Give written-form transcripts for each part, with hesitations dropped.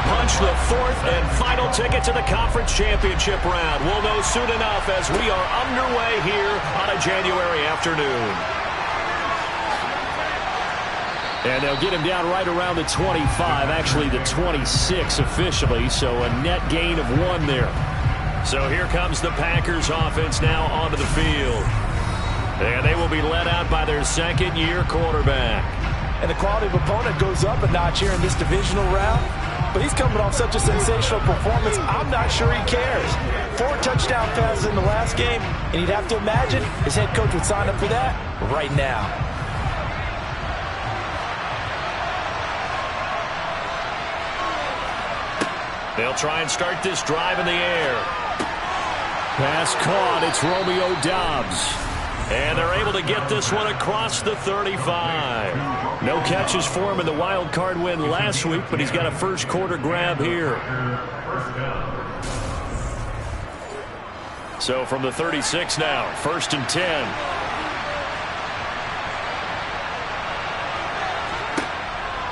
punch the fourth and final ticket to the conference championship round. We'll know soon enough as we are underway here on a January afternoon. And they'll get him down right around the 25, actually the 26 officially, so a net gain of 1 there. So here comes the Packers offense now onto the field. And they will be led out by their second-year quarterback. And the quality of opponent goes up a notch here in this divisional round. But he's coming off such a sensational performance, I'm not sure he cares. 4 touchdown passes in the last game, and you'd have to imagine his head coach would sign up for that right now. They'll try and start this drive in the air. Pass caught. It's Romeo Doubs. And they're able to get this one across the 35. No catches for him in the wild card win last week, but he's got a first quarter grab here. So from the 36 now, 1st and 10.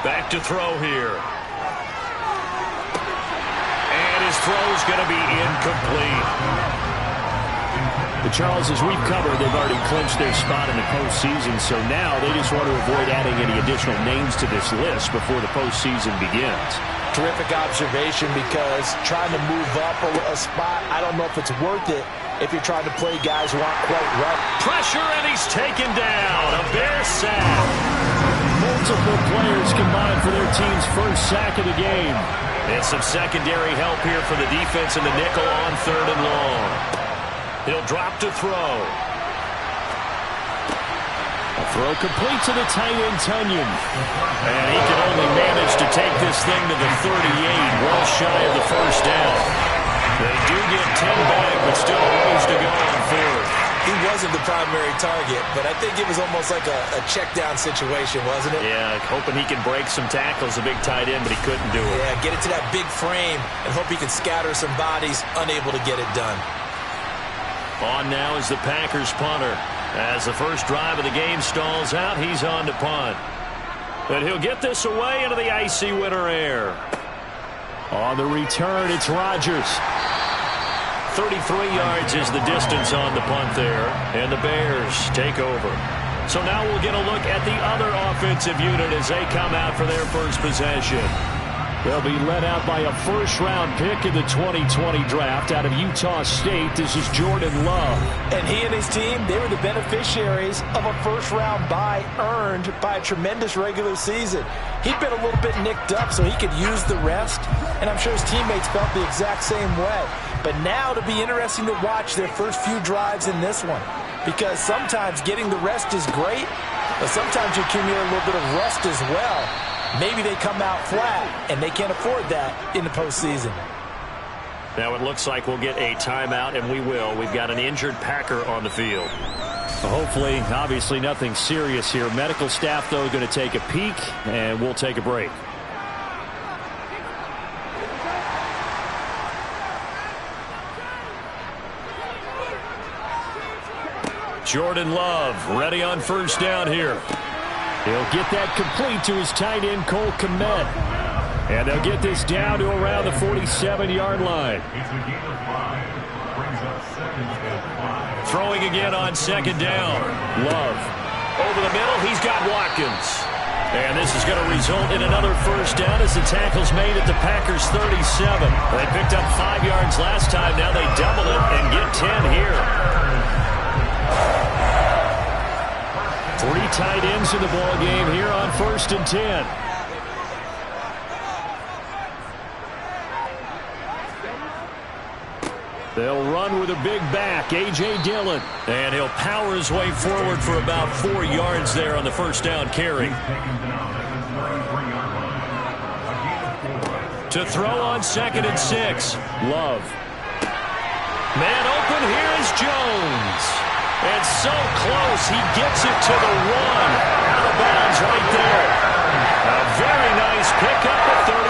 Back to throw here. His throw's going to be incomplete. The Charles, as we've covered, they've already clinched their spot in the postseason, so now they just want to avoid adding any additional names to this list before the postseason begins. Terrific observation, because trying to move up a spot, I don't know if it's worth it if you're trying to play guys who aren't quite right. Pressure, and he's taken down. A Bear sack. Multiple players combined for their team's first sack of the game. And some secondary help here for the defense in the nickel on 3rd and long. He'll drop to throw. A throw complete to the tight end, Tunyon. And he can only manage to take this thing to the 38, well shy of the first down. They do get 10 back, but still a ways to go on 4th. He wasn't the primary target, but I think it was almost like a check-down situation, wasn't it? Yeah, hoping he can break some tackles, a big tight end, but he couldn't do it. Yeah, get it to that big frame and hope he can scatter some bodies, unable to get it done. On now is the Packers punter. As the first drive of the game stalls out, he's on to punt. And he'll get this away into the icy winter air. On the return, it's Rodgers. 33 yards is the distance on the punt there, and the Bears take over. So now we'll get a look at the other offensive unit as they come out for their first possession. They'll be led out by a first-round pick in the 2020 draft out of Utah State. This is Jordan Love. And he and his team, they were the beneficiaries of a first-round bye earned by a tremendous regular season. He'd been a little bit nicked up, so he could use the rest, and I'm sure his teammates felt the exact same way. But now it'll be interesting to watch their first few drives in this one, because sometimes getting the rest is great, but sometimes you accumulate a little bit of rust as well. Maybe they come out flat, and they can't afford that in the postseason. Now it looks like we'll get a timeout, and we will. We've got an injured Packer on the field. Hopefully, obviously nothing serious here. Medical staff, though, going to take a peek, and we'll take a break. Jordan Love ready on first down here. He'll get that complete to his tight end, Cole Kmet. And they'll get this down to around the 47-yard line. Throwing again on second down. Love. Over the middle, he's got Watkins. And this is going to result in another first down as the tackle's made at the Packers' 37. They picked up 5 yards last time. Now they double it and get 10 here. 3 tight ends in the ball game here on 1st and 10. They'll run with a big back, A.J. Dillon. And he'll power his way forward for about 4 yards there on the first down carry. To throw on 2nd and 6. Love. Man open, here is Jones. And so close, he gets it to the 1. Out of bounds right there. A very nice pickup of 33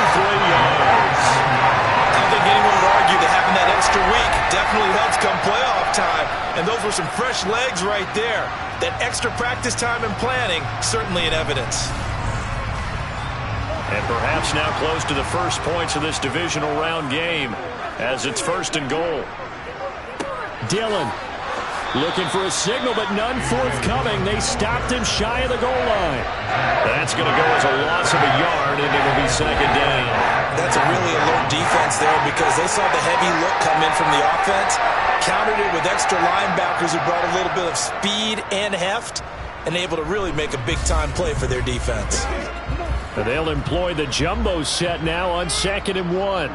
yards. I don't think anyone would argue that having that extra week definitely helps come playoff time. And those were some fresh legs right there. That extra practice time and planning, certainly in evidence. And perhaps now close to the first points of this divisional round game as it's 1st and goal. Dillon looking for a signal, but none forthcoming. They stopped him shy of the goal line. That's going to go as a loss of a yard, and it'll be 2nd down. That's a really alert defense there because they saw the heavy look come in from the offense, countered it with extra linebackers who brought a little bit of speed and heft, and able to really make a big-time play for their defense. And they'll employ the jumbo set now on 2nd and 1.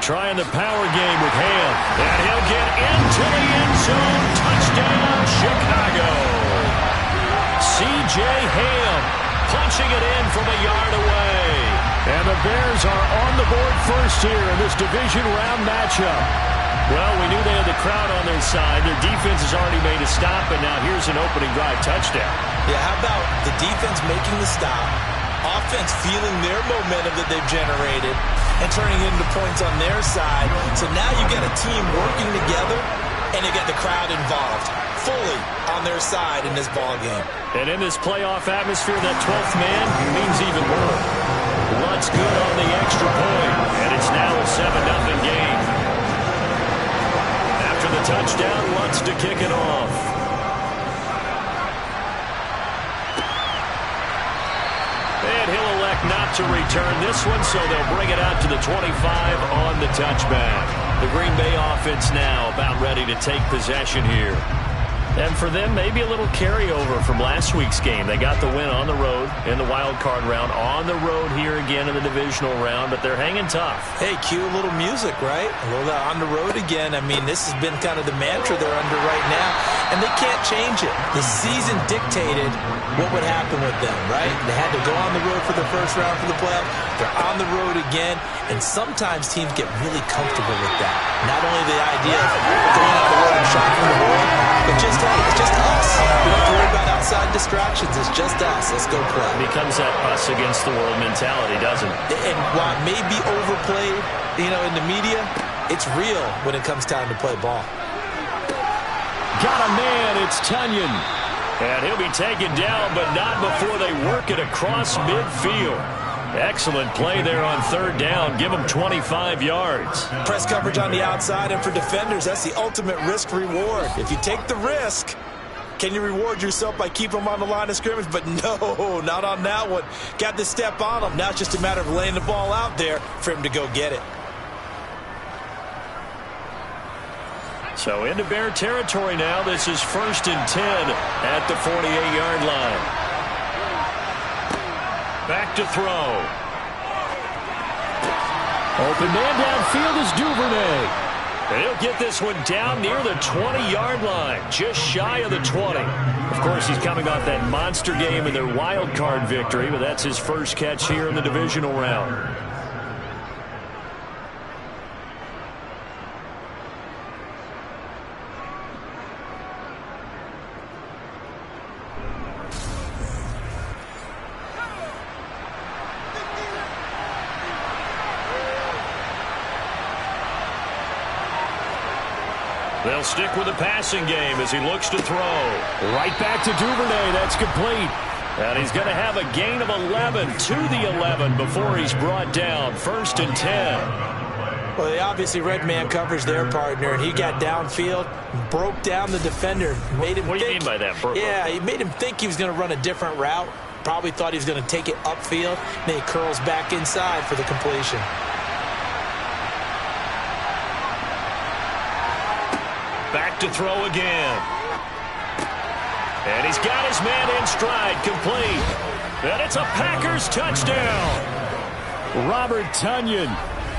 Trying the power game with Ham. And he'll get into the end zone. Touchdown, Chicago. C.J. Ham punching it in from a yard away. And the Bears are on the board first here in this division round matchup. Well, we knew they had the crowd on their side. Their defense has already made a stop, and now here's an opening drive touchdown. Yeah, how about the defense making the stop, offense feeling their momentum that they've generated, and turning it into points on their side. So now you got a team working together, and they got the crowd involved fully on their side in this ball game. And in this playoff atmosphere, that 12th man means even more. Luntz good on the extra point, and it's now a 7-0 game. After the touchdown, Luntz to kick it off. And he'll elect not to return this one, so they'll bring it out to the 25 on the touchback. The Green Bay offense now about ready to take possession here. And for them, maybe a little carryover from last week's game. They got the win on the road in the wild card round, on the road here again in the divisional round, but they're hanging tough. Hey, cue a little music, right? A little on the road again. I mean, this has been kind of the mantra they're under right now, and they can't change it. The season dictated what would happen with them, right? They had to go on the road for the first round for the playoffs. They're on the road again, and sometimes teams get really comfortable with that. Not only the idea of going on the road and shocking the world, but just, hey, it's just us. We don't have to worry about outside distractions. It's just us. Let's go play. It becomes that us against the world mentality, doesn't it? And while it may be overplayed, in the media, it's real when it comes time to play ball. Got a man. It's Tunyon. And he'll be taken down, but not before they work it across midfield. Excellent play there on 3rd down. Give them 25 yards. Press coverage on the outside, and for defenders, that's the ultimate risk-reward. If you take the risk, can you reward yourself by keeping them on the line of scrimmage? But no, not on that one. Got to step on them. Now it's just a matter of laying the ball out there for him to go get it. So into Bear territory now. This is 1st and 10 at the 48-yard line. Back to throw. Open man downfield is Duvernay. And he'll get this one down near the 20-yard line, just shy of the 20. Of course, he's coming off that monster game in their wild card victory, but that's his first catch here in the divisional round. They'll stick with the passing game as he looks to throw. Right back to Duvernay. That's complete. And he's going to have a gain of 11 to the 11 before he's brought down. 1st and 10. Well, they obviously read man coverage their partner, and he got downfield, broke down the defender, made him What do you think, mean by that? Yeah, he made him think he was going to run a different route. Probably thought he was going to take it upfield. Then he curls back inside for the completion. Back to throw again. And he's got his man in stride, complete. And it's a Packers touchdown. Robert Tunyon.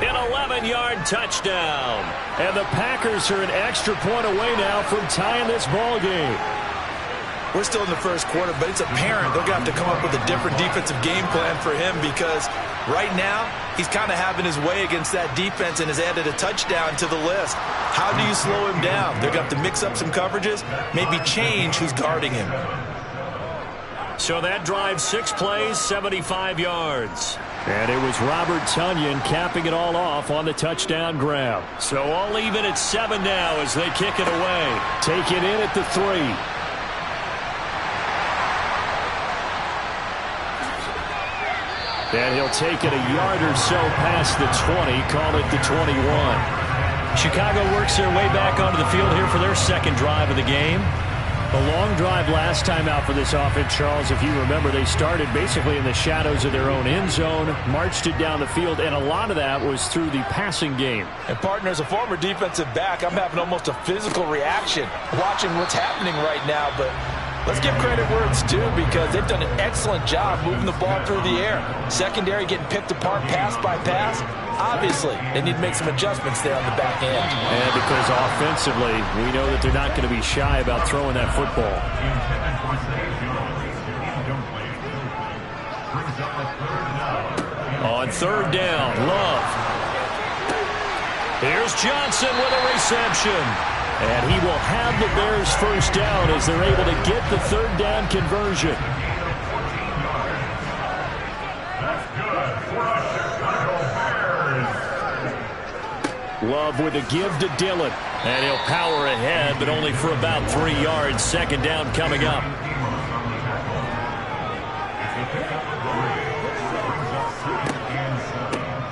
An 11-yard touchdown. And the Packers are an extra point away now from tying this ball game. We're still in the first quarter, but it's apparent they're going to have to come up with a different defensive game plan for him because right now he's kind of having his way against that defense and has added a touchdown to the list. How do you slow him down? They're going to have to mix up some coverages, maybe change who's guarding him. So that drive, 6 plays, 75 yards. And it was Robert Tunyon capping it all off on the touchdown grab. So all even at 7 now as they kick it away. Take it in at the 3. And he'll take it a yard or so past the 20, call it the 21. Chicago works their way back onto the field here for their second drive of the game. A long drive last time out for this offense, Charles. If you remember, they started basically in the shadows of their own end zone, marched it down the field, and a lot of that was through the passing game. And, partner, as a former defensive back, I'm having almost a physical reaction watching what's happening right now. But let's give credit where it's due, because they've done an excellent job moving the ball through the air. Secondary getting picked apart pass by pass. Obviously, they need to make some adjustments there on the back end. And because offensively, we know that they're not going to be shy about throwing that football. On third down, Love. Here's Johnson with a reception. And he will have the Bears first down as they're able to get the third down conversion. Love with a give to Dillon. And he'll power ahead, but only for about 3 yards. Second down coming up.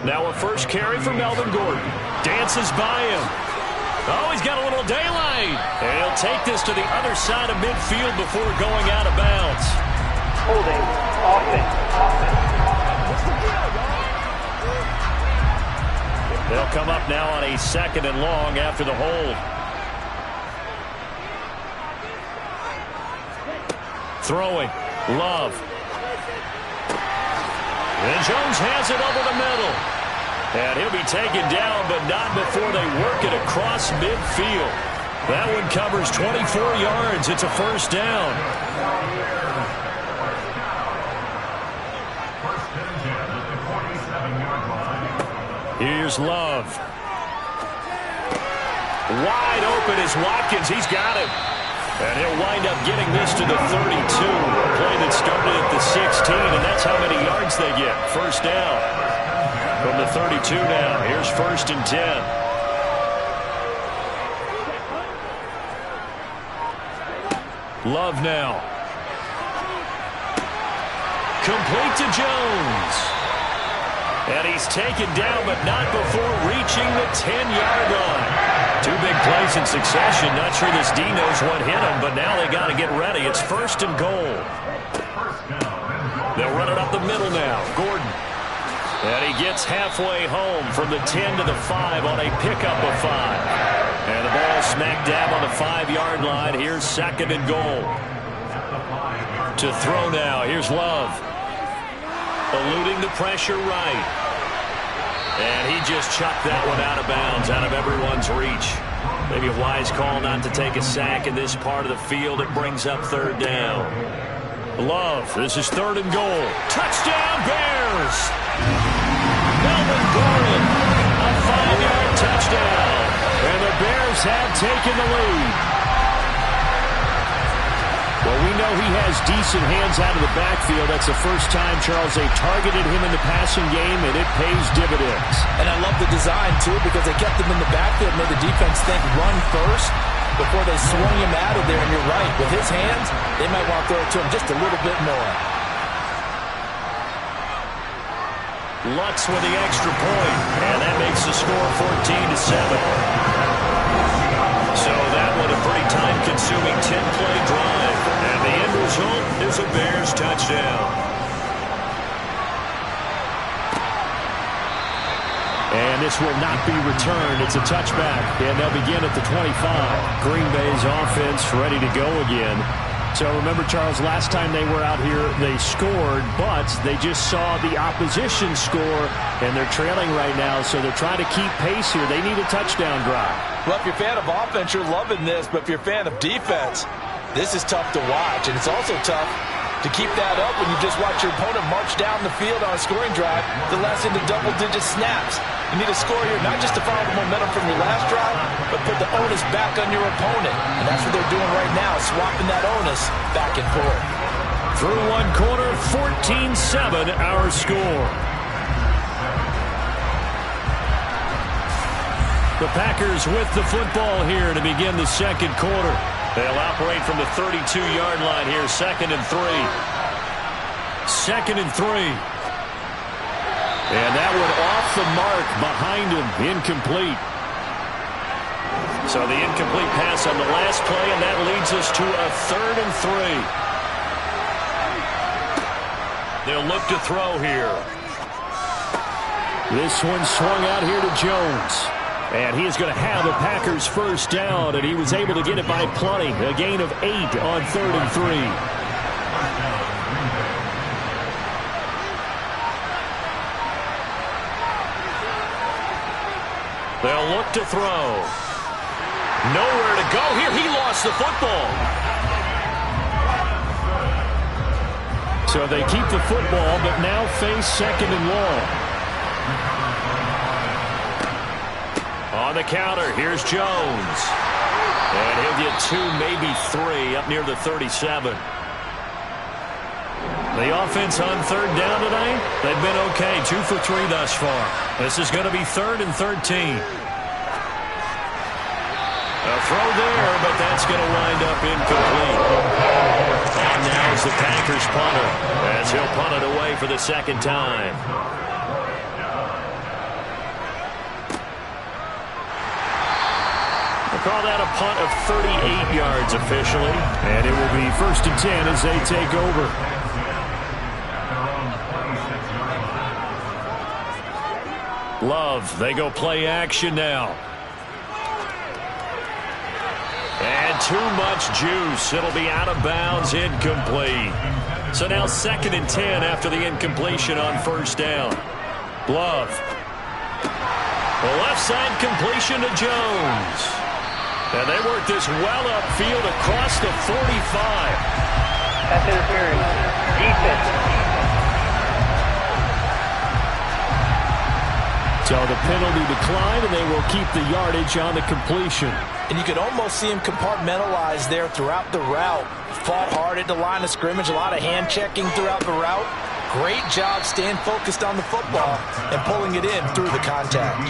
Now a first carry for Melvin Gordon. Dances by him. Oh, he's got a little daylight. And he'll take this to the other side of midfield before going out of bounds. Holding. Offense. They'll come up now on a second and long after the hold. Throwing. Love. And Jones has it over the middle. And he'll be taken down, but not before they work it across midfield. That one covers 24 yards. It's a first down. Here's Love. Wide open is Watkins. He's got it. And he'll wind up getting this to the 32. A play that started at the 16, and that's how many yards they get. First down. From the 32 now. Here's first and 10. Love now. Complete to Jones. And he's taken down, but not before reaching the 10-yard line. Two big plays in succession. Not sure this D knows what hit him, but now they got to get ready. It's first and goal. They'll run it up the middle now. Gordon. And he gets halfway home from the 10 to the 5 on a pickup of 5. And the ball smack dab on the 5-yard line. Here's second and goal. To throw now. Here's Love. Eluding the pressure right. And he just chucked that one out of bounds, out of everyone's reach. Maybe a wise call not to take a sack in this part of the field. It brings up third down. Love, this is third and goal. Touchdown, Bears! Melvin Gordon, a 5-yard touchdown. And the Bears have taken the lead. Well, we know he has decent hands out of the backfield. That's the first time, Charles, they targeted him in the passing game, and it pays dividends. And I love the design, too, because they kept him in the backfield, made the defense think run first before they swung him out of there. And you're right, with his hands, they might want to throw it to him just a little bit more. Lutz with the extra point, and that makes the score 14-7. So that one a pretty time-consuming 10-play drive. And the end result is a Bears touchdown. And this will not be returned. It's a touchback. And they'll begin at the 25. Green Bay's offense ready to go again. So remember, Charles, last time they were out here, they scored, but they just saw the opposition score, and they're trailing right now, so they're trying to keep pace here. They need a touchdown drive. Well, if you're a fan of offense, you're loving this, but if you're a fan of defense, this is tough to watch, and it's also tough to keep that up when you just watch your opponent march down the field on a scoring drive to last into double-digit snaps. You need a score here, not just to follow the momentum from your last drive, but put the onus back on your opponent. And that's what they're doing right now, swapping that onus back and forth. Through one quarter, 14-7 our score. The Packers with the football here to begin the second quarter. They'll operate from the 32-yard line here, second and 3. Second and 3. And that one off the mark behind him. Incomplete. So the incomplete pass on the last play, and that leads us to a 3rd and 3. They'll look to throw here. This one swung out here to Jones. And he is going to have the Packers first down, and he was able to get it by plenty. A gain of 8 on 3rd and 3. They'll look to throw. Nowhere to go here. He lost the football. So they keep the football, but now face 2nd and long. On the counter, here's Jones. And he'll get 2, maybe 3, up near the 37. The offense on 3rd down tonight, they've been okay. 2 for 3 thus far. This is going to be 3rd and 13. A throw there, but that's going to wind up incomplete. And now is the Packers punter, as he'll punt it away for the 2nd time. We'll call that a punt of 38 yards officially. And it will be 1st and 10 as they take over. Love, they go play action now. And too much juice. It'll be out of bounds, incomplete. So now 2nd and 10 after the incompletion on 1st down. Love. The left side completion to Jones. And they work this well upfield across the 45. Pass interference. Defense. So the penalty declined, and they will keep the yardage on the completion. And you could almost see him compartmentalize there throughout the route. Fought hard at the line of scrimmage, a lot of hand checking throughout the route. Great job staying focused on the football and pulling it in through the contact.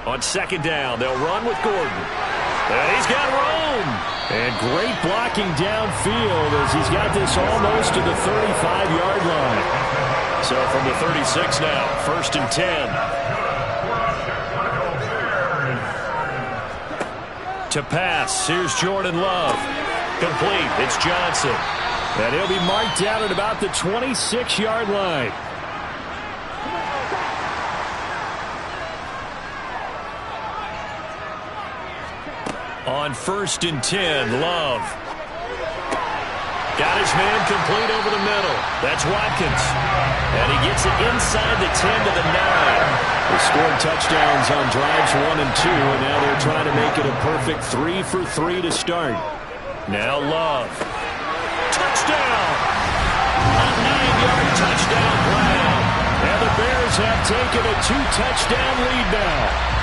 On 2nd down, they'll run with Gordon. And he's got room. And great blocking downfield as he's got this almost to the 35-yard line. So from the 36 now, 1st and 10. To pass, here's Jordan Love. Complete, it's Johnson. And he'll be marked down at about the 26-yard line. On 1st and 10, Love. Got his man complete over the middle. That's Watkins. And he gets it inside the 10 to the 9. They scored touchdowns on drives 1 and 2, and now they're trying to make it a perfect 3 for 3 to start. Now Love. Touchdown! A 9-yard touchdown Brown. And the Bears have taken a 2-touchdown lead now.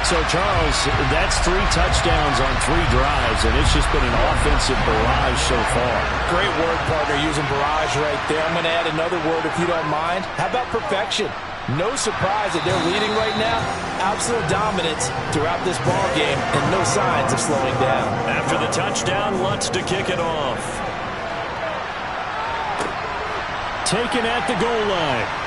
So, Charles, that's 3 touchdowns on 3 drives, and it's just been an offensive barrage so far. Great work, partner, using barrage right there. I'm going to add another word if you don't mind. How about perfection? No surprise that they're leading right now. Absolute dominance throughout this ball game, and no signs of slowing down. After the touchdown, Lutz to kick it off. Taken at the goal line.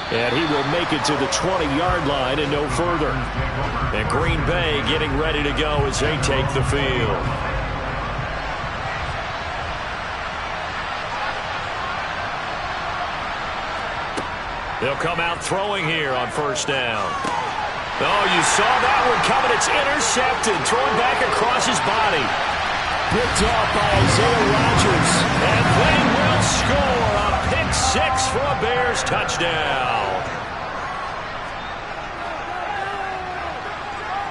And he will make it to the 20-yard line and no further. And Green Bay getting ready to go as they take the field. They'll come out throwing here on 1st down. Oh, you saw that one coming. It's intercepted. Thrown back across his body. Picked off by Isaiah Rodgers. And they will score a pick 6 for a Bears touchdown.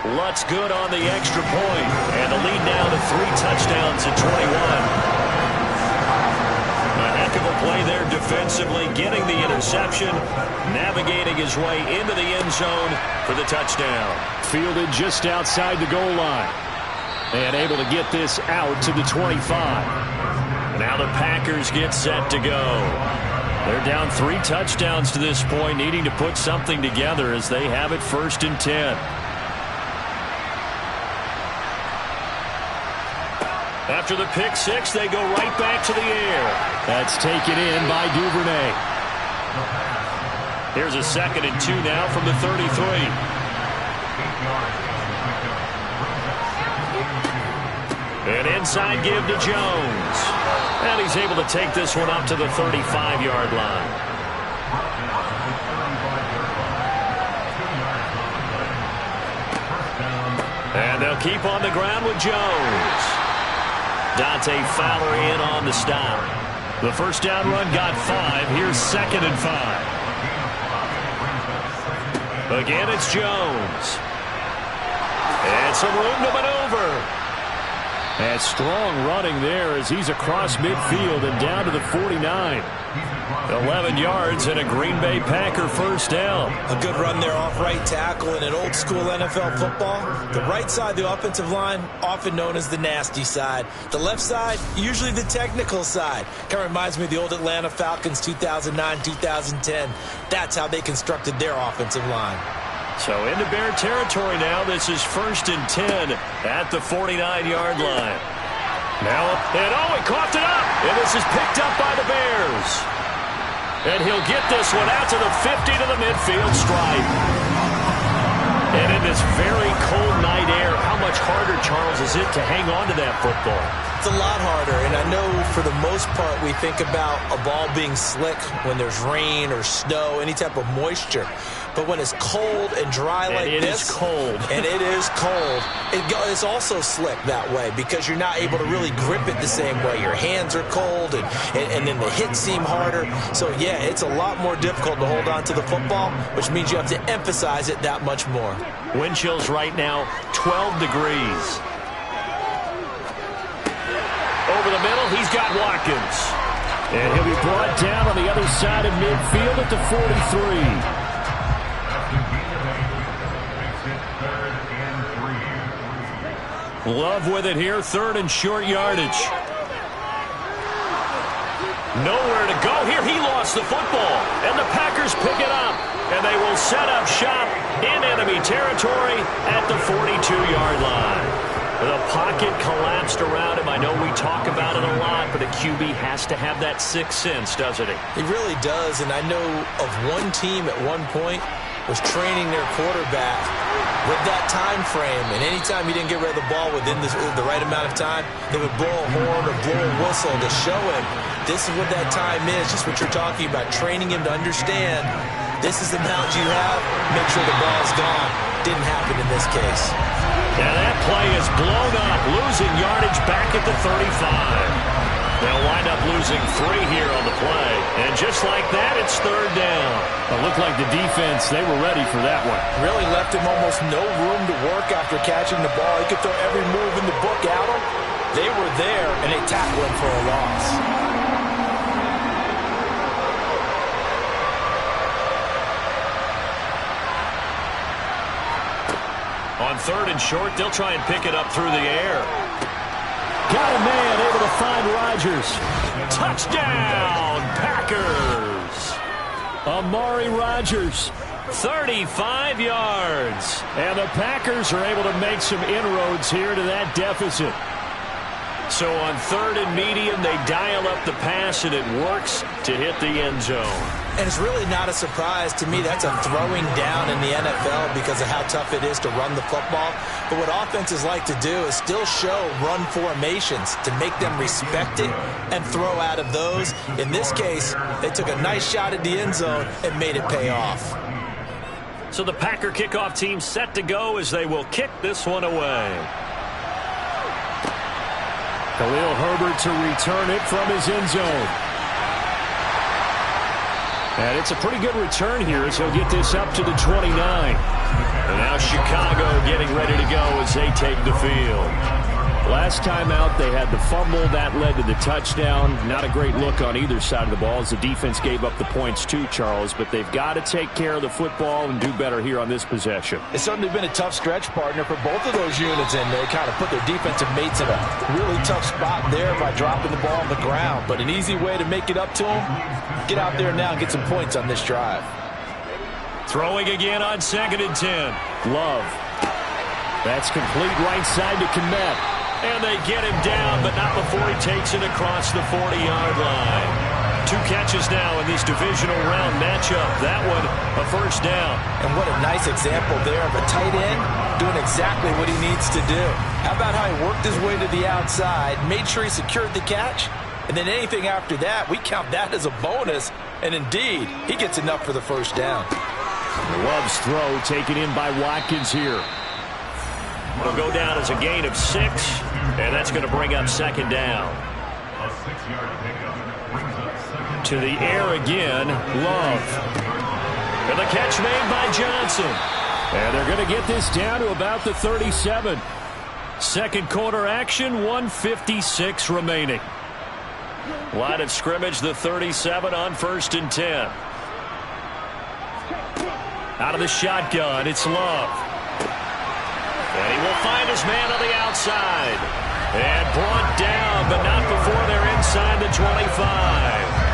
Lutz good on the extra point. And the lead now to 3 touchdowns at 21. A heck of a play there defensively, getting the interception, navigating his way into the end zone for the touchdown. Fielded just outside the goal line. And able to get this out to the 25. Now the Packers get set to go. They're down 3 touchdowns to this point, needing to put something together as they have it 1st and 10. After the pick six, they go right back to the air. That's taken in by Duvernay. Here's a 2nd and 2 now from the 33. An inside give to Jones. And he's able to take this one up to the 35-yard line. And they'll keep on the ground with Jones. Dante Fowler in on the stop. The first down run got 5. Here's 2nd and 5. Again, it's Jones. And some room to maneuver. And strong running there as he's across midfield and down to the 49. 11 yards and a Green Bay Packer first down. A good run there off right tackle in an old school NFL football. The right side of the offensive line, often known as the nasty side. The left side, usually the technical side. Kind of reminds me of the old Atlanta Falcons 2009-2010. That's how they constructed their offensive line. So into Bear territory now. This is 1st and 10 at the 49-yard line. Now, and he coughed it up. And this is picked up by the Bears. And he'll get this one out to the 50 to the midfield stripe. And in this very cold night air, how much harder, Charles, is it to hang on to that football? It's a lot harder, and I know for the most part we think about a ball being slick when there's rain or snow, any type of moisture. But when it's cold and dry like this, it is cold. And it is cold, it's also slick that way because you're not able to really grip it the same way. Your hands are cold, and then the hits seem harder. So, yeah, it's a lot more difficult to hold on to the football, which means you have to emphasize it that much more. Wind chills right now, 12 degrees. Over the middle, he's got Watkins. And he'll be brought down on the other side of midfield at the 43. Love with it here, 3rd and short yardage. Nowhere to go here. He lost the football, and the Packers pick it up, and they will set up shop in enemy territory at the 42-yard line. The pocket collapsed around him. I know we talk about it a lot, but a QB has to have that sixth sense, doesn't he? He really does, and I know of one team at one point was training their quarterback with that time frame, and anytime he didn't get rid of the ball within the right amount of time, they would blow a horn or blow a whistle to show him this is what that time is, just what you're talking about, training him to understand this is the amount you have, make sure the ball's gone. Didn't happen in this case. And that play is blown up, losing yardage back at the 35. They'll wind up losing 3 here on the play. And just like that, it's 3rd down. It looked like the defense, they were ready for that one. Really left him almost no room to work after catching the ball. He could throw every move in the book at him. They were there, and they tackled him for a loss. On 3rd and short, they'll try and pick it up through the air. Got a man able to find Rodgers. Touchdown, Packers. Amari Rodgers. 35 yards. And the Packers are able to make some inroads here to that deficit. So on 3rd and medium, they dial up the pass, and it works to hit the end zone. And it's really not a surprise to me. That's a throwing down in the NFL because of how tough it is to run the football. But what offenses like to do is still show run formations to make them respect it and throw out of those. In this case, they took a nice shot at the end zone and made it pay off. So the Packer kickoff team set to go as they will kick this one away. Khalil Herbert to return it from his end zone. And it's a pretty good return here as he'll get this up to the 29. And now Chicago getting ready to go as they take the field. Last time out, they had the fumble. That led to the touchdown. Not a great look on either side of the ball as the defense gave up the points too, Charles. But they've got to take care of the football and do better here on this possession. It's certainly been a tough stretch, partner, for both of those units, and they kind of put their defensive mates in a really tough spot there by dropping the ball on the ground. But an easy way to make it up to them, get out there now and get some points on this drive. Throwing again on 2nd and 10. Love. That's complete right side to Kmet. And they get him down, but not before he takes it across the 40-yard line. 2 catches now in this divisional round matchup. That one, a first down. And what a nice example there of a tight end doing exactly what he needs to do. How about how he worked his way to the outside, made sure he secured the catch, and then anything after that, we count that as a bonus. And indeed, he gets enough for the first down. Love's throw taken in by Watkins here. It'll go down as a gain of 6, and that's going to bring up 2nd down. To the air again, Love. And the catch made by Johnson. And they're going to get this down to about the 37. Second quarter action, 1:56 remaining. Line of scrimmage, the 37 on 1st and 10. Out of the shotgun, it's Love. And he will find his man on the outside. And brought down, but not before they're inside the 25.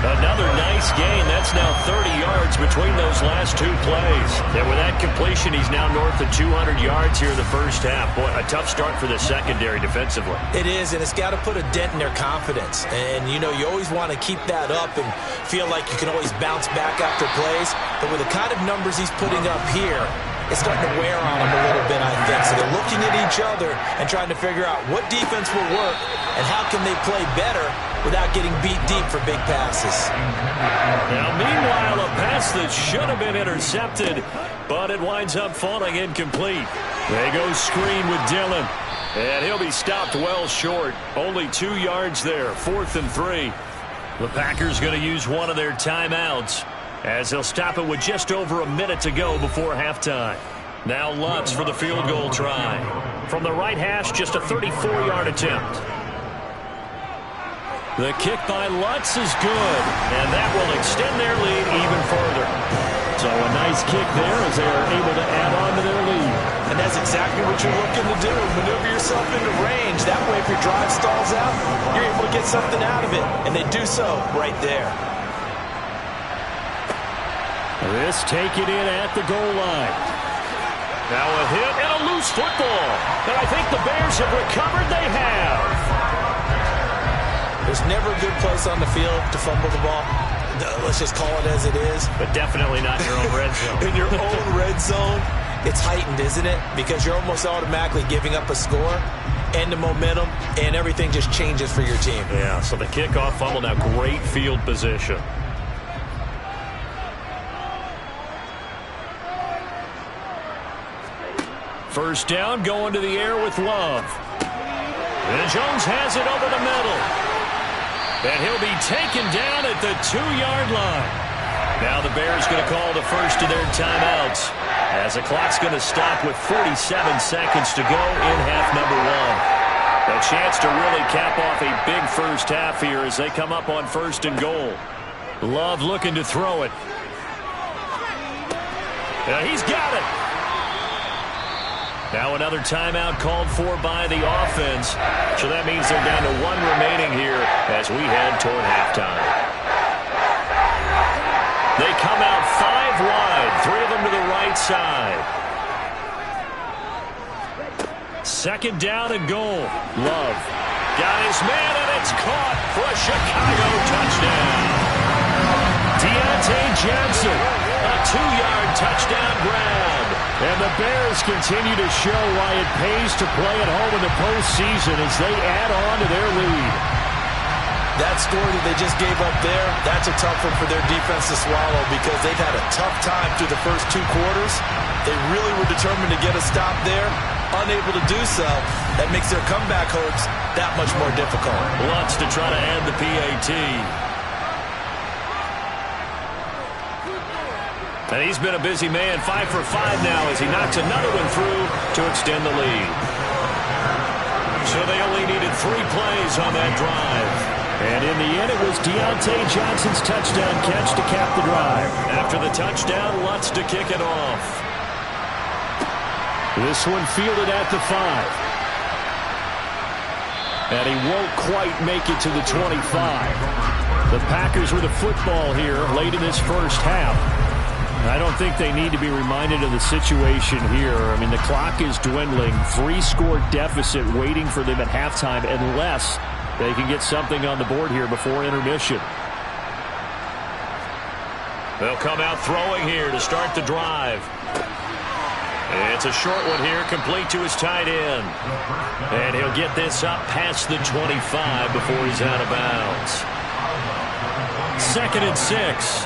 Another nice gain. That's now 30 yards between those last 2 plays. And with that completion, he's now north of 200 yards here in the first half. Boy, a tough start for the secondary defensively. It is, and it's got to put a dent in their confidence. And, you know, you always want to keep that up and feel like you can always bounce back after plays. But with the kind of numbers he's putting up here, it's starting to wear on them a little bit, I think. So they're looking at each other and trying to figure out what defense will work and how can they play better without getting beat deep for big passes. Now, meanwhile, a pass that should have been intercepted, but it winds up falling incomplete. They go screen with Dillon, and he'll be stopped well short. Only 2 yards there, 4th and 3. The Packers going to use one of their timeouts, as they'll stop it with just over a minute to go before halftime. Now Lutz for the field goal try. From the right hash, just a 34-yard attempt. The kick by Lutz is good, and that will extend their lead even further. So a nice kick there as they are able to add on to their lead. And that's exactly what you're looking to do. Maneuver yourself into range. That way, if your drive stalls out, you're able to get something out of it. And they do so right there. This taken in at the goal line. Now a hit and a loose football. And I think the Bears have recovered. They have. There's never a good place on the field to fumble the ball. Let's just call it as it is. But definitely not in your own red zone. In your own red zone, it's heightened, isn't it? Because you're almost automatically giving up a score and the momentum, and everything just changes for your team. Yeah, so the kickoff fumble, now great field position. First down, going to the air with Love. And Jones has it over the middle. And he'll be taken down at the 2-yard line. Now the Bears going to call the first of their timeouts, as the clock's going to stop with 47 seconds to go in half number 1. A chance to really cap off a big first half here as they come up on 1st and goal. Love looking to throw it. He's got it. Now another timeout called for by the offense. So that means they're down to 1 remaining here as we head toward halftime. They come out 5 wide, 3 of them to the right side. 2nd down and goal. Love got his man, and it's caught for a Chicago touchdown. Deontay Johnson, a 2-yard touchdown grab. And the Bears continue to show why it pays to play at home in the postseason as they add on to their lead. That score that they just gave up there, that's a tough one for their defense to swallow because they've had a tough time through the first 2 quarters. They really were determined to get a stop there. Unable to do so, that makes their comeback hopes that much more difficult. Lutz to try to add the PAT. And he's been a busy man, 5 for 5 now as he knocks another one through to extend the lead. So they only needed 3 plays on that drive. And in the end, it was Deontay Johnson's touchdown catch to cap the drive. After the touchdown, Lutz to kick it off. This one fielded at the 5. And he won't quite make it to the 25. The Packers with the football here late in this first half. I don't think they need to be reminded of the situation here. I mean, the clock is dwindling. 3-score deficit waiting for them at halftime unless they can get something on the board here before intermission. They'll come out throwing here to start the drive. It's a short one here, complete to his tight end. And he'll get this up past the 25 before he's out of bounds. 2nd and 6.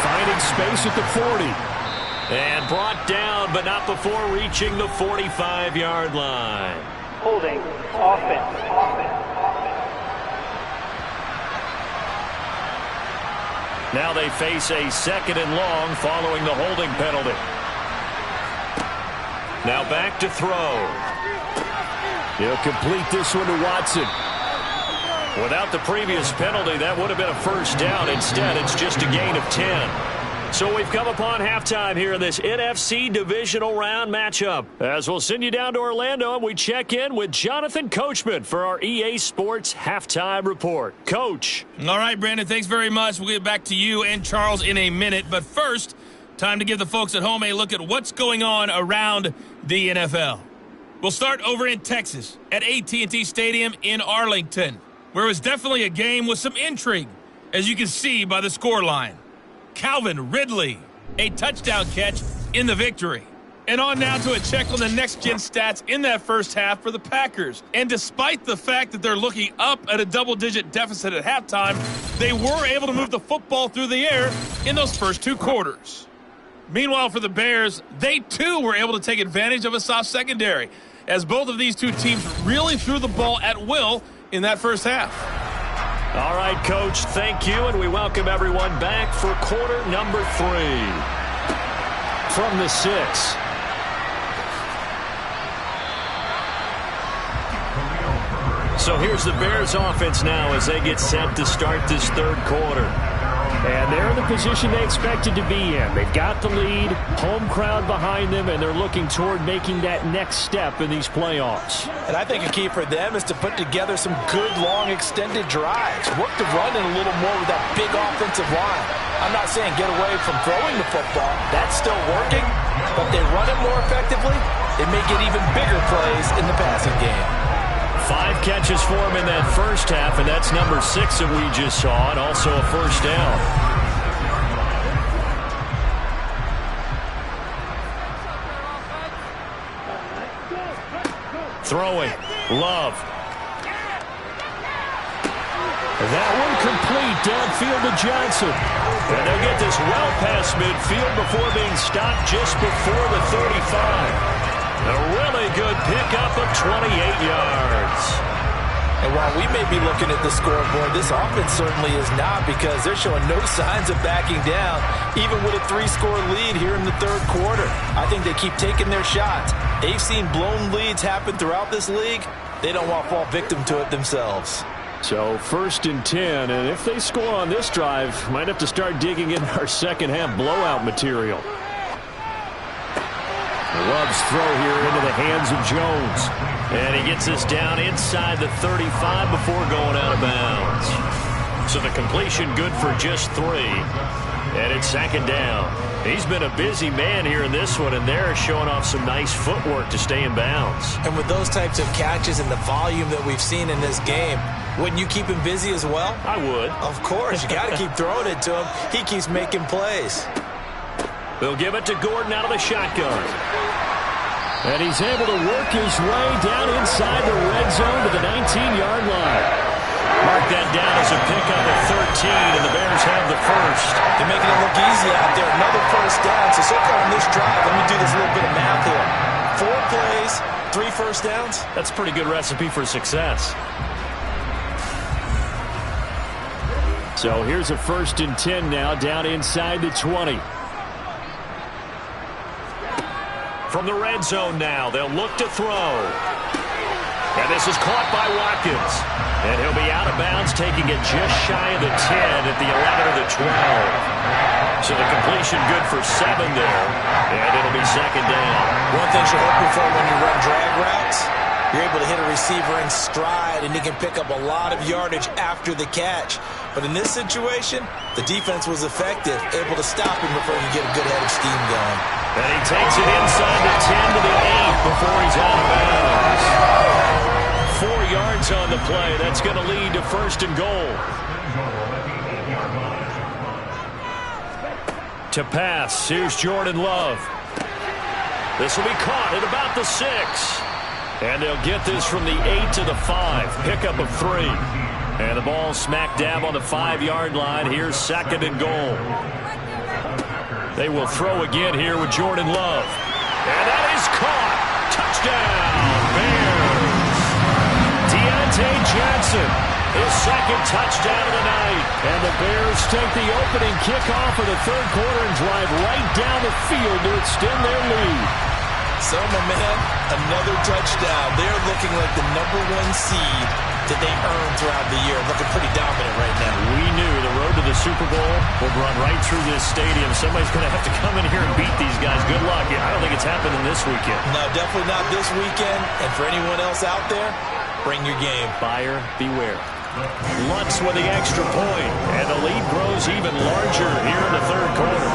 Finding space at the 40. And brought down, but not before reaching the 45-yard line. Holding. Offense. Now they face a 2nd and long following the holding penalty. Now back to throw. He'll complete this one to Watson. Without the previous penalty, that would have been a first down. Instead, it's just a gain of 10. So we've come upon halftime here in this NFC divisional round matchup. As we'll send you down to Orlando, and we check in with Jonathan Coachman for our EA Sports Halftime Report. Coach. All right, Brandon, thanks very much. We'll get back to you and Charles in a minute. But first, time to give the folks at home a look at what's going on around the NFL. We'll start over in Texas at AT&T Stadium in Arlington, where it was definitely a game with some intrigue, as you can see by the scoreline. Calvin Ridley, a touchdown catch in the victory. And on now to a check on the next-gen stats in that first half for the Packers. And despite the fact that they're looking up at a double-digit deficit at halftime, they were able to move the football through the air in those first 2 quarters. Meanwhile, for the Bears, they too were able to take advantage of a soft secondary, as both of these 2 teams really threw the ball at will in that first half. All right, Coach, thank you, and we welcome everyone back for quarter number 3. From the 6. So here's the Bears offense now as they get set to start this 3rd quarter. And they're in the position they expected to be in. They've got the lead, home crowd behind them, and they're looking toward making that next step in these playoffs. And I think a key for them is to put together some good, long, extended drives. Work the run in a little more with that big offensive line. I'm not saying get away from throwing the football. That's still working. But if they run it more effectively, they may get even bigger plays in the passing game. 5 catches for him in that first half, and that's number 6 that we just saw, and also a first down. Throwing. Love. That one complete downfield to Johnson. And they'll get this well past midfield before being stopped just before the 35. A really good pickup of 28 yards. And while we may be looking at the scoreboard, this offense certainly is not, because they're showing no signs of backing down, even with a 3-score lead here in the 3rd quarter. I think they keep taking their shots. They've seen blown leads happen throughout this league. They don't want to fall victim to it themselves. So 1st and 10, and if they score on this drive, might have to start digging in our second half blowout material. Love's throw here into the hands of Jones. And he gets this down inside the 35 before going out of bounds. So the completion good for just 3. And it's 2nd down. He's been a busy man here in this one, and they're showing off some nice footwork to stay in bounds. And with those types of catches and the volume that we've seen in this game, wouldn't you keep him busy as well? I would. Of course. You got to keep throwing it to him. He keeps making plays. They'll give it to Gordon out of the shotgun. And he's able to work his way down inside the red zone to the 19-yard line. Mark that down as a pickup of 13, and the Bears have the first. They're making it look easy out there. Another first down. So far on this drive, let me do this little bit of math here. 4 plays, 3 first downs. That's a pretty good recipe for success. So here's a 1st and 10 now, down inside the 20. From the red zone now, they'll look to throw. And this is caught by Watkins. And he'll be out of bounds, taking it just shy of the 10 at the 11 or the 12. So the completion good for 7 there. And it'll be second down. One thing you're hoping for when you run drag routes, you're able to hit a receiver in stride, and he can pick up a lot of yardage after the catch. But in this situation, the defense was effective, able to stop him before you get a good head of steam going. And he takes it inside the 10 to the 8 before he's out of bounds. 4 yards on the play. That's going to lead to first and goal. To pass, here's Jordan Love. This will be caught at about the 6. And they'll get this from the 8 to the 5. Pickup of 3. And the ball smack dab on the 5-yard line. Here's second and goal. They will throw again here with Jordan Love. And that is caught. Touchdown, Bears. Deontay Johnson, his second touchdown of the night. And the Bears take the opening kickoff of the third quarter and drive right down the field to extend their lead. So, my man, another touchdown. They're looking like the #1 seed that they earned throughout the year. Looking pretty dominant right now. We knew the road to the Super Bowl would run right through this stadium. Somebody's going to have to come in here and beat these guys. Good luck. I don't think it's happening this weekend. No, definitely not this weekend. And for anyone else out there, bring your game. Buyer beware. Lutz with the extra point. And the lead grows even larger here in the third quarter.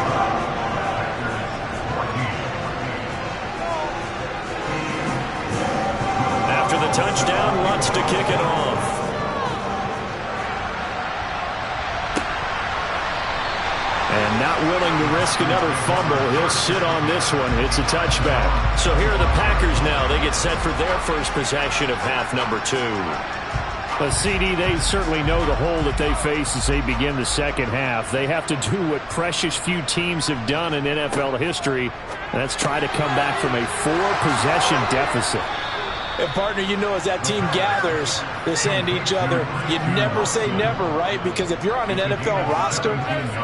After the touchdown, Lutz to kick it off. And not willing to risk another fumble, he'll sit on this one. It's a touchback. So here are the Packers now. They get set for their first possession of half number 2. But CD, they certainly know the hole that they face as they begin the second half. They have to do what precious few teams have done in NFL history, and that's try to come back from a 4-possession deficit. And, partner, you know, as that team gathers, they're saying to each other, you never say never, right? Because if you're on an NFL roster,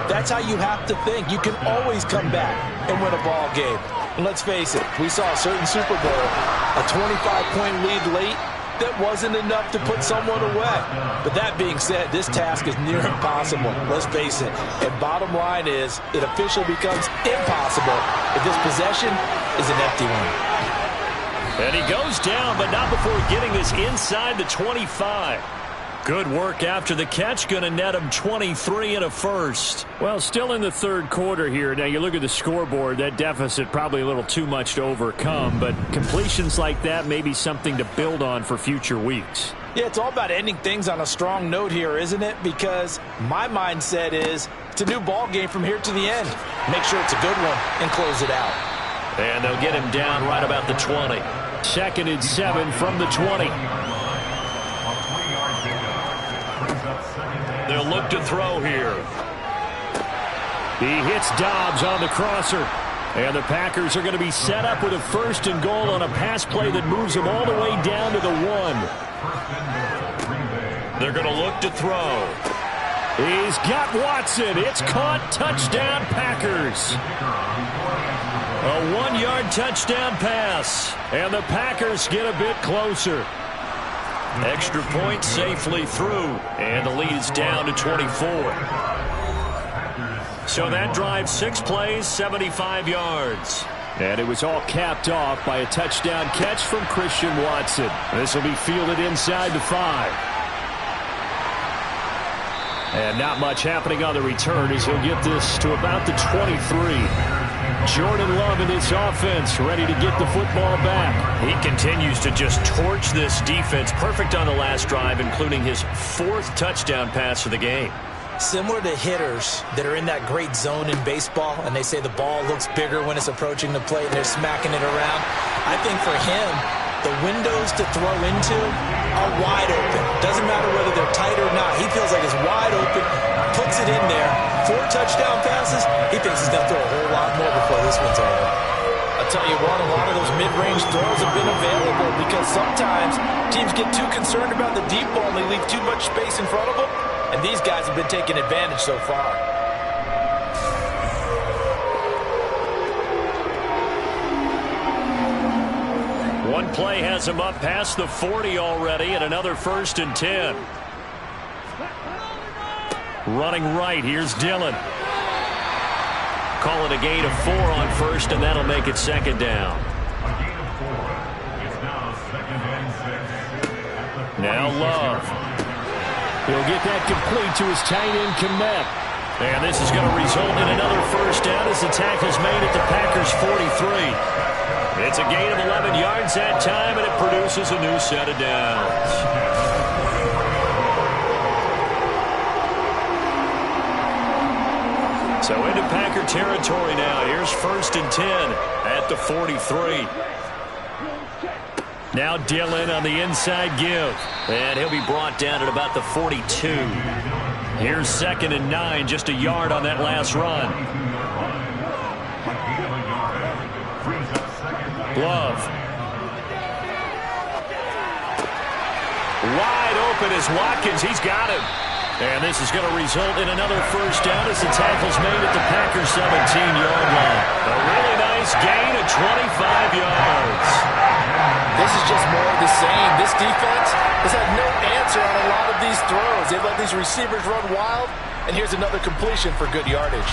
that's how you have to think. You can always come back and win a ball game. And let's face it, we saw a certain Super Bowl, a 25-point lead late, that wasn't enough to put someone away. But that being said, this task is near impossible. Let's face it. And bottom line is, it officially becomes impossible if this possession is an empty one. And he goes down, but not before getting this inside the 25. Good work after the catch. Going to net him 23 and a first. Well, still in the third quarter here. Now, you look at the scoreboard. That deficit probably a little too much to overcome. But completions like that may be something to build on for future weeks. Yeah, it's all about ending things on a strong note here, isn't it? Because my mindset is it's a new ball game from here to the end. Make sure it's a good one and close it out. And they'll get him down right about the 20. Second and 7 from the 20. They'll look to throw here. He hits Dobbs on the crosser. And the Packers are going to be set up with a first and goal on a pass play that moves them all the way down to the 1. They're going to look to throw. He's got Watson. It's caught. Touchdown, Packers. A 1-yard touchdown pass. And the Packers get a bit closer. Extra point safely through. And the lead is down to 24. So that drive 6 plays, 75 yards. And it was all capped off by a touchdown catch from Christian Watson. This will be fielded inside the 5. And not much happening on the return as he'll get this to about the 23. Jordan Love in this offense, ready to get the football back. He continues to just torch this defense. Perfect on the last drive, including his 4th touchdown pass of the game. Similar to hitters that are in that great zone in baseball, and they say the ball looks bigger when it's approaching the plate and they're smacking it around. I think for him, the windows to throw into are wide open. Doesn't matter whether they're tight or not. He feels like it's wide open, puts it in there. 4 touchdown passes, he thinks he's going to throw a whole lot more before this one's over. I'll tell you what, a lot of those mid-range throws have been available because sometimes teams get too concerned about the deep ball and they leave too much space in front of them. And these guys have been taking advantage so far. One play has him up past the 40 already, and another 1st and 10. Running right, here's Dillon. Call it a gain of 4 on 1st, and that'll make it 2nd down. Now Love. He'll get that complete to his tight end, Kmet. And this is going to result in another 1st down as the tackle's made at the Packers' 43. It's a gain of 11 yards that time, and it produces a new set of downs. So into Packer territory now. Here's 1st and 10 at the 43. Now Dillon on the inside give. And he'll be brought down at about the 42. Here's 2nd and 9, just a yard on that last run. Love. Wide open is Watkins. He's got him. And this is going to result in another 1st down as the tackle's made at the Packers' 17-yard line. A really nice gain of 25 yards. This is just more of the same. This defense has had no answer on a lot of these throws. They've let these receivers run wild, and here's another completion for good yardage.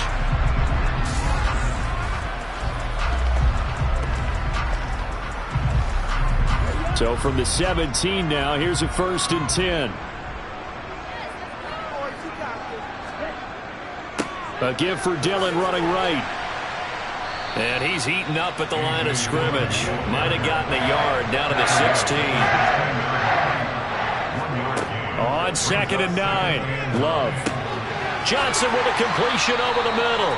So from the 17 now, here's a 1st and 10. A give for Dillon running right. And he's heating up at the line of scrimmage. Might have gotten a yard down to the 16. On 2nd and 9. Love. Johnson with a completion over the middle.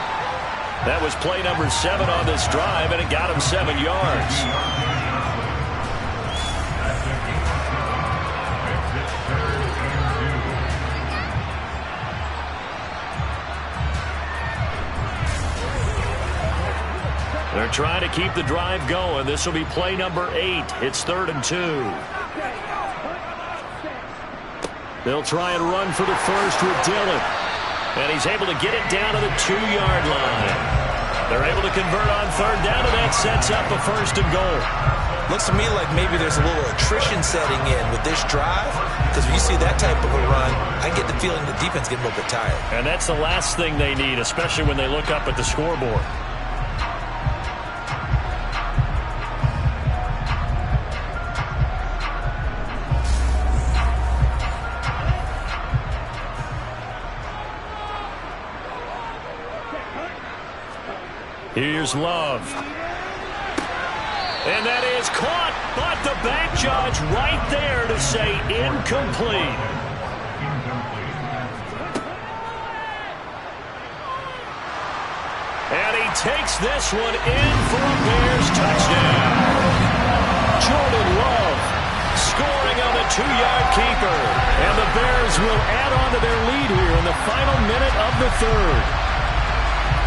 That was play number 7 on this drive, and it got him 7 yards. They're trying to keep the drive going. This will be play number 8. It's 3rd and 2. They'll try and run for the 1st with Dillon. And he's able to get it down to the 2-yard line. They're able to convert on 3rd down, and that sets up a 1st and goal. Looks to me like maybe there's a little attrition setting in with this drive, because when you see that type of a run, I get the feeling the defense getting a little bit tired. And that's the last thing they need, especially when they look up at the scoreboard. Here's Love. And that is caught, but the back judge right there to say incomplete. And he takes this one in for a Bears touchdown. Jordan Love scoring on the 2-yard keeper. And the Bears will add on to their lead here in the final minute of the 3rd.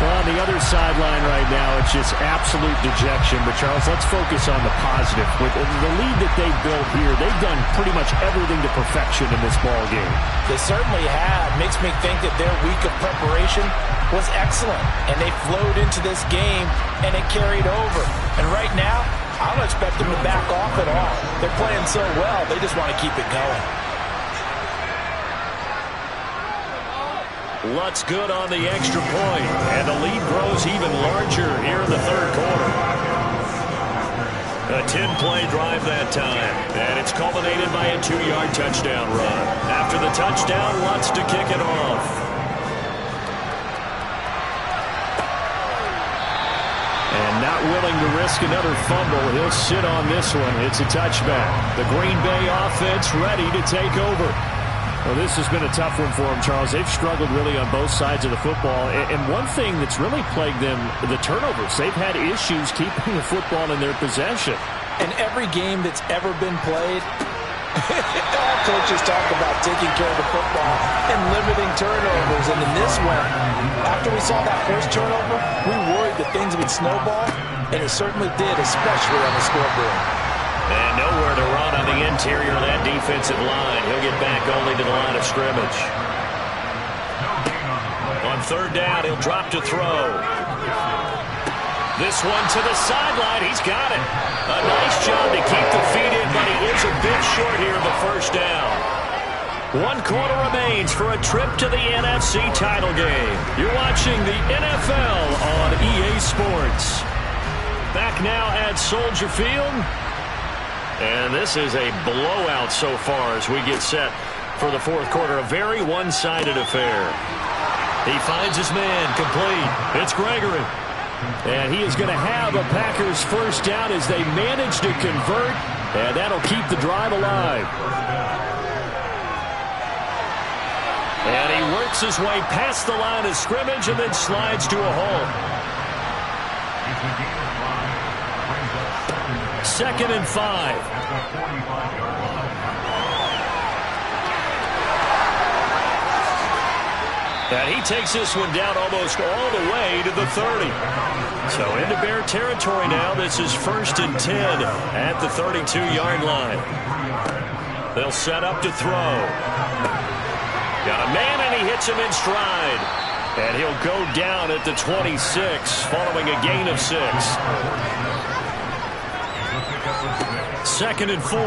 Well, on the other sideline right now, it's just absolute dejection. But, Charles, let's focus on the positive. With the lead that they've built here, they've done pretty much everything to perfection in this ball game. They certainly have. Makes me think that their week of preparation was excellent. And they flowed into this game, and it carried over. And right now, I don't expect them to back off at all. They're playing so well, they just want to keep it going. Lutz good on the extra point, and the lead grows even larger here in the 3rd quarter. A 10-play drive that time, and it's culminated by a 2-yard touchdown run. After the touchdown, Lutz to kick it off. And not willing to risk another fumble, he'll sit on this one. It's a touchback. The Green Bay offense ready to take over. Well, this has been a tough one for them, Charles. They've struggled really on both sides of the football. And one thing that's really plagued them, the turnovers. They've had issues keeping the football in their possession. In every game that's ever been played, all coaches talk about taking care of the football and limiting turnovers. And in this one, after we saw that first turnover, we worried that things would snowball, and it certainly did, especially on the scoreboard. And nowhere to run on the interior of that defensive line. He'll get back only to the line of scrimmage. On 3rd down, he'll drop to throw. This one to the sideline. He's got it. A nice job to keep the feet in, but he is a bit short here of the first down. 1 quarter remains for a trip to the NFC title game. You're watching the NFL on EA Sports. Back now at Soldier Field. And this is a blowout so far as we get set for the fourth quarter. A very one-sided affair. He finds his man complete. It's Gregory. And he is going to have a Packers first down as they manage to convert. And that'll keep the drive alive. And he works his way past the line of scrimmage and then slides to a halt. 2nd and 5. And he takes this one down almost all the way to the 30. So into Bear territory now. This is 1st and 10 at the 32-yard line. They'll set up to throw. Got a man, and he hits him in stride. And he'll go down at the 26, following a gain of 6. 2nd and 4.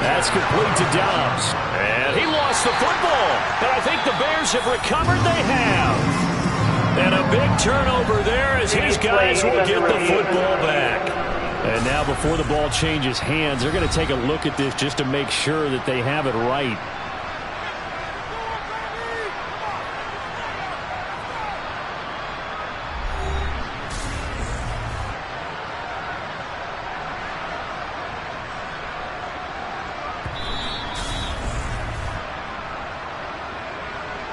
That's complete to Dobbs. And he lost the football. And I think the Bears have recovered. They have. And a big turnover there as his guys will get the football back. And now before the ball changes hands, they're going to take a look at this just to make sure that they have it right.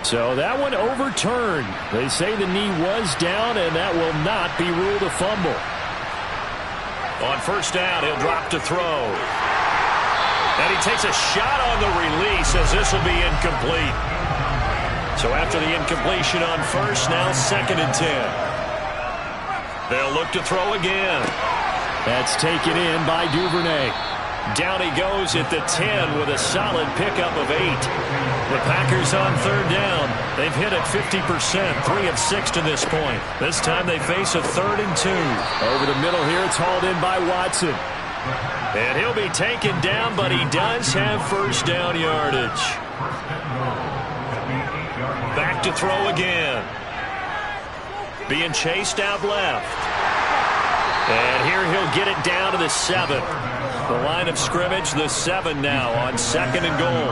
So that one overturned. They say the knee was down, and that will not be ruled a fumble. On first down, he'll drop to throw. And he takes a shot on the release as this will be incomplete. So after the incompletion on first, now 2nd and 10. They'll look to throw again. That's taken in by Duvernay. Down he goes at the 10 with a solid pickup of 8. The Packers on third down. They've hit it 50%, 3 of 6 to this point. This time they face a 3rd and 2. Over the middle here, it's hauled in by Watson. And he'll be taken down, but he does have first down yardage. Back to throw again. Being chased out left. And here he'll get it down to the 7. The line of scrimmage, the 7 now on 2nd and goal.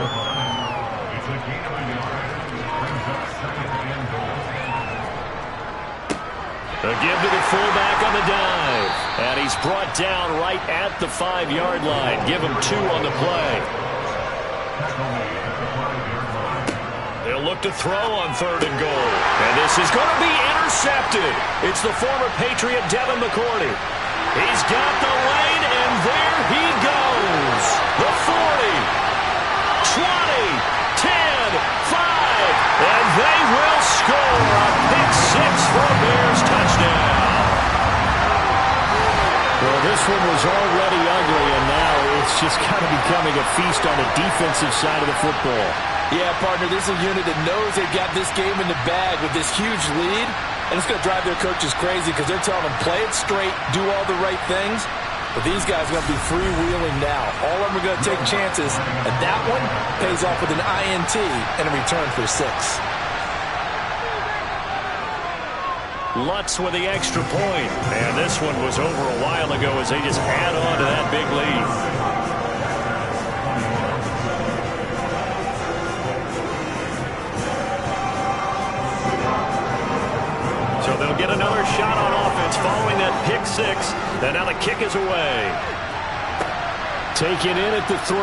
A give to the fullback on the dive. And he's brought down right at the 5-yard line. Give him 2 on the play. They'll look to throw on 3rd and goal. And this is going to be intercepted. It's the former Patriot Devin McCourty. He's got the lane, and there he goes. The 40, 20, 10, 5, and they will score a pick 6 for a Bears touchdown. Well, this one was already ugly, and now it's just kind of becoming a feast on the defensive side of the football. Yeah, partner, this is a unit that knows they've got this game in the bag with this huge lead. And it's going to drive their coaches crazy because they're telling them, play it straight, do all the right things. But these guys are going to be freewheeling now. All of them are going to take chances. And that one pays off with an INT and a return for 6. Lutz with the extra point. And this one was over a while ago as they just add on to that big lead. They'll get another shot on offense following that pick 6. And now the kick is away. Taken in at the 3.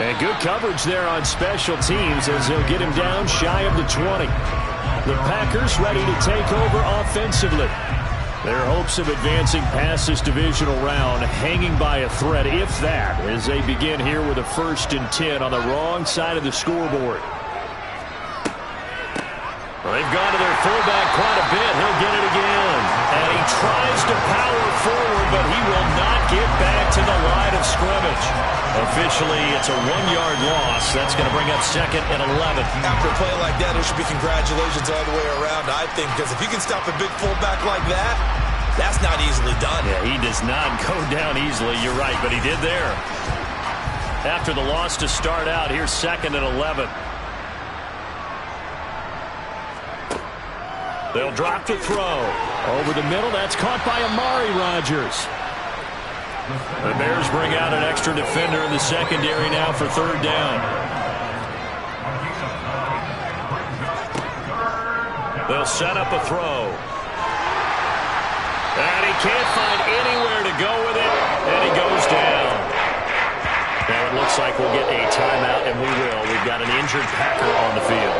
And good coverage there on special teams as they'll get him down shy of the 20. The Packers ready to take over offensively. Their hopes of advancing past this divisional round hanging by a thread, if that, as they begin here with a 1st and 10 on the wrong side of the scoreboard. They've gone to their fullback quite a bit. He'll get it again. And he tries to power forward, but he will not get back to the line of scrimmage. Officially, it's a 1-yard loss. That's going to bring up 2nd and 11. After a play like that, there should be congratulations all the way around, I think, because if you can stop a big fullback like that, that's not easily done. Yeah, he does not go down easily. You're right, but he did there. After the loss to start out, here's 2nd and 11. They'll drop to throw. Over the middle, that's caught by Amari Rodgers. The Bears bring out an extra defender in the secondary now for 3rd down. They'll set up a throw. And he can't find anywhere to go with it, and he goes down. Now it looks like we'll get a timeout, and we will. We've got an injured Packer on the field.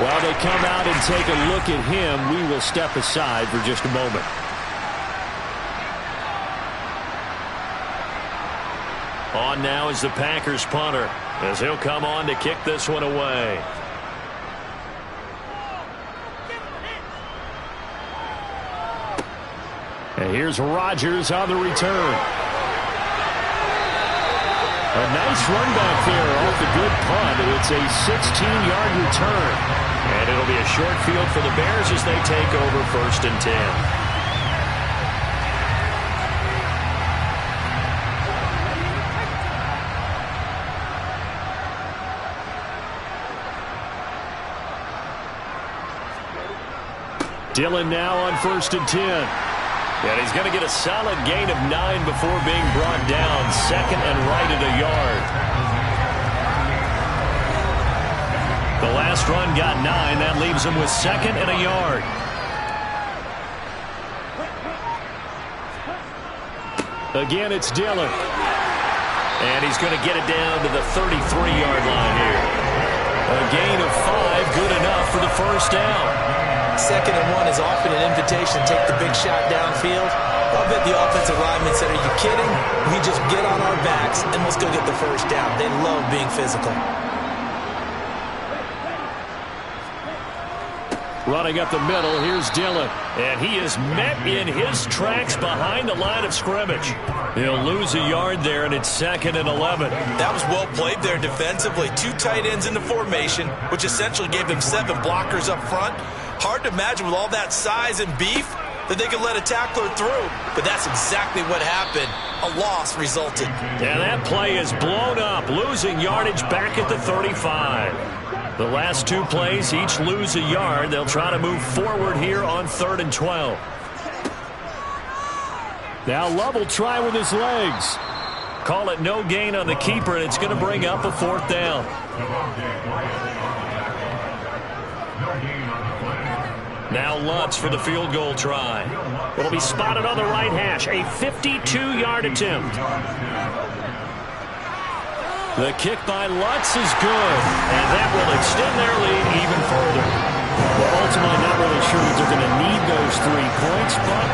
While they come out and take a look at him, we will step aside for just a moment. On now is the Packers punter, as he'll come on to kick this one away. And here's Rodgers on the return. A nice run back there off the good punt. It's a 16-yard return. And it'll be a short field for the Bears as they take over 1st and 10. Dillon now on 1st and 10. And he's going to get a solid gain of 9 before being brought down. 2nd and right at a yard. The last run got 9. That leaves him with 2nd and a yard. Again, it's Dillon. And he's going to get it down to the 33-yard line here. A gain of 5, good enough for the 1st down. 2nd and 1 is often an invitation to take the big shot downfield. I'll bet the offensive lineman said, are you kidding? We just get on our backs and let's go get the 1st down. They love being physical. Running up the middle, here's Dillon. And he is met in his tracks behind the line of scrimmage. He'll lose a yard there, and it's 2nd and 11. That was well played there defensively. 2 tight ends in the formation, which essentially gave them 7 blockers up front. Hard to imagine with all that size and beef that they could let a tackler through. But that's exactly what happened. A loss resulted. And that play is blown up, losing yardage back at the 35. The last 2 plays each lose a yard. They'll try to move forward here on 3rd and 12. Now Love will try with his legs. Call it no gain on the keeper, and it's going to bring up a 4th down. Now Lutz for the field goal try. It'll be spotted on the right hash. A 52-yard attempt. The kick by Lutz is good, and that will extend their lead even further. Well, ultimately, not really sure that they're going to need those 3 points, but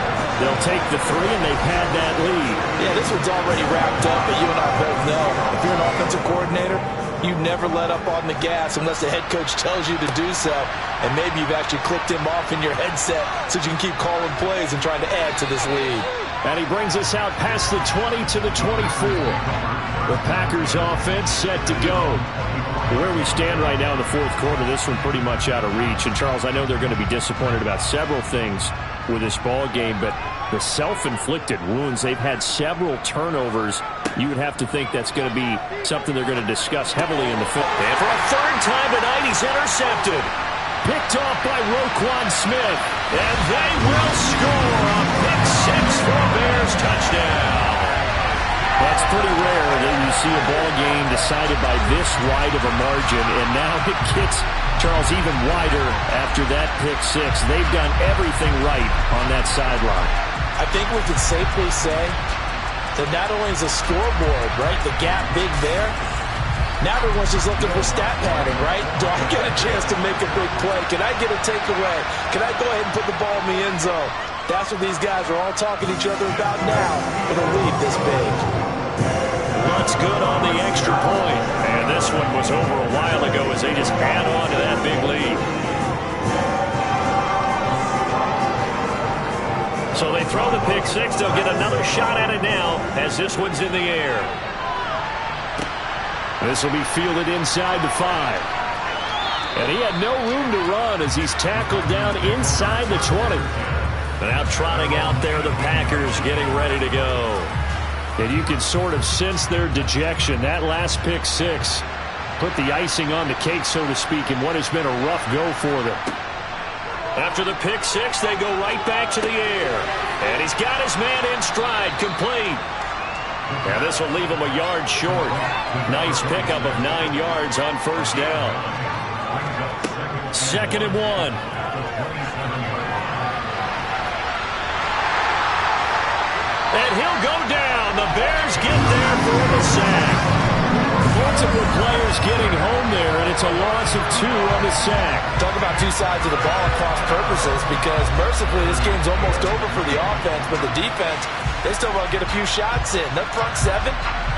they'll take the 3, and they've had that lead. Yeah, this one's already wrapped up, but you and I both know if you're an offensive coordinator, you never let up on the gas unless the head coach tells you to do so. And maybe you've actually clicked him off in your headset so you can keep calling plays and trying to add to this lead. And he brings us out past the 20 to the 24. The Packers offense set to go. Where we stand right now in the 4th quarter, this one pretty much out of reach. And, Charles, I know they're going to be disappointed about several things with this ball game, but the self-inflicted wounds, they've had several turnovers. You would have to think that's going to be something they're going to discuss heavily in the film. And for a 3rd time tonight, he's intercepted. Picked off by Roquan Smith. And they will score a pick 6 for a Bears touchdown. That's pretty rare that you see a ball game decided by this wide of a margin. And now it gets, Charles, even wider after that pick 6. They've done everything right on that sideline. I think we can safely say that not only is the scoreboard, right, the gap big there, now everyone's just looking for stat padding, right? Do I get a chance to make a big play? Can I get a takeaway? Can I go ahead and put the ball in the end zone? That's what these guys are all talking to each other about now with a lead this big. Lutz good on the extra point. And this one was over a while ago as they just add on to that big lead. So they throw the pick 6. They'll get another shot at it now as this one's in the air. This will be fielded inside the 5. And he had no room to run as he's tackled down inside the 20. Now trotting out there, the Packers getting ready to go. And you can sort of sense their dejection. That last pick 6 put the icing on the cake, so to speak, in what has been a rough go for them. After the pick 6, they go right back to the air. And he's got his man in stride, complete. And this will leave him a yard short. Nice pickup of 9 yards on first down. 2nd and 1. And he'll go down. The Bears get there for the sack. Multiple players getting home there, and it's a loss of 2 on the sack. Talk about 2 sides of the ball at cross purposes, because mercifully this game's almost over for the offense, but the defense, they still want to get a few shots in. The front 7,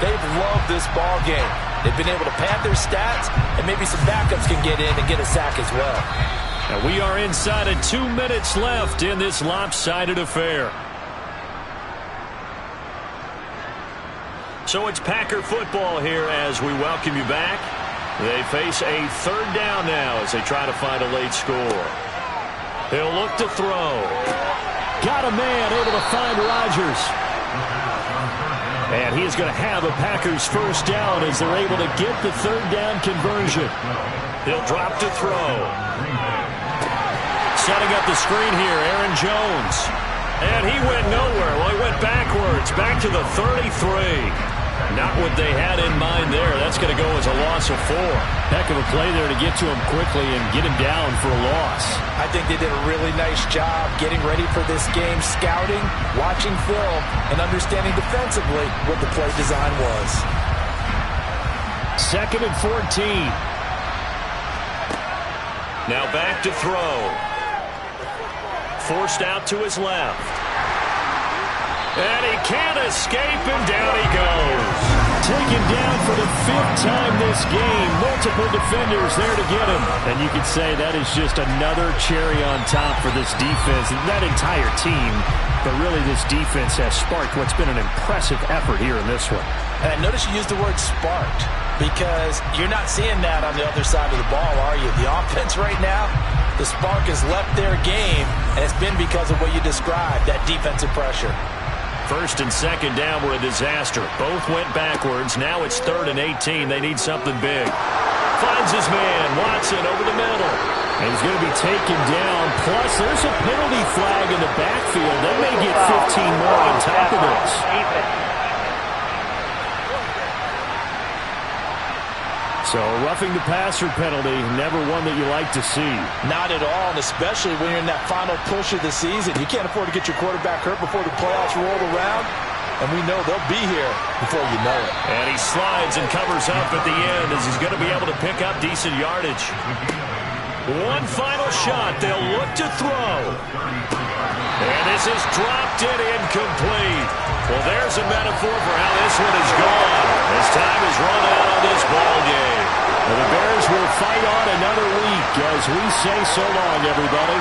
they've loved this ball game. They've been able to pad their stats, and maybe some backups can get in and get a sack as well. And we are inside of 2 minutes left in this lopsided affair. So it's Packer football here as we welcome you back. They face a 3rd down now as they try to find a late score. He'll look to throw. Got a man able to find Rodgers. And he is going to have a Packers first down as they're able to get the 3rd down conversion. He'll drop to throw. Setting up the screen here, Aaron Jones. And he went nowhere. Well, he went backwards, back to the 33. Not what they had in mind there. That's going to go as a loss of 4. Heck of a play there to get to him quickly and get him down for a loss. I think they did a really nice job getting ready for this game, scouting, watching film, and understanding defensively what the play design was. 2nd and 14. Now back to throw. Forced out to his left. And he can't escape, and down he goes. Taken down for the 5th time this game. Multiple defenders there to get him. And you could say that is just another cherry on top for this defense. That entire team, but really this defense has sparked what's been an impressive effort here in this one. And notice you used the word sparked, because you're not seeing that on the other side of the ball, are you? The offense right now, the spark has left their game, and it's been because of what you described, that defensive pressure. 1st and 2nd down were a disaster. Both went backwards. Now it's 3rd and 18. They need something big. Finds his man. Watson over the middle. And he's going to be taken down. Plus, there's a penalty flag in the backfield. They may get 15 more on top of this. So a roughing the passer penalty, never one that you like to see. Not at all, and especially when you're in that final push of the season. You can't afford to get your quarterback hurt before the playoffs roll around, and we know they'll be here before you know it. And he slides and covers up at the end as he's going to be able to pick up decent yardage. One final shot. They'll look to throw. And this is dropped in incomplete. Well, there's a metaphor for how this one is gone. As time is run out on this ball game. And the Bears will fight on another week as we say so long, everybody.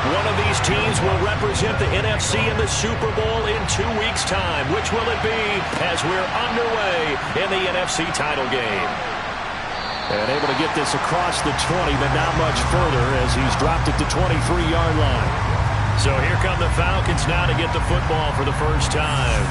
One of these teams will represent the NFC in the Super Bowl in 2 weeks' time. Which will it be as we're underway in the NFC title game? And able to get this across the 20, but not much further as he's dropped it to 23-yard line. So here come the Falcons now to get the football for the first time.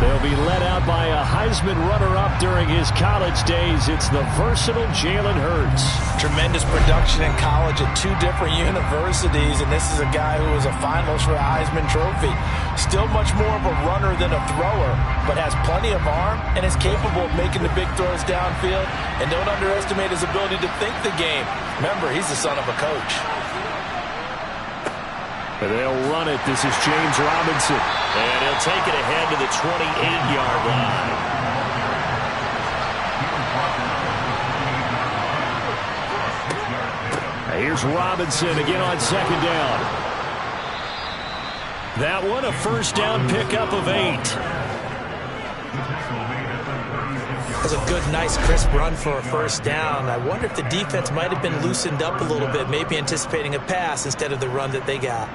They'll be led out by a Heisman runner-up during his college days. It's the versatile Jalen Hurts. Tremendous production in college at 2 different universities, and this is a guy who was a finalist for a Heisman Trophy. Still much more of a runner than a thrower, but has plenty of arm and is capable of making the big throws downfield. And don't underestimate his ability to think the game. Remember, he's the son of a coach. They'll run it. This is James Robinson. And he'll take it ahead to the 28-yard line. Here's Robinson again on second down. That one a first down pickup of 8. That's a good, nice, crisp run for a first down. I wonder if the defense might have been loosened up a little bit, maybe anticipating a pass instead of the run that they got.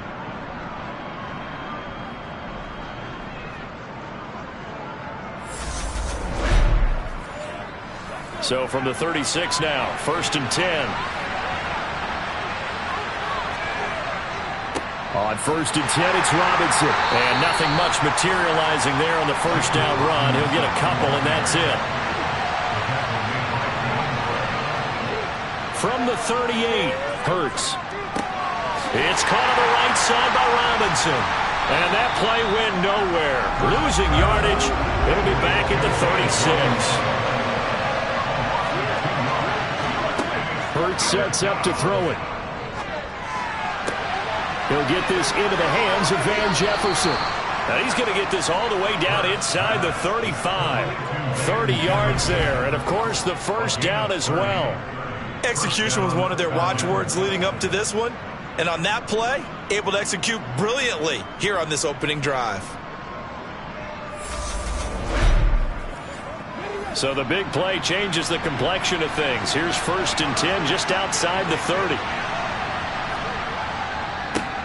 So from the 36 now, 1st and 10. On 1st and 10, it's Robinson. And nothing much materializing there on the first down run. He'll get a couple, and that's it. From the 38, Hurts. It's caught on the right side by Robinson. And that play went nowhere. Losing yardage. It'll be back at the 36. Hurts sets up to throw it. He'll get this into the hands of Van Jefferson. Now he's going to get this all the way down inside the 35. 30 yards there. And, of course, the first down as well. Execution was one of their watchwords leading up to this one. And on that play, able to execute brilliantly here on this opening drive. So the big play changes the complexion of things. Here's 1st and 10 just outside the 30.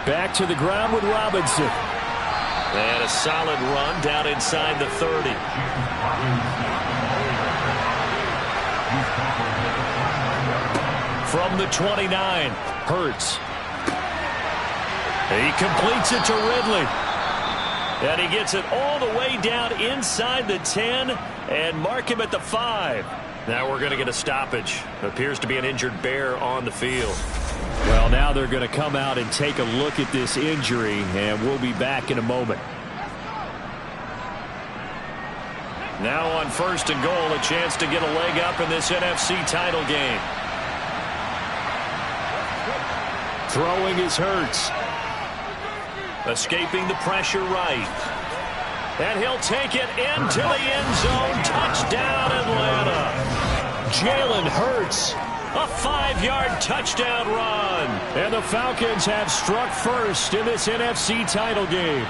Back to the ground with Robinson. And a solid run down inside the 30. From the 29, Hurts. He completes it to Ridley. And he gets it all the way down inside the 10 and mark him at the 5. Now we're going to get a stoppage. Appears to be an injured bear on the field. Well, now they're going to come out and take a look at this injury, and we'll be back in a moment. Now on 1st and goal, a chance to get a leg up in this NFC title game. Throwing is Hurts. Escaping the pressure right. And he'll take it into the end zone. Touchdown, Atlanta. Jalen Hurts. A 5-yard touchdown run. And the Falcons have struck first in this NFC title game.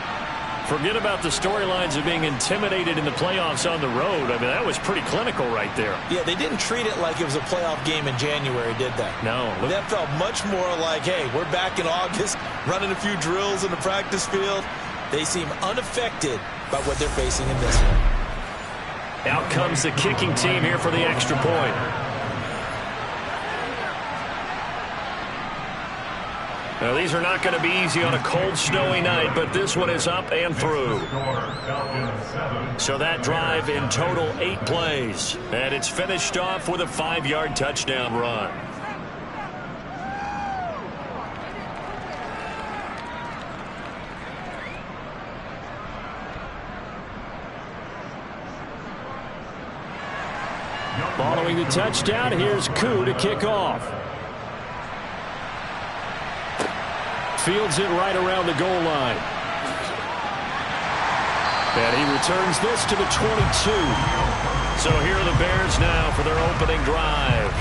Forget about the storylines of being intimidated in the playoffs on the road. I mean, that was pretty clinical right there. Yeah, they didn't treat it like it was a playoff game in January, did they? No. That felt much more like, hey, we're back in August, running a few drills in the practice field. They seem unaffected by what they're facing in this one. Out comes the kicking team here for the extra point. Now, these are not going to be easy on a cold, snowy night, but this one is up and through. So that drive in total 8 plays, and it's finished off with a 5-yard touchdown run. Following the touchdown, here's Koo to kick off. Fields it right around the goal line. And he returns this to the 22. So here are the Bears now for their opening drive.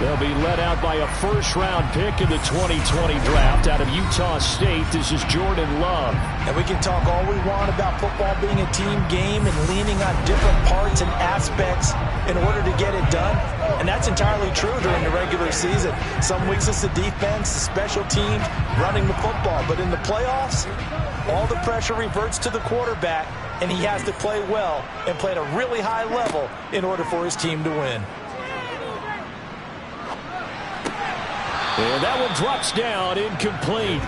They'll be led out by a first-round pick in the 2020 draft out of Utah State. This is Jordan Love. And we can talk all we want about football being a team game and leaning on different parts and aspects in order to get it done. And that's entirely true during the regular season. Some weeks it's the defense, the special teams, running the football. But in the playoffs, all the pressure reverts to the quarterback, and he has to play well and play at a really high level in order for his team to win. And that one drops down, incomplete.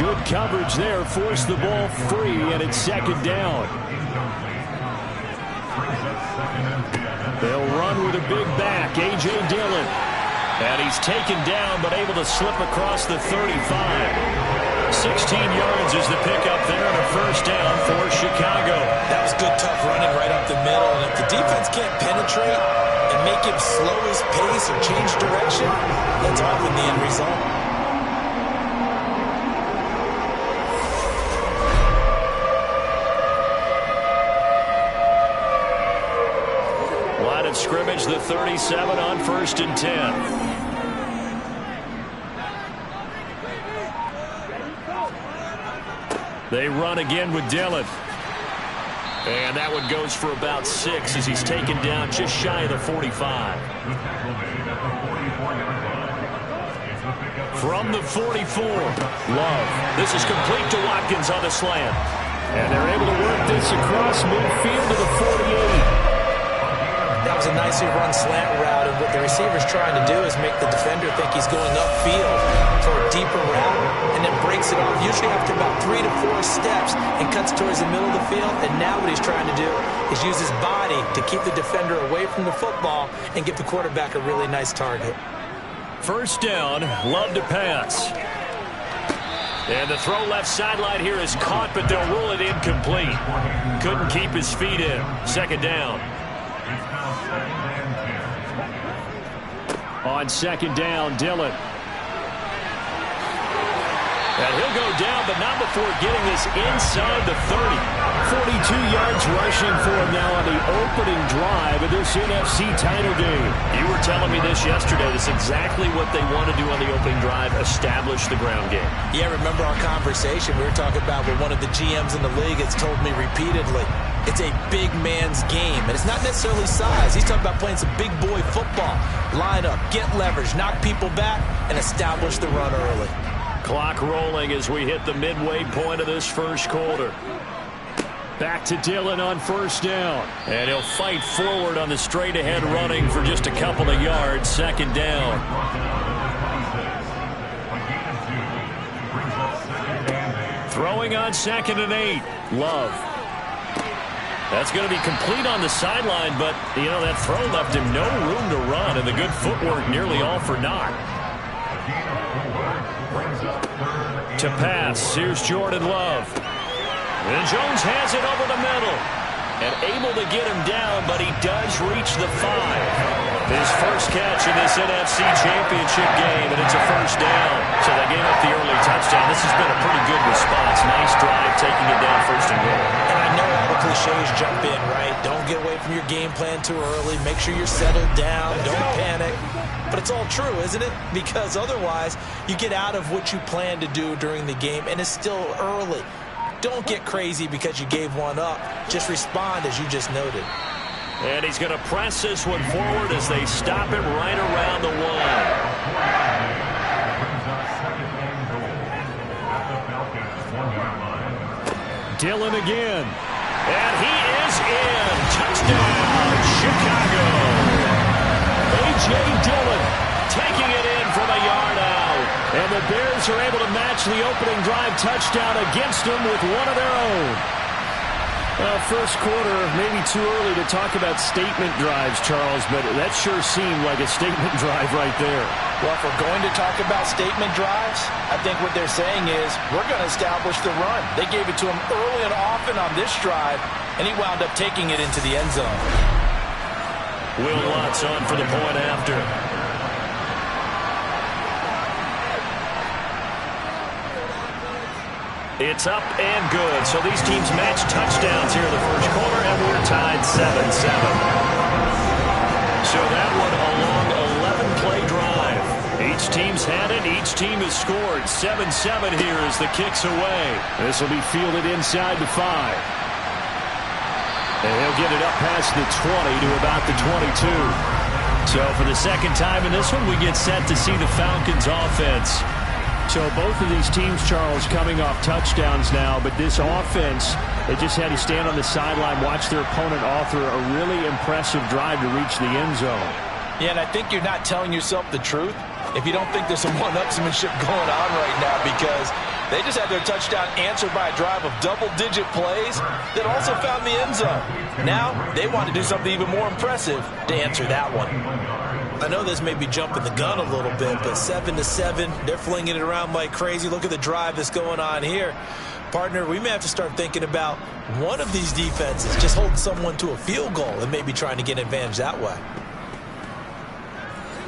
Good coverage there, forced the ball free, and it's second down. They'll run with a big back, A.J. Dillon. And he's taken down, but able to slip across the 35. 16 yards is the pickup there, and a first down for Chicago. That was good, tough running right up the middle. And if the defense can't penetrate and make him slow his pace or change direction, that's often the end result. Line of scrimmage, the 37 on 1st and 10. They run again with Dillon. And that one goes for about 6 as he's taken down just shy of the 45. From the 44, Love. This is complete to Watkins on the slant. And they're able to work this across midfield to the 48. That was a nicely run slant route, and what the receiver's trying to do is make the defender think he's going upfield for a deeper route, and then breaks it off, usually after about 3 to 4 steps, and cuts towards the middle of the field. And now what he's trying to do is use his body to keep the defender away from the football and give the quarterback a really nice target. First down, Love to pass. And the throw left sideline here is caught, but they'll rule it incomplete. Couldn't keep his feet in. Second down. On second down, Dillon. And he'll go down, but not before getting this inside the 30. 42 yards rushing for him now on the opening drive of this NFC title game. You were telling me this yesterday. That's exactly what they want to do on the opening drive, establish the ground game. Yeah, remember our conversation we were talking about with one of the GMs in the league has told me repeatedly. It's a big man's game, and it's not necessarily size. He's talking about playing some big boy football. Line up, get leverage, knock people back, and establish the run early. Clock rolling as we hit the midway point of this first quarter. Back to Dillon on first down. And he'll fight forward on the straight-ahead running for just a couple of yards. Second down. Throwing on 2nd and 8. Love. That's going to be complete on the sideline, but, you know, that throw left him no room to run, and the good footwork nearly all for naught. To pass, here's Jordan Love. And Jones has it over the middle. And able to get him down, but he does reach the 5. His first catch in this NFC Championship game, and it's a first down. So they gave up the early touchdown. This has been a pretty good response. Nice drive, taking it down 1st and goal. And I know all the cliches jump in, right? Don't get away from your game plan too early. Make sure you're settled down. Don't panic. But it's all true, isn't it? Because otherwise, you get out of what you plan to do during the game, and it's still early. Don't get crazy because you gave one up. Just respond as you just noted. And he's going to press this one forward as they stop it right around the 1. Dillon again. And he is in. Touchdown, Chicago. A.J. Dillon taking it in from a yard out. And the Bears are able to match the opening drive touchdown against them with one of their own. Well, first quarter, maybe too early to talk about statement drives, Charles, but that sure seemed like a statement drive right there. Well, if we're going to talk about statement drives, I think what they're saying is we're going to establish the run. They gave it to him early and often on this drive, and he wound up taking it into the end zone. Will Lutz on for the point after. It's up and good. So these teams match touchdowns here in the first quarter, and we're tied 7-7. So that one, a long 11-play drive. Both teams had it. Each team has scored. 7-7 here as the kick's away. This will be fielded inside the 5. And he'll get it up past the 20 to about the 22. So for the second time in this one, we get set to see the Falcons offense. So both of these teams, Charles, coming off touchdowns now, but this offense, they just had to stand on the sideline, watch their opponent author a really impressive drive to reach the end zone. Yeah, and I think you're not telling yourself the truth if you don't think there's some one-upsmanship going on right now, because they just had their touchdown answered by a drive of double-digit plays that also found the end zone. Now they want to do something even more impressive to answer that one. I know this may be jumping the gun a little bit, but 7-7, they're flinging it around like crazy. Look at the drive that's going on here. Partner, we may have to start thinking about one of these defenses just holding someone to a field goal and maybe trying to get an advantage that way.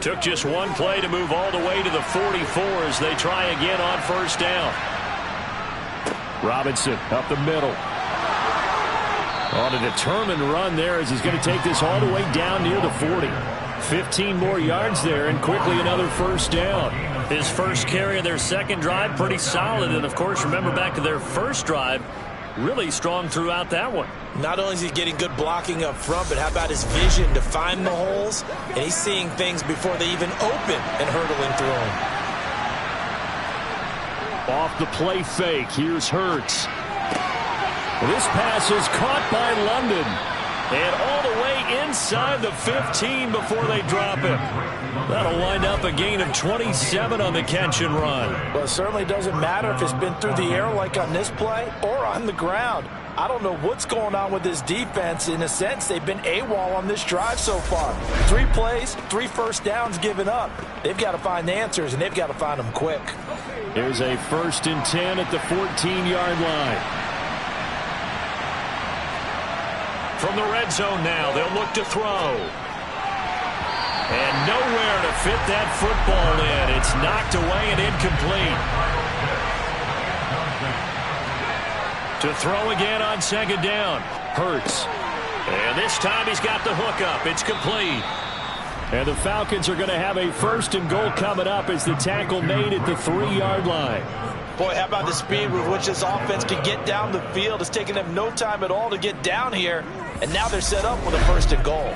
Took just one play to move all the way to the 44 as they try again on first down. Robinson up the middle. On a determined run there as he's going to take this all the way down near the 40. 15 more yards there and quickly another first down. His first carry of their second drive, pretty solid. And, of course, remember back to their first drive, really strong throughout that one. Not only is he getting good blocking up front, but how about his vision to find the holes? And he's seeing things before they even open and hurdling through them. Off the play fake, here's Hurts. This pass is caught by London. And all the way inside the 15 before they drop him. That'll wind up a gain of 27 on the catch and run. Well, it certainly doesn't matter if it's been through the air like on this play or on the ground. I don't know what's going on with this defense. In a sense, they've been AWOL on this drive so far. 3 plays, 3 first downs given up. They've got to find the answers, and they've got to find them quick. Here's a 1st and 10 at the 14-yard line. From the red zone now, they'll look to throw. And nowhere to fit that football in. It's knocked away and incomplete. To throw again on second down. Hurts. And this time he's got the hook up. It's complete. And the Falcons are going to have a 1st and goal coming up as the tackle made at the 3-yard line. Boy, how about the speed with which this offense can get down the field? It's taken them no time at all to get down here. And now they're set up with a 1st and goal.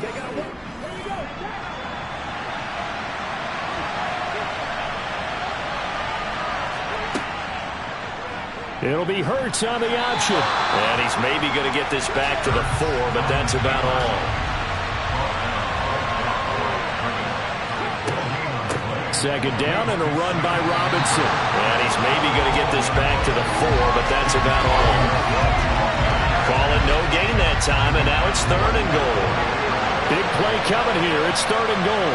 It'll be Hurts on the option. And he's maybe going to get this back to the 4, but that's about all. Second down and a run by Robinson. And he's maybe going to get this back to the 4, but that's about all. Call it no gain that time, and now it's 3rd and goal. Big play coming here. It's 3rd and goal.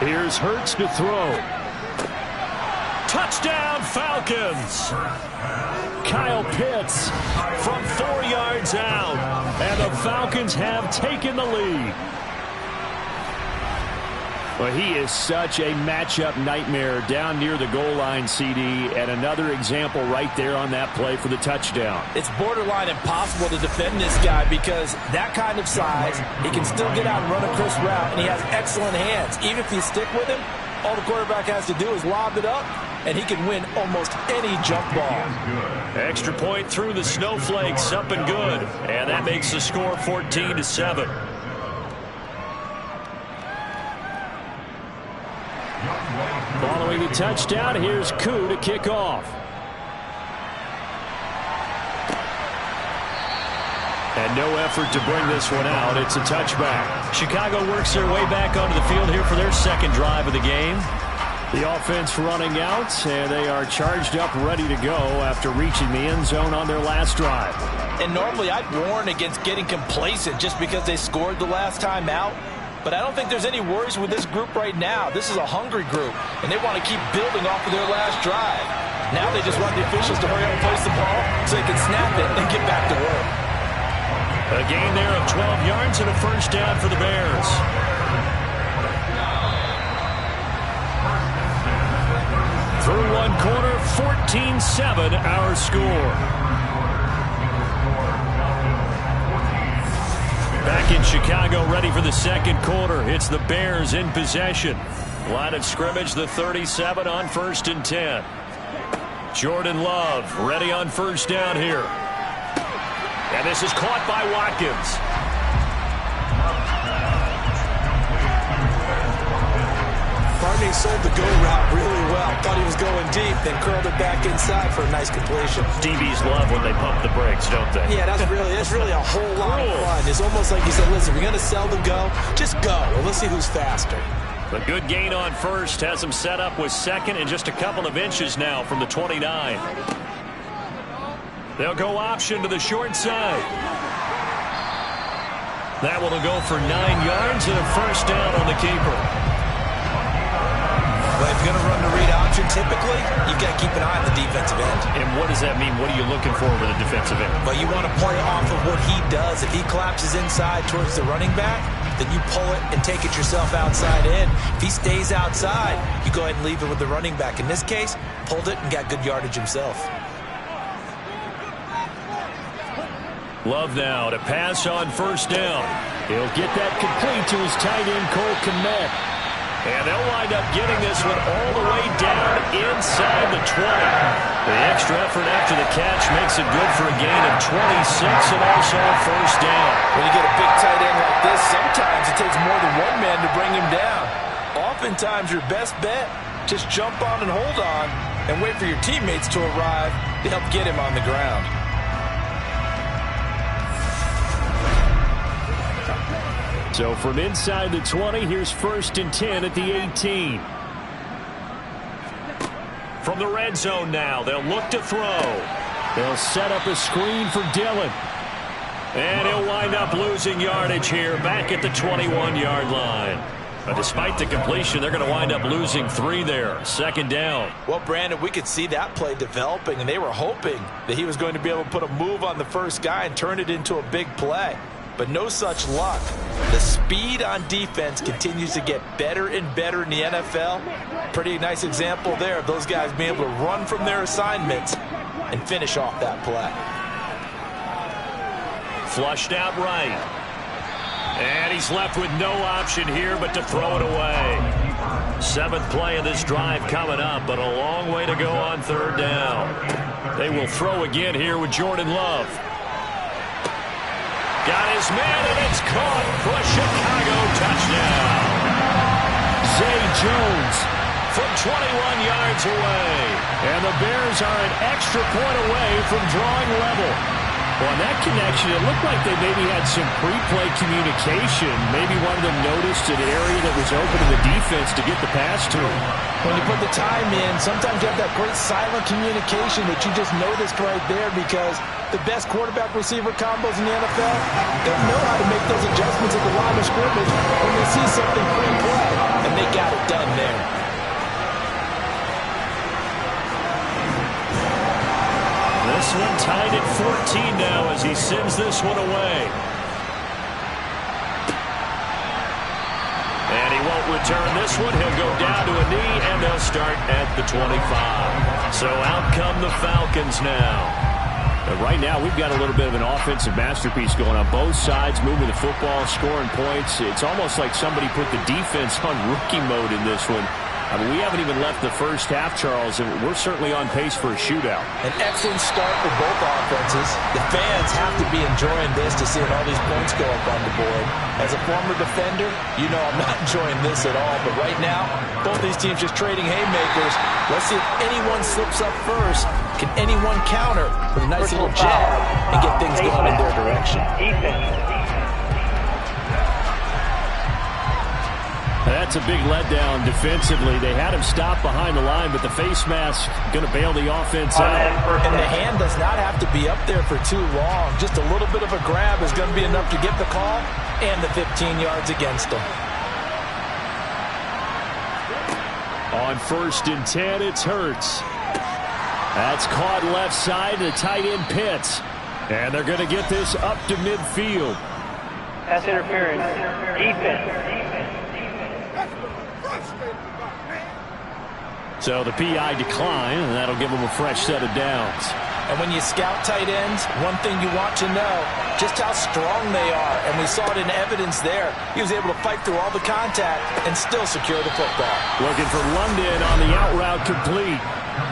Here's Hurts to throw. Touchdown, Falcons! Kyle Pitts from 4 yards out, and the Falcons have taken the lead. Well, he is such a matchup nightmare down near the goal line, CD, and another example right there on that play for the touchdown. It's borderline impossible to defend this guy because that kind of size, he can still get out and run a crisp route, and he has excellent hands. Even if you stick with him, all the quarterback has to do is lob it up, and he can win almost any jump ball. Extra point through the snowflakes, something good, and that makes the score 14-7. Following the touchdown, here's Koo to kick off. And no effort to bring this one out. It's a touchback. Chicago works their way back onto the field here for their second drive of the game. The offense running out, and they are charged up, ready to go after reaching the end zone on their last drive. And normally I'd warn against getting complacent just because they scored the last time out. But I don't think there's any worries with this group right now. This is a hungry group, and they want to keep building off of their last drive. Now they just want the officials to hurry up and place the ball so they can snap it and get back to work. A gain there of 12 yards and a first down for the Bears. Through one quarter, 14-7 our score. Back in Chicago, ready for the second quarter. It's the Bears in possession. Line of scrimmage, the 37 on 1st and 10. Jordan Love ready on 1st down here. And this is caught by Watkins. Barney sold the go route really well. Thought he was going deep, then curled it back inside for a nice completion. DBs love when they pump the brakes, don't they? Yeah, that's really a whole lot of fun. It's almost like he said, listen, we're going to sell the go. Just go. Well, let's see who's faster. A good gain on 1st has him set up with 2nd and just a couple of inches now from the 29. They'll go option to the short side. That one will go for 9 yards and a 1st down on the keeper. Well, if you're going to run the read option, typically, you've got to keep an eye on the defensive end. And what does that mean? What are you looking for with a defensive end? Well, you want to play off of what he does. If he collapses inside towards the running back, then you pull it and take it yourself outside in. If he stays outside, you go ahead and leave it with the running back. In this case, pulled it and got good yardage himself. Love now to pass on 1st down. He'll get that complete to his tight end, Cole Kmet. And they'll wind up getting this one all the way down inside the 20. The extra effort after the catch makes it good for a gain of 26 and also a 1st down. When you get a big tight end like this, sometimes it takes more than one man to bring him down. Oftentimes, your best bet, just jump on and hold on and wait for your teammates to arrive to help get him on the ground. So from inside the 20, here's 1st and 10 at the 18. From the red zone now, they'll look to throw. They'll set up a screen for Dillon. And he'll wind up losing yardage here back at the 21-yard line. But despite the completion, they're going to wind up losing 3 there. 2nd down. Well, Brandon, we could see that play developing, and they were hoping that he was going to be able to put a move on the first guy and turn it into a big play. But no such luck. The speed on defense continues to get better and better in the NFL. Pretty nice example there of those guys being able to run from their assignments and finish off that play. Flushed out right. And he's left with no option here but to throw it away. 7th play of this drive coming up, but a long way to go on 3rd down. They will throw again here with Jordan Love. Got his man, and it's caught for a Chicago touchdown. Zay Jones from 21 yards away. And the Bears are an extra point away from drawing level. Well, on that connection, it looked like they maybe had some pre-play communication. Maybe one of them noticed an area that was open to the defense to get the pass to him. When you put the time in, sometimes you have that great silent communication that you just noticed right there, because the best quarterback-receiver combos in the NFL, they know how to make those adjustments at the line of scrimmage when they see something pre-play, and they got it done there. This one tied at 14 now as he sends this one away. And he won't return this one. He'll go down to a knee, and they'll start at the 25. So out come the Falcons now. But right now, we've got a little bit of an offensive masterpiece going on both sides, moving the football, scoring points. It's almost like somebody put the defense on rookie mode in this one. I mean, we haven't even left the first half, Charles, and we're certainly on pace for a shootout. An excellent start for both offenses. The fans have to be enjoying this to see all these points go up on the board. As a former defender, you know I'm not enjoying this at all. But right now, both these teams just trading haymakers. Let's see if anyone slips up first. Can anyone counter with a nice little jab and get things going in their direction? That's a big letdown defensively. They had him stop behind the line, but the face mask going to bail the offense out. And the hand does not have to be up there for too long. Just a little bit of a grab is going to be enough to get the call and the 15 yards against them. On 1st and 10, it's Hurts. That's caught left side, the tight end Pitts. And they're going to get this up to midfield. Pass interference. Defense. So the PI decline, and that'll give them a fresh set of downs. And when you scout tight ends, one thing you want to know, just how strong they are. And we saw it in evidence there. He was able to fight through all the contact and still secure the football. Looking for London on the out route complete.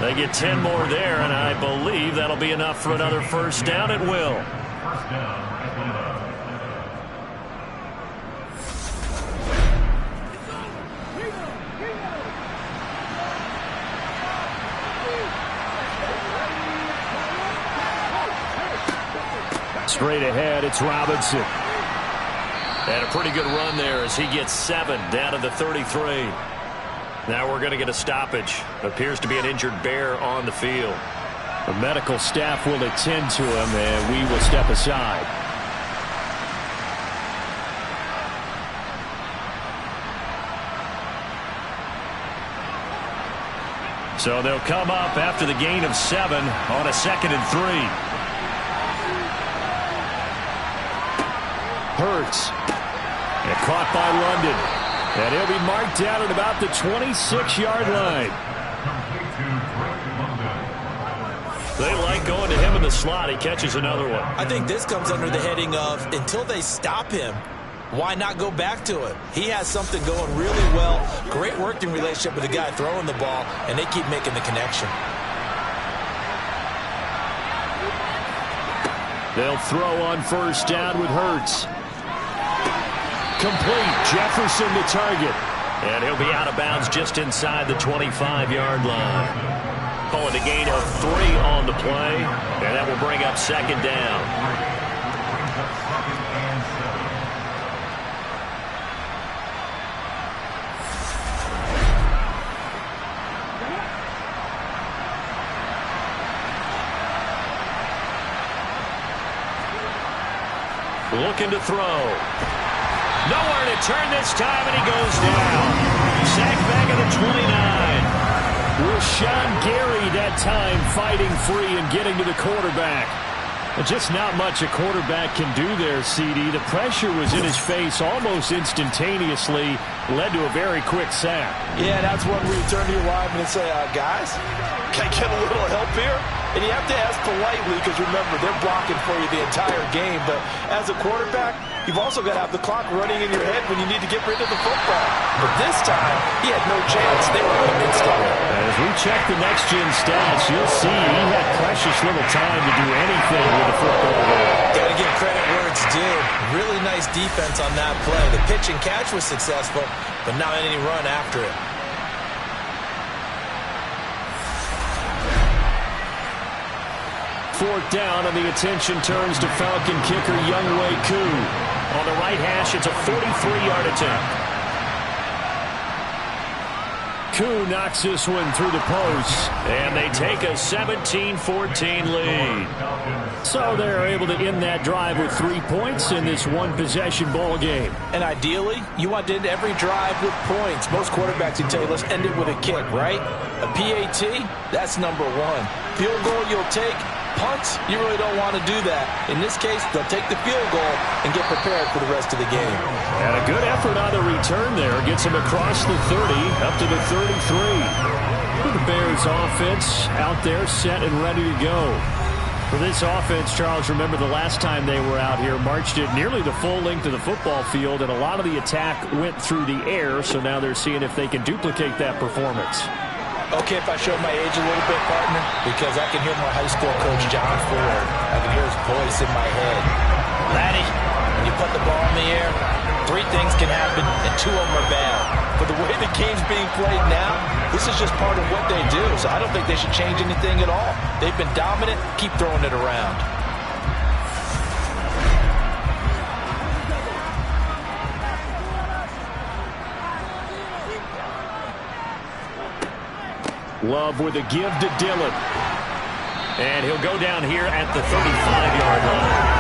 They get 10 more there, and I believe that'll be enough for another first down at will. Straight ahead, it's Robinson. And a pretty good run there as he gets 7 down to the 33. Now we're going to get a stoppage. Appears to be an injured bear on the field. The medical staff will attend to him, and we will step aside. So they'll come up after the gain of 7 on a 2nd and 3. Hurts. And caught by London. And he'll be marked down at about the 26-yard line. They like going to him in the slot. He catches another one. I think this comes under the heading of until they stop him, why not go back to him? He has something going really well. Great working relationship with the guy throwing the ball, and they keep making the connection. They'll throw on first down with Hurts. Complete. Jefferson the target. And he'll be out of bounds just inside the 25-yard line. Call it a gain of 3 on the play, and that will bring up 2nd down. Looking to throw. Nowhere to turn this time, and he goes down. Sacked back at the 29. Rashawn Gary that time fighting free and getting to the quarterback. But just not much a quarterback can do there, CD. The pressure was in his face almost instantaneously, led to a very quick sack. Yeah, that's one where you turn to your lineman and say, guys, can I get a little help here? And you have to ask politely because, remember, they're blocking for you the entire game. But as a quarterback, you've also got to have the clock running in your head when you need to get rid of the football. But this time, he had no chance. They were up against him. As we check the next-gen stats, you'll see he had precious little time to do anything with the football there. Got to give credit where it's due. Really nice defense on that play. The pitch and catch was successful, but not any run after it. Fourth down, and the attention turns to Falcon kicker Younghoe Koo. On the right hash, it's a 43-yard attempt. Koo knocks this one through the post, and they take a 17-14 lead. So they're able to end that drive with 3 points in this one-possession ball game. And ideally, you want to end every drive with points. Most quarterbacks would tell you, let's end it with a kick, right? A PAT, that's number 1. Field goal you'll take. Punts, you really don't want to do that. In this case, they'll take the field goal and get prepared for the rest of the game. And a good effort on the return there. Gets him across the 30, up to the 33. The Bears offense out there set and ready to go. For this offense, Charles, remember the last time they were out here, marched it nearly the full length of the football field, and a lot of the attack went through the air, so now they're seeing if they can duplicate that performance. Okay, if I show my age a little bit, partner, because I can hear my high school coach, John Ford. I can hear his voice in my head. Laddie, when you put the ball in the air, 3 things can happen, and 2 of them are bad. But the way the game's being played now, this is just part of what they do. So I don't think they should change anything at all. They've been dominant. Keep throwing it around. Love with a give to Dillon. And he'll go down here at the 35-yard line.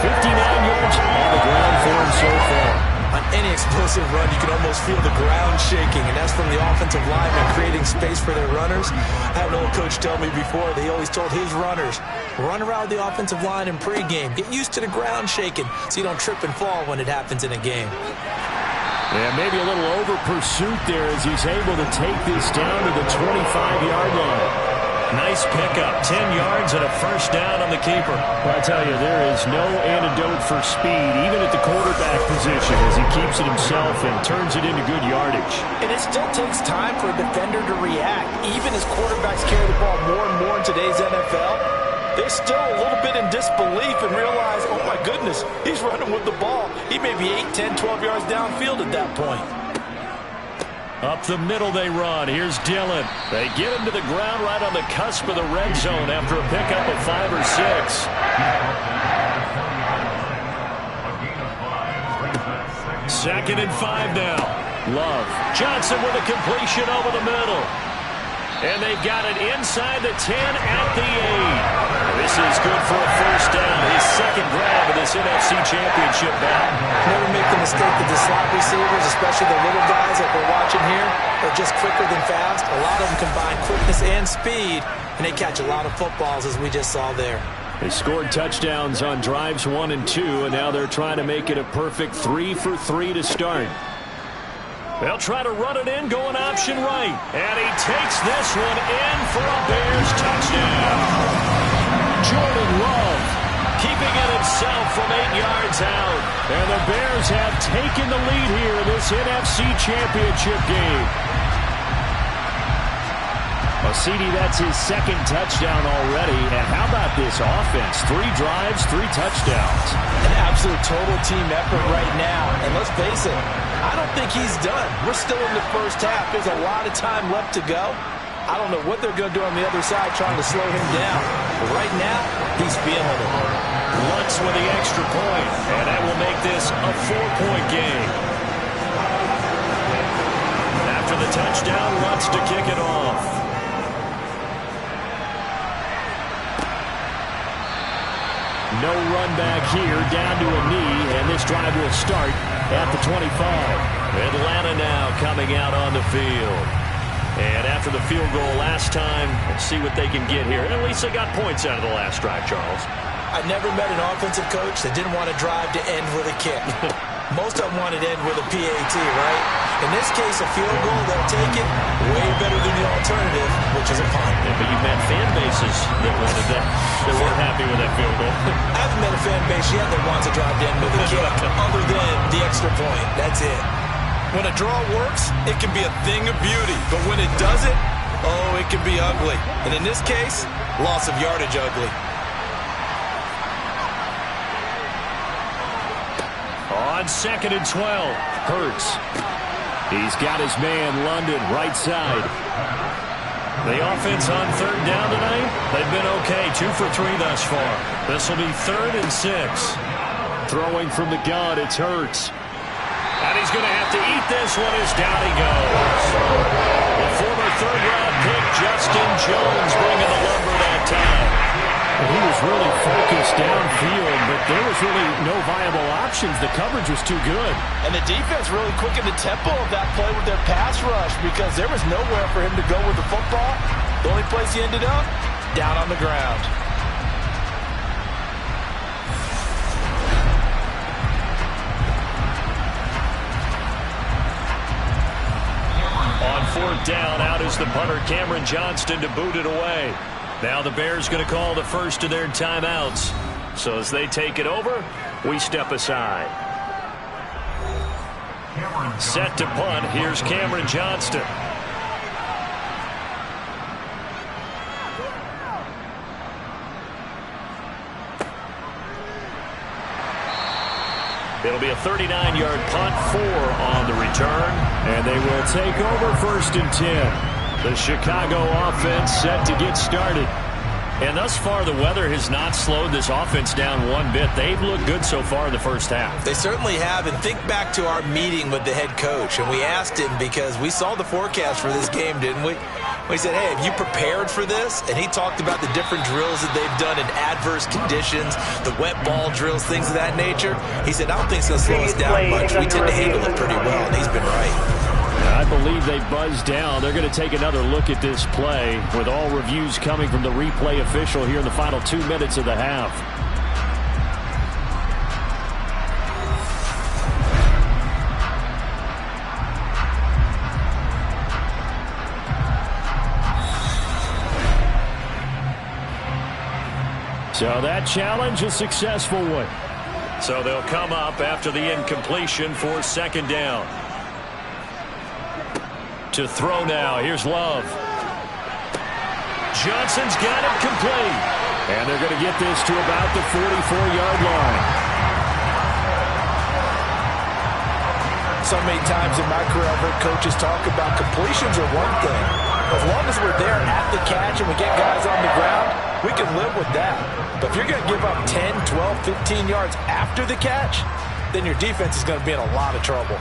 59 yards on the ground for him so far. On any explosive run, you can almost feel the ground shaking, and that's from the offensive linemen creating space for their runners. I had an old coach tell me before, they always told his runners, run around the offensive line in pregame. Get used to the ground shaking so you don't trip and fall when it happens in a game. Yeah, maybe a little over pursuit there as he's able to take this down to the 25-yard line. Nice pickup, 10 yards and a first down on the keeper. Well, I tell you, there is no antidote for speed, even at the quarterback position, as he keeps it himself and turns it into good yardage. And it still takes time for a defender to react. Even as quarterbacks carry the ball more and more in today's NFL, they're still a little bit in disbelief and realize, oh my goodness, he's running with the ball. He may be 8, 10, 12 yards downfield at that point. Up the middle they run. Here's Dillon. They get him to the ground right on the cusp of the red zone after a pickup of 5 or 6. Second and 5 now. Love. Johnson with a completion over the middle. And they've got it inside the 10 at the 8. This is good for a first down. His second grab of this NFC Championship bout. Never make the mistake that the slot receivers, especially the little guys that we're watching here, are just quicker than fast. A lot of them combine quickness and speed, and they catch a lot of footballs, as we just saw there. They scored touchdowns on drives 1 and 2, and now they're trying to make it a perfect 3 for 3 to start. They'll try to run it in, going option right. And he takes this one in for a Bears touchdown. Jordan Love keeping it himself from 8 yards out. And the Bears have taken the lead here in this NFC Championship game. Well, CD, that's his second touchdown already. And how about this offense? 3 drives, 3 touchdowns. An absolute total team effort right now. And let's face it, I don't think he's done. We're still in the first half. There's a lot of time left to go. I don't know what they're going to do on the other side trying to slow him down. But right now, he's feeling it. Lutz with the extra point, and that will make this a 4-point game. After the touchdown, Lutz to kick it off. No run back here, down to a knee, and this drive will start at the 25. Atlanta now coming out on the field. And after the field goal last time, let's see what they can get here. At least they got points out of the last drive, Charles. I never met an offensive coach that didn't want to drive to end with a kick. Most of them wanted to end with a PAT, right? In this case, a field goal, they'll take it way better than the alternative, which is a punt. Yeah, but you've met fan bases that wanted that. They weren't happy with that field goal. I haven't met a fan base yet that wants to drive to end with a kick, other than the extra point. That's it. When a draw works, it can be a thing of beauty. But when it doesn't, oh, it can be ugly. And in this case, loss of yardage ugly. On 2nd and 12, Hurts. He's got his man, London, right side. The offense on 3rd down tonight, they've been okay. 2 for 3 thus far. This will be 3rd and 6. Throwing from the gun, it's Hurts. And he's going to have to eat this one as down he goes. The former 3rd-round pick, Justin Jones, bringing the lumber that time. He was really focused downfield, but there was really no viable options. The coverage was too good. And the defense really quickened the tempo of that play with their pass rush because there was nowhere for him to go with the football. The only place he ended up, down on the ground. On 4th down, out is the punter, Cameron Johnston, to boot it away. Now the Bears going to call the first of their timeouts. So as they take it over, we step aside. Set to punt. Here's Cameron Johnston. It'll be a 39-yard punt, 4 on the return. And they will take over 1st and 10. The Chicago offense set to get started. And thus far, the weather has not slowed this offense down one bit. They've looked good so far in the first half. They certainly have. And think back to our meeting with the head coach. And we asked him because we saw the forecast for this game, didn't we? We said, hey, have you prepared for this? And he talked about the different drills that they've done in adverse conditions, the wet ball drills, things of that nature. He said, I don't think it's going to slow us down much. We tend to handle it pretty well, and he's been right. I believe they buzzed down. They're going to take another look at this play with all reviews coming from the replay official here in the final 2 minutes of the half. So that challenge, a successful one. So they'll come up after the incompletion for second down. To throw now, here's Love. Johnson's got it complete. And they're going to get this to about the 44-yard line. So many times in my career, I've heard coaches talk about completions are one thing. As long as we're there at the catch and we get guys on the ground, we can live with that. But if you're going to give up 10, 12, 15 yards after the catch, then your defense is going to be in a lot of trouble.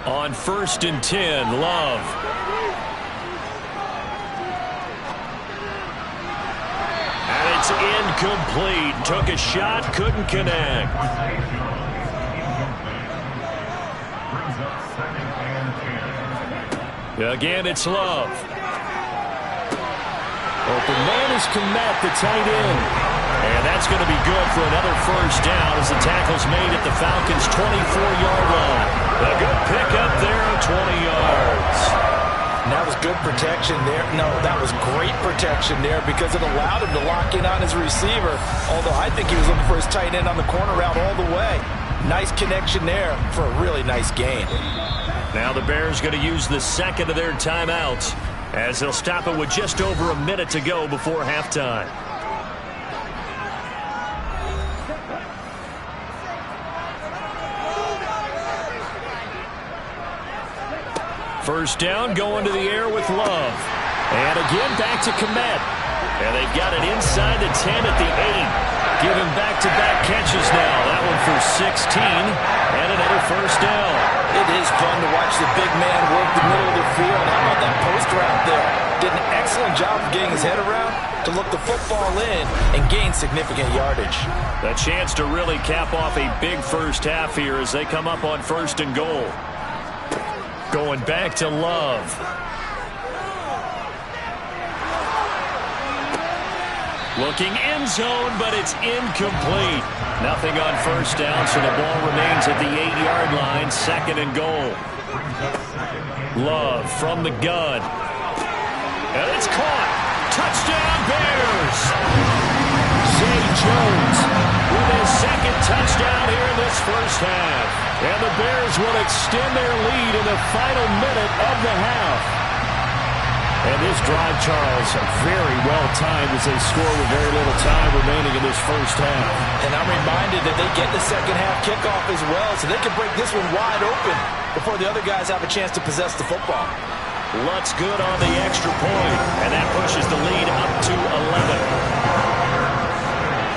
On 1st and 10, Love. And it's incomplete. Took a shot, couldn't connect. Again, it's Love. Open man is Kmet, the tight end. And that's going to be good for another first down as the tackle's made at the Falcons' 24-yard line. A good pickup there of 20 yards. And that was good protection there. No, that was great protection there because it allowed him to lock in on his receiver. Although I think he was looking for his tight end on the corner route all the way. Nice connection there for a really nice gain. Now the Bears going to use the second of their timeouts as they'll stop it with just over a minute to go before halftime. First down, going to the air with Love. And again, back to Kmet. And they've got it inside the 10 at the 8. Giving back-to-back catches now. That one for 16. And another first down. It is fun to watch the big man work the middle of the field. How about that post route there? Did an excellent job of getting his head around to look the football in and gain significant yardage. A chance to really cap off a big first half here as they come up on 1st and goal. Going back to Love. Looking end zone, but it's incomplete. Nothing on first down, so the ball remains at the 8-yard line, 2nd and goal. Love from the gun. And it's caught. Touchdown, Bears! Zay Jones with his second touchdown here in this first half. And the Bears will extend their lead in the final minute of the half. And this drive, Charles, very well timed as they score with very little time remaining in this first half. And I'm reminded that they get the second half kickoff as well, so they can break this one wide open before the other guys have a chance to possess the football. Lutz good on the extra point, and that pushes the lead up to 11.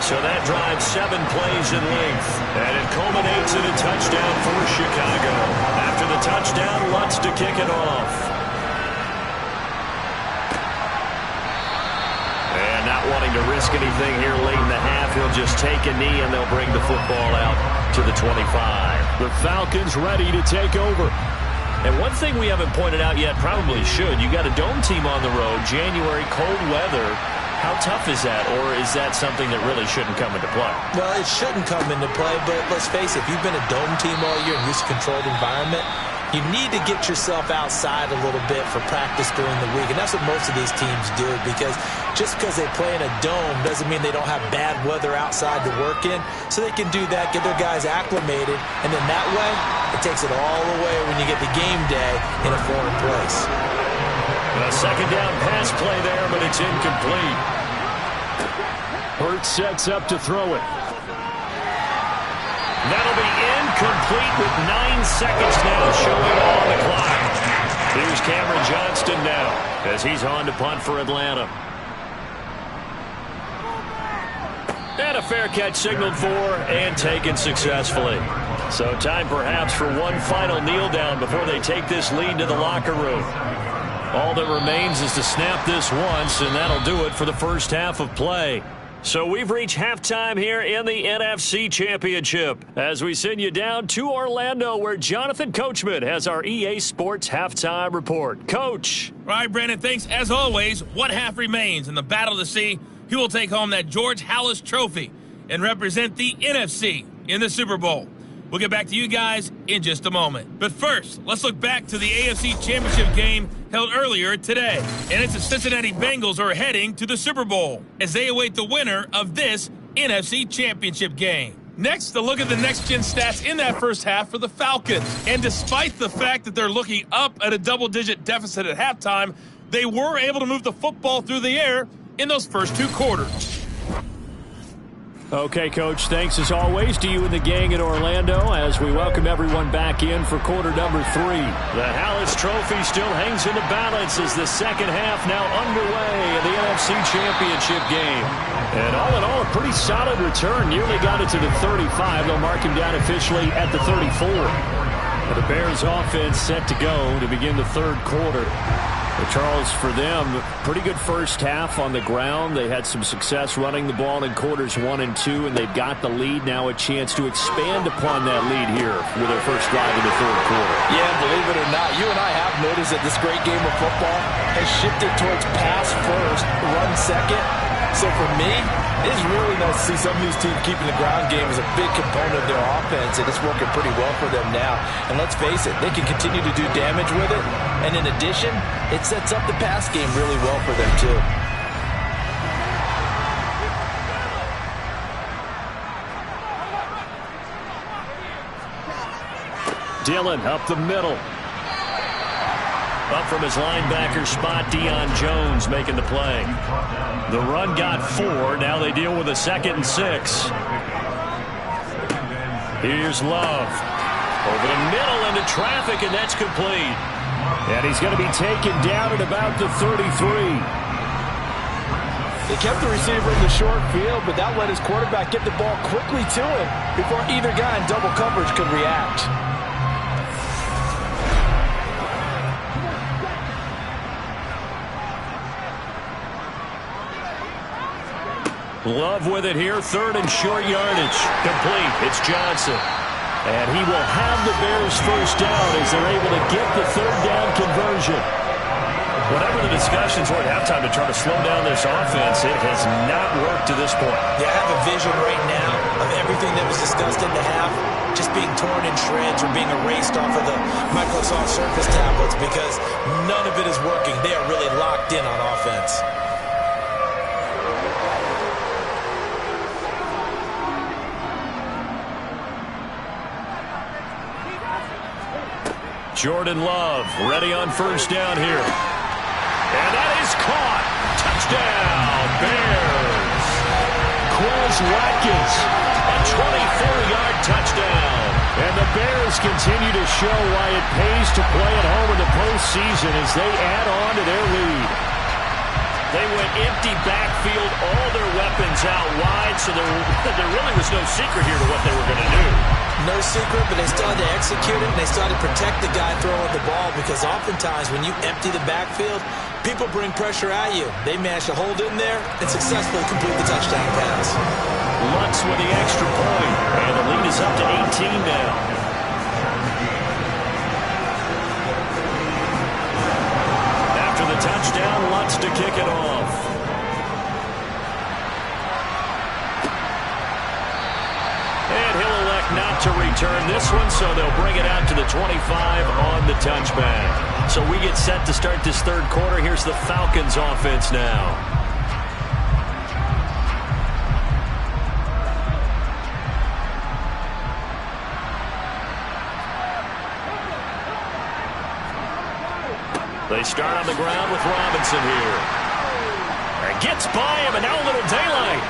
So that drives 7 plays in length, and it culminates in a touchdown for Chicago. After the touchdown, Lutz to kick it off. And not wanting to risk anything here late in the half, he'll just take a knee, and they'll bring the football out to the 25. The Falcons ready to take over. And one thing we haven't pointed out yet, probably should, you got a dome team on the road, January, cold weather. How tough is that, or is that something that really shouldn't come into play? Well, it shouldn't come into play, but let's face it, if you've been a dome team all year in this controlled environment, you need to get yourself outside a little bit for practice during the week, and that's what most of these teams do, because just because they play in a dome doesn't mean they don't have bad weather outside to work in, so they can do that, get their guys acclimated, and then that way, it takes it all away when you get the game day in a foreign place. A second down pass play there, but it's incomplete. Hurts sets up to throw it. That'll be incomplete with 9 seconds now showing on the clock. Here's Cameron Johnston now as he's on to punt for Atlanta. And a fair catch signaled for and taken successfully. So time perhaps for one final kneel down before they take this lead to the locker room. All that remains is to snap this once, and that'll do it for the first half of play. So we've reached halftime here in the NFC Championship as we send you down to Orlando where Jonathan Coachman has our EA Sports Halftime Report. Coach. All right, Brandon, thanks. As always, one half remains in the battle to see who will take home that George Halas Trophy and represent the NFC in the Super Bowl. We'll get back to you guys in just a moment. But first, let's look back to the AFC Championship game held earlier today. And it's the Cincinnati Bengals are heading to the Super Bowl as they await the winner of this NFC Championship game. Next, a look at the next-gen stats in that first half for the Falcons. And despite the fact that they're looking up at a double-digit deficit at halftime, they were able to move the football through the air in those first 2 quarters. Okay, Coach, thanks as always to you and the gang in Orlando as we welcome everyone back in for quarter number 3. The Hallis Trophy still hangs in the balance as the second half now underway in the NFC Championship game. And all in all, a pretty solid return. Nearly got it to the 35. They'll mark him down officially at the 34. The Bears offense set to go to begin the third quarter. Charles, for them, pretty good first half on the ground. They had some success running the ball in quarters 1 and 2, and they've got the lead. Now a chance to expand upon that lead here with their first drive in the third quarter. Yeah, believe it or not, you and I have noticed that this great game of football has shifted towards pass first, run second. So for me, it's really nice to see some of these teams keeping the ground game as a big component of their offense, and it's working pretty well for them now. And let's face it, they can continue to do damage with it. And in addition, it sets up the pass game really well for them too. Dillon up the middle. Up from his linebacker spot, Deion Jones making the play. The run got 4. Now they deal with a 2nd and 6. Here's Love. Over the middle into traffic, and that's complete. And he's going to be taken down at about the 33. They kept the receiver in the short field, but that let his quarterback get the ball quickly to him before either guy in double coverage could react. Love with it here, 3rd and short yardage. Complete. It's Johnson. And he will have the Bears first down as they're able to get the 3rd down conversion. Whatever the discussions were at halftime to try to slow down this offense, it has not worked to this point. Yeah, I have a vision right now of everything that was discussed in the half just being torn in shreds or being erased off of the Microsoft Surface tablets because none of it is working. They are really locked in on offense. Jordan Love ready on first down here. And that is caught. Touchdown, Bears. Quez Watkins, A 24-yard touchdown. and the Bears continue to show why it pays to play at home in the postseason as they add on to their lead. They went empty backfield, all their weapons out wide, so there really was no secret here to what they were going to do. No secret, but they still had to execute it, and they still had to protect the guy throwing the ball because oftentimes when you empty the backfield, people bring pressure at you. They managed to hold in there and successfully complete the touchdown pass. Lutz with the extra point, and the lead is up to 18 now. After the touchdown, Lutz to kick it off. And he'll elect not to return this one, so they'll bring it out to the 25 on the touchback. So we get set to start this third quarter. Here's the Falcons offense now. They start on the ground with Robinson here. And gets by him, and now a little daylight.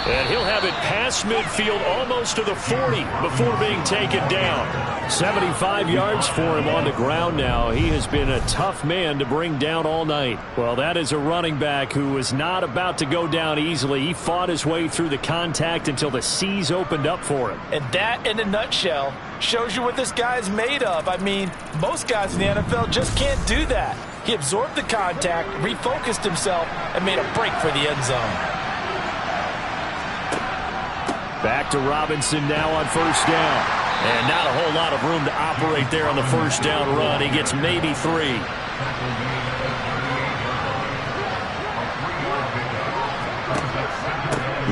And he'll have it past midfield almost to the 40 before being taken down. 75 yards for him on the ground now. He has been a tough man to bring down all night. Well, that is a running back who was not about to go down easily. He fought his way through the contact until the seas opened up for him. And that, in a nutshell, shows you what this guy is made of. I mean, most guys in the NFL just can't do that. He absorbed the contact, refocused himself, and made a break for the end zone. Back to Robinson now on first down. And not a whole lot of room to operate there on the first down run. He gets maybe 3.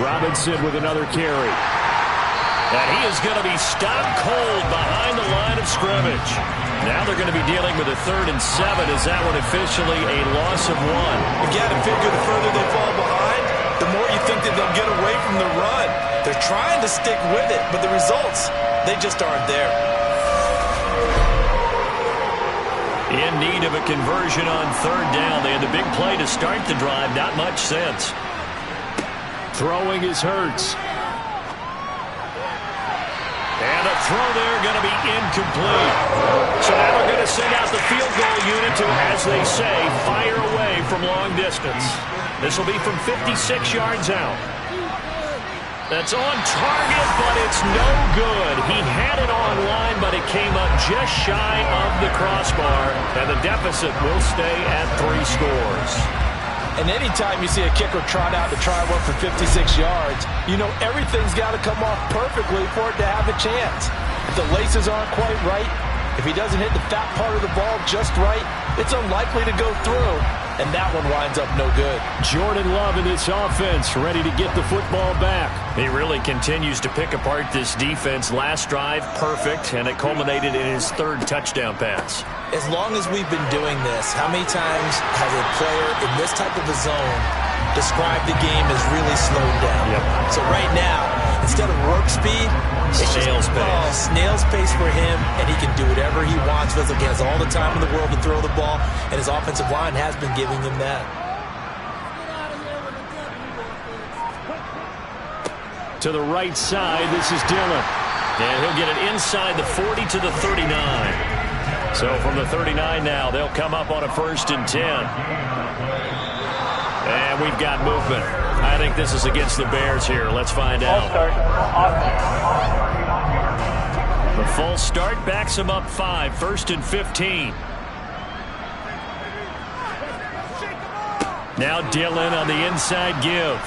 Robinson with another carry. And he is going to be stopped cold behind the line of scrimmage. Now they're going to be dealing with a 3rd and 7. Is that one officially a loss of 1? You got to figure the further they fall behind, the more you think that they'll get away from the run. They're trying to stick with it, but the results, they just aren't there. In need of a conversion on 3rd down. They had the big play to start the drive. Not much sense. Throwing is Hurts. And a throw there going to be incomplete. So now they're going to send out the field goal unit to, as they say, fire away from long distance. This will be from 56 yards out. That's on target, but it's no good. He had it on line, but it came up just shy of the crossbar, and the deficit will stay at 3 scores. And anytime you see a kicker trot out to try one for 56 yards, you know everything's got to come off perfectly for it to have a chance. If the laces aren't quite right, if he doesn't hit the fat part of the ball just right, it's unlikely to go through. And that one winds up no good. Jordan Love in this offense, ready to get the football back. He really continues to pick apart this defense. Last drive, perfect, and it culminated in his 3rd touchdown pass. As long as we've been doing this, how many times has a player in this type of a zone described the game as really slowed down? Yep. So right now, instead of warp speed, it's snail's pace. Snail's pace for him, and he can do whatever he wants. Feels like he has all the time in the world to throw the ball, and his offensive line has been giving him that. To the right side, this is Dillon. And he'll get it inside the 40 to the 39. So from the 39 now, they'll come up on a 1st and 10. And we've got movement. I think this is against the Bears here. Let's find out. The false start backs him up 5, 1st and 15. Now Dillon on the inside give.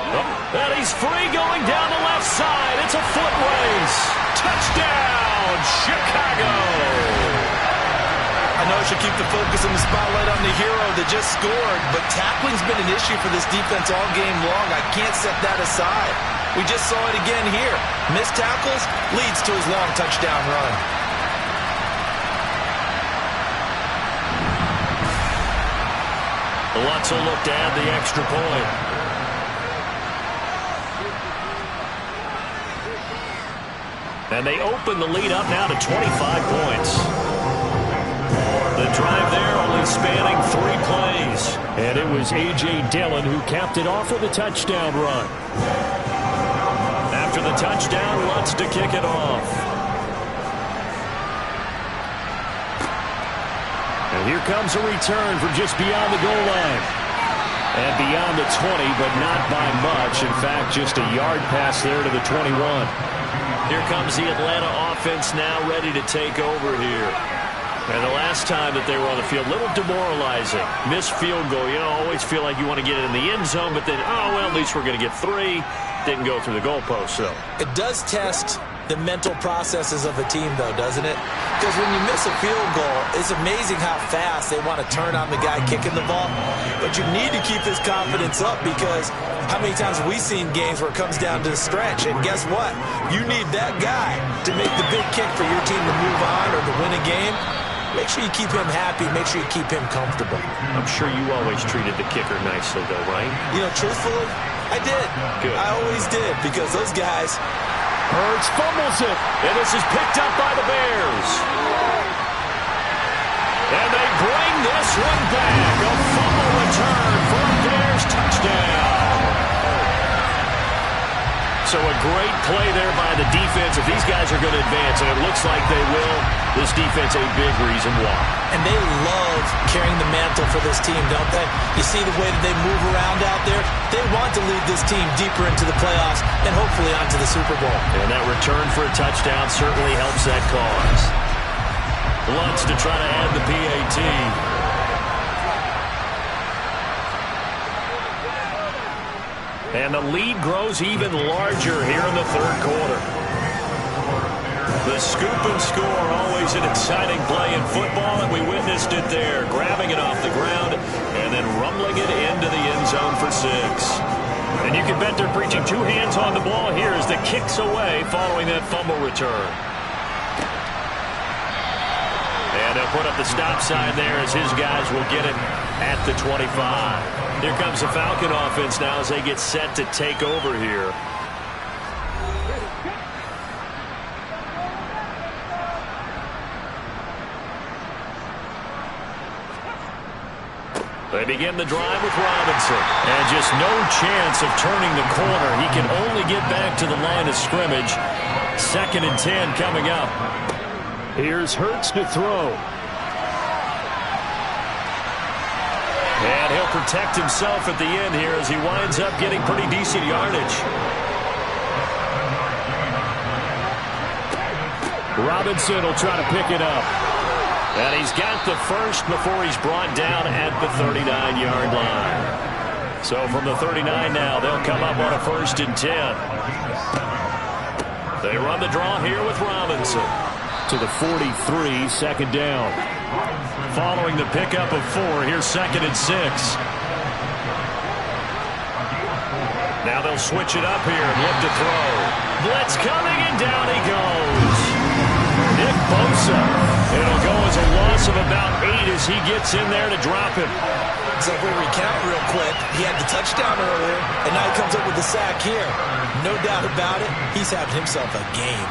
Oh, and he's free going down the left side. It's a foot race. Touchdown, Chicago. I know I should keep the focus and the spotlight on the hero that just scored, but tackling's been an issue for this defense all game long. I can't set that aside. We just saw it again here. Missed tackles leads to his long touchdown run. Lutz will look to add the extra point. And they open the lead up now to 25 points. The drive there only spanning 3 plays. And it was A.J. Dillon who capped it off with a touchdown run. After the touchdown, Lutz to kick it off. And here comes a return from just beyond the goal line. And beyond the 20, but not by much. In fact, just a yard pass there to the 21. Here comes the Atlanta offense now ready to take over here. And the last time that they were on the field, a little demoralizing. Missed field goal. You know, always feel like you want to get it in the end zone, but then, oh, well, at least we're going to get 3. Didn't go through the goalpost, though. It does test the mental processes of a team, though, doesn't it? Because when you miss a field goal, it's amazing how fast they want to turn on the guy kicking the ball. But you need to keep his confidence up, because how many times have we seen games where it comes down to the stretch? And guess what? You need that guy to make the big kick for your team to move on or to win a game. Make sure you keep him happy. Make sure you keep him comfortable. I'm sure you always treated the kicker nicely, though, right? You know, truthfully, I did. Good. I always did, because those guys... Hurts fumbles it. And this is picked up by the Bears. And they bring this one back. A fumble return for a Bears touchdown. So a great play there by the defense. If these guys are going to advance, and it looks like they will, this defense a big reason why. And they love carrying the mantle for this team, don't they? You see the way that they move around out there? They want to lead this team deeper into the playoffs and hopefully onto the Super Bowl. And that return for a touchdown certainly helps that cause. Lutz to try to add the PAT. And the lead grows even larger here in the 3rd quarter. The scoop and score, always an exciting play in football, and we witnessed it there, grabbing it off the ground and then rumbling it into the end zone for 6. And you can bet they're preaching two hands on the ball here as the kick's away following that fumble return. And they'll put up the stop sign there as his guys will get it at the 25. Here comes the Falcon offense now as they get set to take over here. They begin the drive with Robinson. And just no chance of turning the corner. He can only get back to the line of scrimmage. 2nd and 10 coming up. Here's Hurts to throw. And he'll protect himself at the end here as he winds up getting pretty decent yardage. Robinson will try to pick it up. And he's got the first before he's brought down at the 39-yard line. So from the 39 now, they'll come up on a 1st and 10. They run the draw here with Robinson. To the 43, 2nd down. Following the pickup of 4, here's 2nd and 6. Now they'll switch it up here and look to throw. Blitz coming, and down he goes. Nick Bosa. It'll go as a loss of about 8 as he gets in there to drop him. So if we recount real quick, he had the touchdown earlier, and now he comes up with the sack here. No doubt about it, he's having himself a game.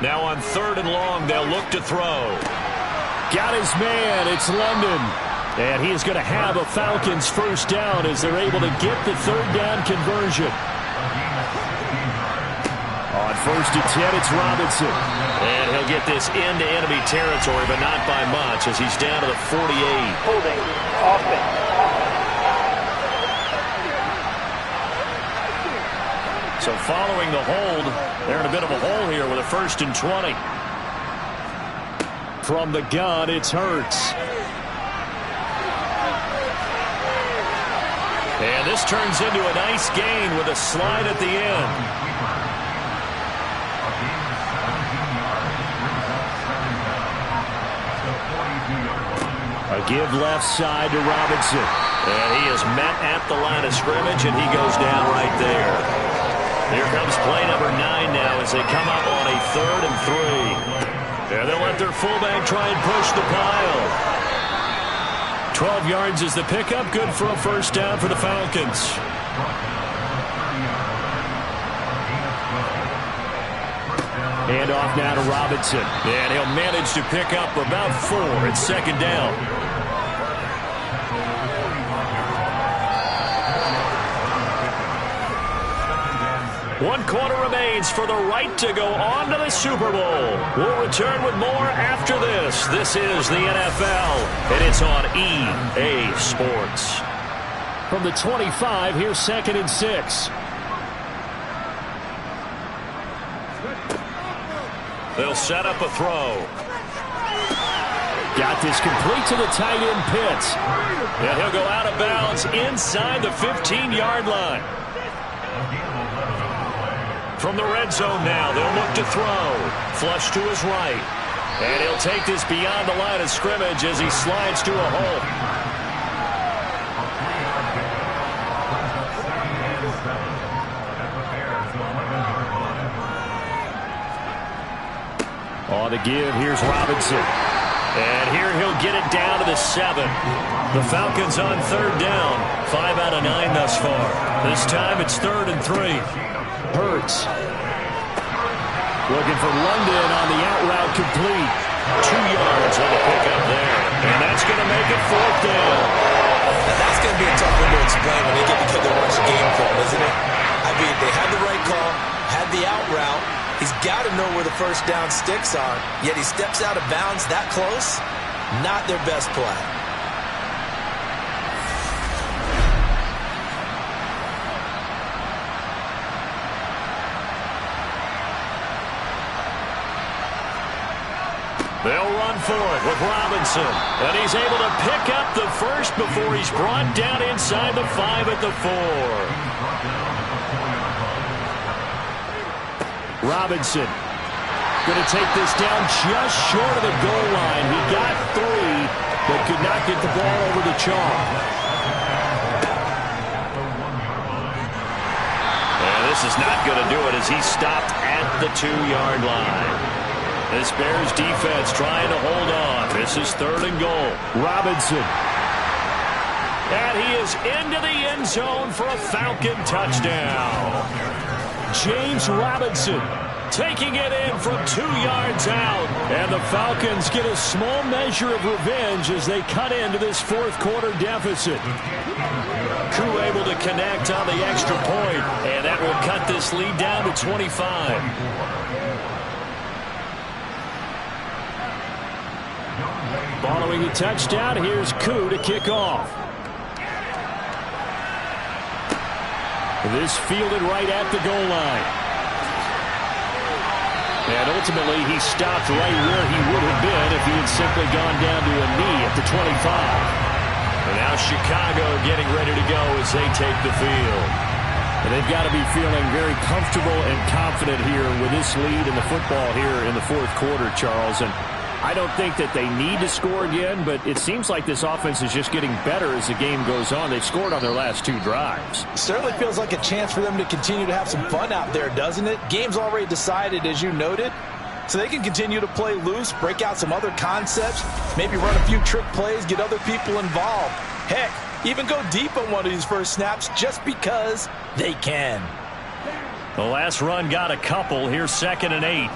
Now on 3rd and long, they'll look to throw. Got his man. It's London. And he's going to have a Falcons 1st down as they're able to get the 3rd down conversion. On 1st and 10, it's Robinson. And he'll get this into enemy territory, but not by much as he's down to the 48. Holding. Offense. So following the hold, they're in a bit of a hole here with a 1st and 20. From the gun, it's Hurts. And this turns into a nice gain with a slide at the end. A give left side to Robinson. And he is met at the line of scrimmage, and he goes down right there. Here comes play number 9 now as they come up on a 3rd and 3. And they'll let their fullback try and push the pile. 12 yards is the pickup. Good for a 1st down for the Falcons. Hand off now to Robinson. And he'll manage to pick up about 4. It's 2nd down. One quarter remains for the right to go on to the Super Bowl. We'll return with more after this. This is the NFL, and it's on EA Sports. From the 25, here's 2nd and 6. They'll set up a throw. Got this complete to the tight end Pitts. And he'll go out of bounds inside the 15-yard line. From the red zone now, they'll look to throw. Flush to his right. And he'll take this beyond the line of scrimmage as he slides to a hole. On the give, here's Robinson. And here he'll get it down to the 7. The Falcons on 3rd down. 5 out of 9 thus far. This time it's 3rd and 3. Hurts. Looking for London on the out route complete. 2 yards on the pickup there. And that's going to make it 4th down. Now that's going to be a tough one to explain when they get together and watch the game film, isn't it? I mean, they had the right call, had the out route. He's got to know where the 1st down sticks are, yet he steps out of bounds that close. Not their best play. They'll run for it with Robinson. And he's able to pick up the first before he's brought down inside the 5 at the 4. Robinson going to take this down just short of the goal line. He got 3, but could not get the ball over the chalk. And this is not going to do it as he stopped at the 2-yard line. This Bears defense trying to hold on. This is 3rd and goal. Robinson. And he is into the end zone for a Falcon touchdown. James Robinson taking it in from 2 yards out. And the Falcons get a small measure of revenge as they cut into this 4th quarter deficit. Crew able to connect on the extra point, and that will cut this lead down to 25. Following the touchdown, here's Koo to kick off. This fielded right at the goal line. And ultimately, he stopped right where he would have been if he had simply gone down to a knee at the 25. And now Chicago getting ready to go as they take the field. And they've got to be feeling very comfortable and confident here with this lead in the football here in the 4th quarter, Charles. And I don't think that they need to score again, but it seems like this offense is just getting better as the game goes on. They've scored on their last 2 drives. Certainly feels like a chance for them to continue to have some fun out there, doesn't it? Game's already decided, as you noted, so they can continue to play loose, break out some other concepts, maybe run a few trick plays, get other people involved. Heck, even go deep on one of these first snaps just because they can. The last run got a couple. Here's 2nd and 8.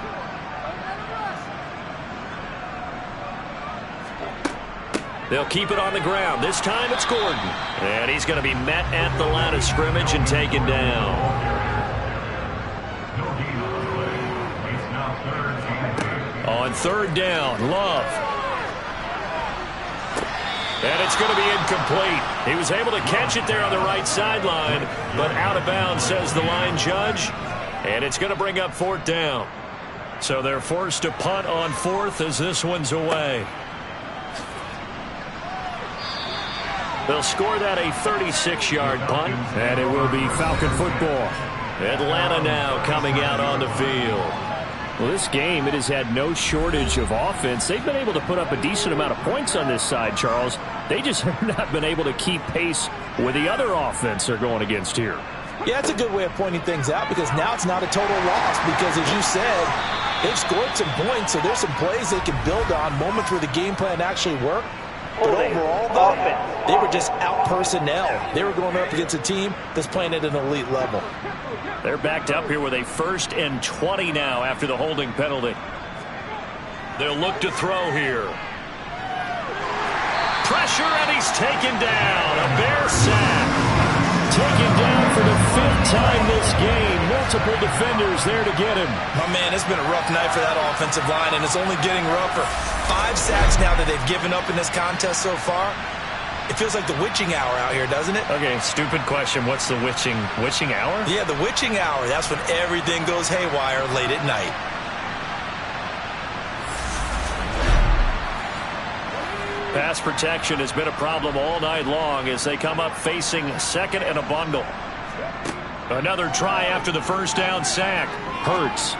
They'll keep it on the ground. This time it's Gordon. And he's going to be met at the line of scrimmage and taken down. On 3rd down, Love. And it's going to be incomplete. He was able to catch it there on the right sideline, but out of bounds, says the line judge. And it's going to bring up 4th down. So they're forced to punt on 4th as this one's away. They'll score that a 36-yard punt. And it will be Falcon football. Atlanta now coming out on the field. Well, this game, it has had no shortage of offense. They've been able to put up a decent amount of points on this side, Charles. They just have not been able to keep pace with the other offense they're going against here. Yeah, it's a good way of pointing things out because now it's not a total loss because, as you said, they've scored some points, so there's some plays they can build on, moments where the game plan actually worked. But overall, though, they were just out personnel. They were going up against a team that's playing at an elite level. They're backed up here with a 1st and 20 now after the holding penalty. They'll look to throw here. Pressure, and he's taken down. A Bear sack. Taken down for the 5th time this game. Multiple defenders there to get him. My man, it's been a rough night for that offensive line, and it's only getting rougher. 5 sacks now that they've given up in this contest so far. It feels like the witching hour out here, doesn't it? Okay, stupid question. What's the witching hour? Yeah, the witching hour. That's when everything goes haywire late at night. Pass protection has been a problem all night long as they come up facing 2nd and a bundle. Another try after the 1st down sack. Hurts.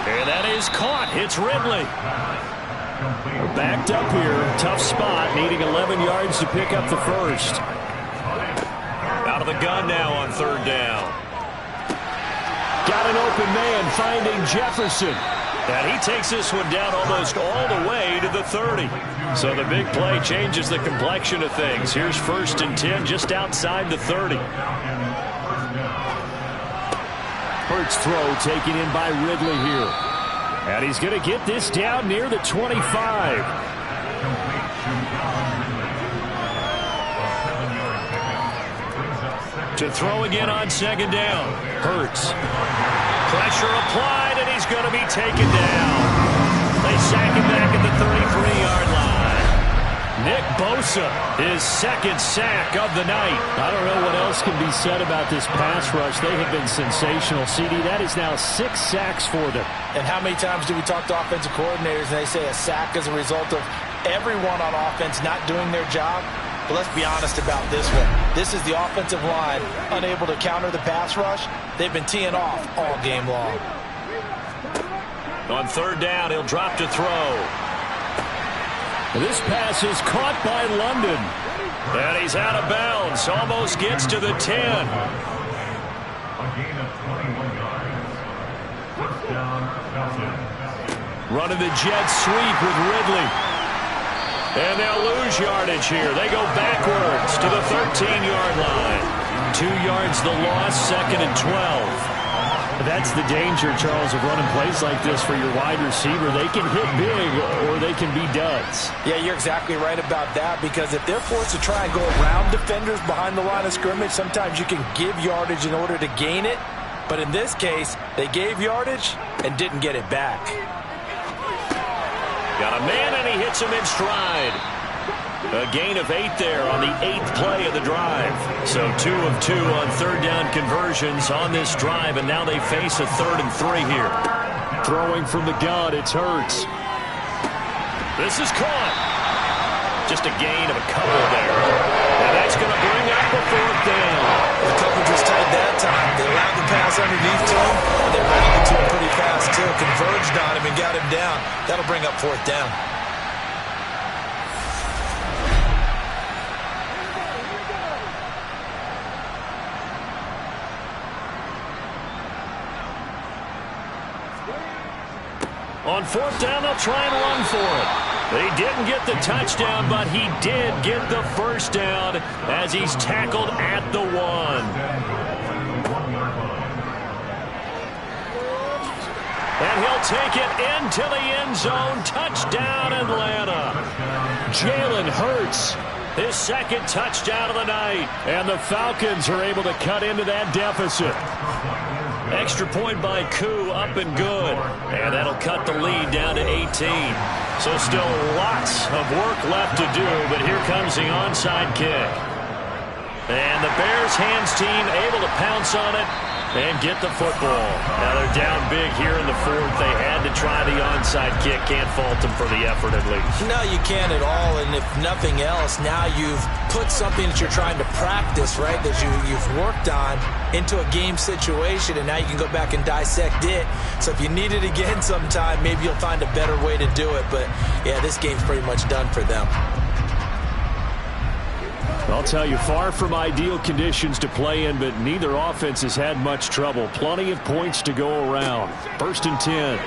And that is caught. It's Ridley. Backed up here. Tough spot. Needing 11 yards to pick up the 1st. Out of the gun now on 3rd down. Got an open man finding Jefferson. And he takes this one down almost all the way to the 30. So the big play changes the complexion of things. Here's 1st and 10 just outside the 30. Hurts throw taken in by Ridley here. And he's going to get this down near the 25. To throw again on 2nd down. Hurts. Pressure applied, and he's going to be taken down. They sack him back at the 33-yard line. Nick Bosa, his 2nd sack of the night. I don't know what else can be said about this pass rush. They have been sensational. CD, that is now 6 sacks for them. And how many times do we talk to offensive coordinators and they say a sack is a result of everyone on offense not doing their job? But let's be honest about this one. This is the offensive line unable to counter the pass rush. They've been teeing off all game long. On third down, he'll drop to throw. This pass is caught by London. And he's out of bounds. Almost gets to the 10. Running the jet sweep with Ridley. And they'll lose yardage here. They go backwards to the 13-yard line. 2 yards the loss, 2nd and 12. That's the danger, Charles, of running plays like this for your wide receiver. They can hit big or they can be duds. Yeah, you're exactly right about that, because if they're forced to try and go around defenders behind the line of scrimmage, sometimes you can give yardage in order to gain it. But in this case, they gave yardage and didn't get it back. Got a man, and he hits him in stride. A gain of 8 there on the 8th play of the drive. So 2 of 2 on third down conversions on this drive, and now they face a 3rd and 3 here. Throwing from the gun, it's Hurts. This is caught. Just a gain of a couple there. And that's going to bring up a 4th down. The coverage was tight that time. They allowed the pass underneath to him, and they rallied to him pretty fast, too. Converged on him and got him down. That'll bring up 4th down. On 4th down, they'll try and run for it. They didn't get the touchdown, but he did get the 1st down as he's tackled at the 1. And he'll take it into the end zone. Touchdown, Atlanta. Jalen Hurts. His 2nd touchdown of the night. And the Falcons are able to cut into that deficit. Extra point by Koo, up and good. And that'll cut the lead down to 18. So still lots of work left to do, but here comes the onside kick. And the Bears hands team able to pounce on it and get the football. Now they're down big here in the 4th. They had to try the onside kick. Can't fault them for the effort at least. No, you can't at all. And if nothing else, now you've put something that you're trying to practice, right, that you've worked on into a game situation, and now you can go back and dissect it. So if you need it again sometime, maybe you'll find a better way to do it. But, yeah, this game's pretty much done for them. I'll tell you, far from ideal conditions to play in, but neither offense has had much trouble. Plenty of points to go around. 1st and 10.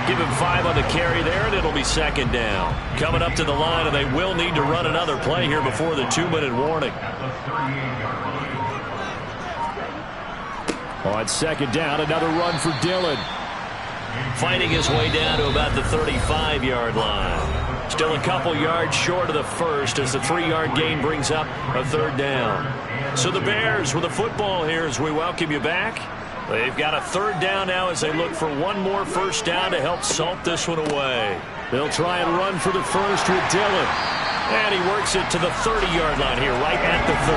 Give him 5 on the carry there, and it'll be 2nd down. Coming up to the line, and they will need to run another play here before the 2-minute warning. On 2nd down, another run for Dillon. Fighting his way down to about the 35-yard line. Still a couple yards short of the 1st as the 3-yard gain brings up a 3rd down. So the Bears with the football here as we welcome you back. They've got a 3rd down now as they look for one more 1st down to help salt this one away. They'll try and run for the 1st with Dillon. And he works it to the 30-yard line here, right at the 30.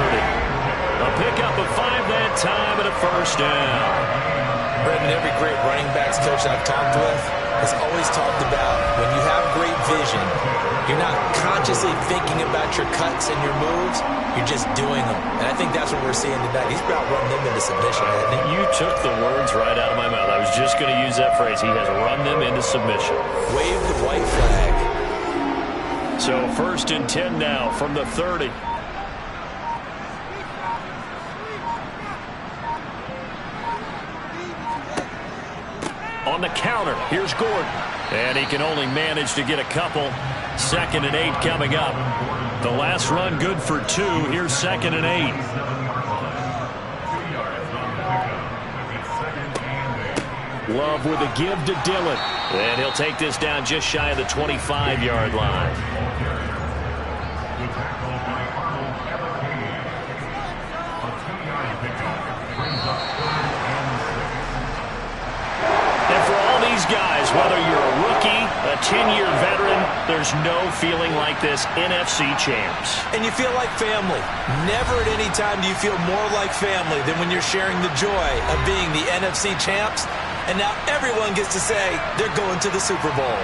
A pickup of 5 that time and a 1st down. Brendan, every great running backs coach I've talked with has always talked about when you have great vision, you're not consciously thinking about your cuts and your moves, you're just doing them. And I think that's what we're seeing tonight. He's about run them into submission, hasn't he? You took the words right out of my mouth. I was just going to use that phrase. He has run them into submission. Wave the white flag. So 1st and 10 now from the 30. On the counter, here's Gordon. And he can only manage to get a couple. 2nd and 8 coming up. The last run good for 2. Here's 2nd and 8. Love with a give to Dillon. And he'll take this down just shy of the 25-yard line. Guys, whether you're a rookie, a 10-year veteran, there's no feeling like this NFC champs. And you feel like family. Never at any time do you feel more like family than when you're sharing the joy of being the NFC champs. And now everyone gets to say they're going to the Super Bowl.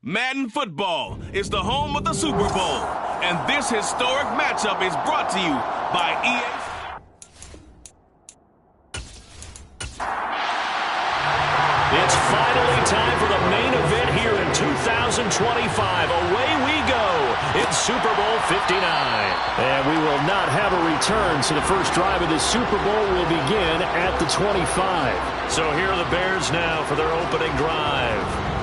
Madden Football is the home of the Super Bowl, and this historic matchup is brought to you by EA. It's finally time for the main event here in 2025. Away we go. It's Super Bowl 59. And we will not have a return, so the first drive of the Super Bowl will begin at the 25. So here are the Bears now for their opening drive.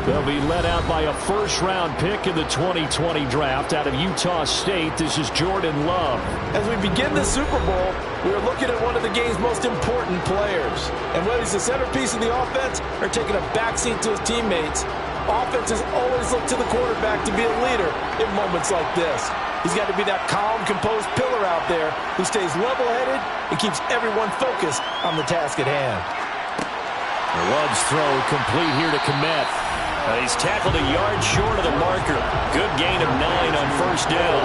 They'll be led out by a first-round pick in the 2020 draft out of Utah State. This is Jordan Love. As we begin the Super Bowl, we are looking at one of the game's most important players. And whether he's the centerpiece of the offense or taking a backseat to his teammates, offenses always look to the quarterback to be a leader in moments like this. He's got to be that calm, composed pillar out there who stays level-headed and keeps everyone focused on the task at hand. Love's throw complete here to Kmet. He's tackled a yard short of the marker. Good gain of 9 on first down.